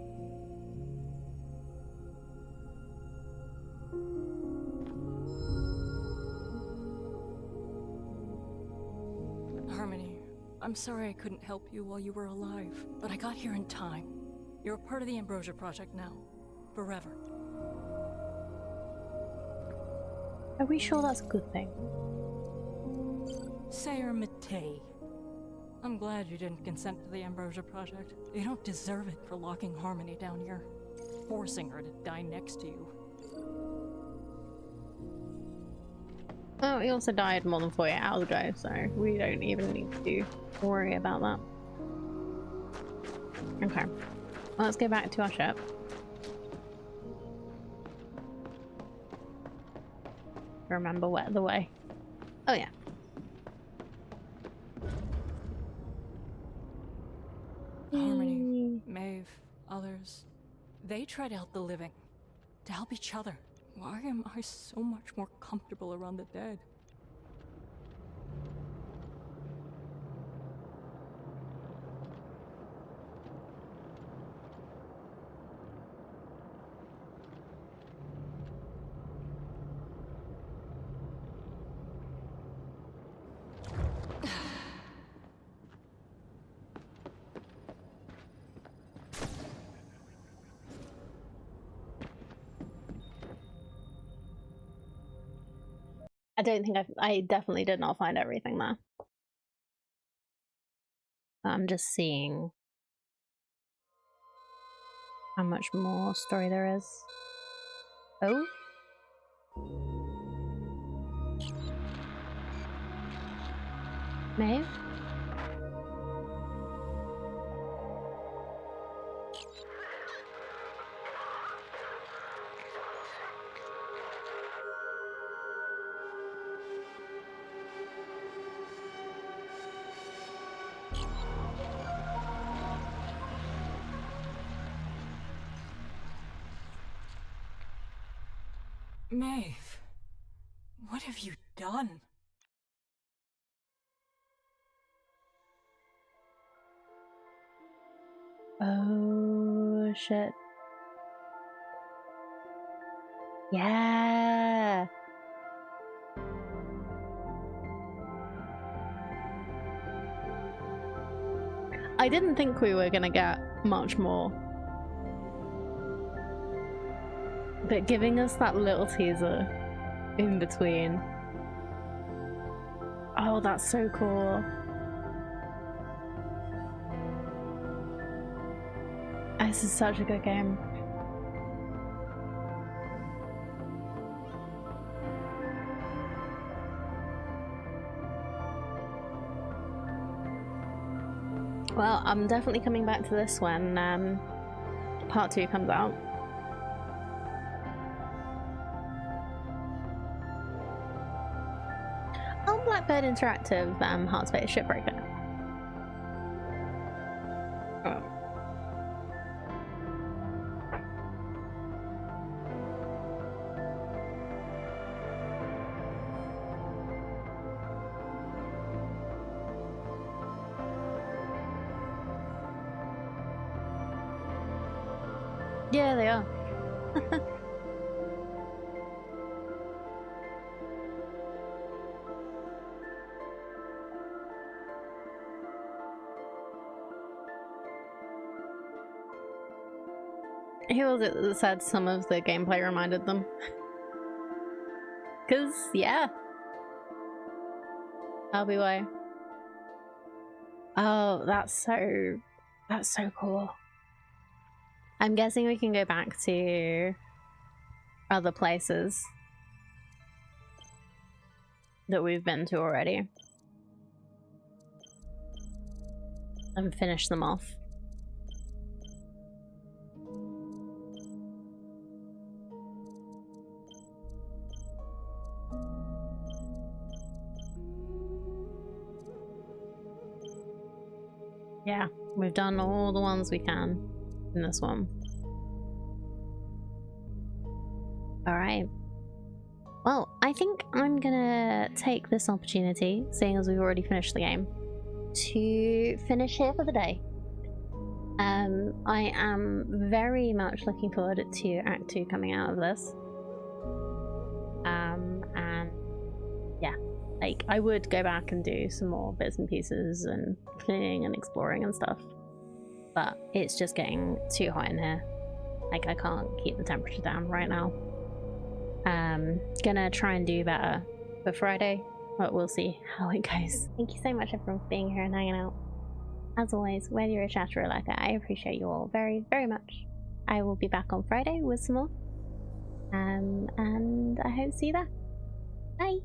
Harmony, I'm sorry I couldn't help you while you were alive, but I got here in time. You're a part of the Ambrosia project now. Forever. Are we sure that's a good thing? Sayer Matei. I'm glad you didn't consent to the Ambrosia project. You don't deserve it for locking Harmony down here. Forcing her to die next to you. Oh, he also died more than 48 hours ago, so we don't even need to worry about that. Okay, well, let's go back to our ship. can remember where the way. Oh yeah. Harmony, Maeve, others, they try to help the living, to help each other. Why am I so much more comfortable around the dead? I don't think I definitely did not find everything there. I'm just seeing how much more story there is. Oh? Maeve? Maeve, what have you done? Oh shit. Yeah. I didn't think we were gonna get much more. But giving us that little teaser in between. Oh, that's so cool. This is such a good game. Well, I'm definitely coming back to this when part 2 comes out. Oh, Blackbird Interactive, Heartspace Shipbreaker. Oh. Yeah, they are. Who was it that said some of the gameplay reminded them? Cause yeah. I'll be way. Oh, that's so cool. I'm guessing we can go back to other places that we've been to already and finish them off. Yeah, we've done all the ones we can in this one. Alright. Well, I think I'm gonna take this opportunity, seeing as we've already finished the game, to finish here for the day. I am very much looking forward to Act 2 coming out of this. And yeah, like I would go back and do some more bits and pieces and cleaning and exploring and stuff. But it's just getting too hot in here. Like I can't keep the temperature down right now. Gonna try and do better for Friday, but we'll see how it goes. Thank you so much everyone for being here and hanging out. As always, whether you're a chatter or like it, I appreciate you all very, very much. I will be back on Friday with some more. And I hope to see you there. Bye!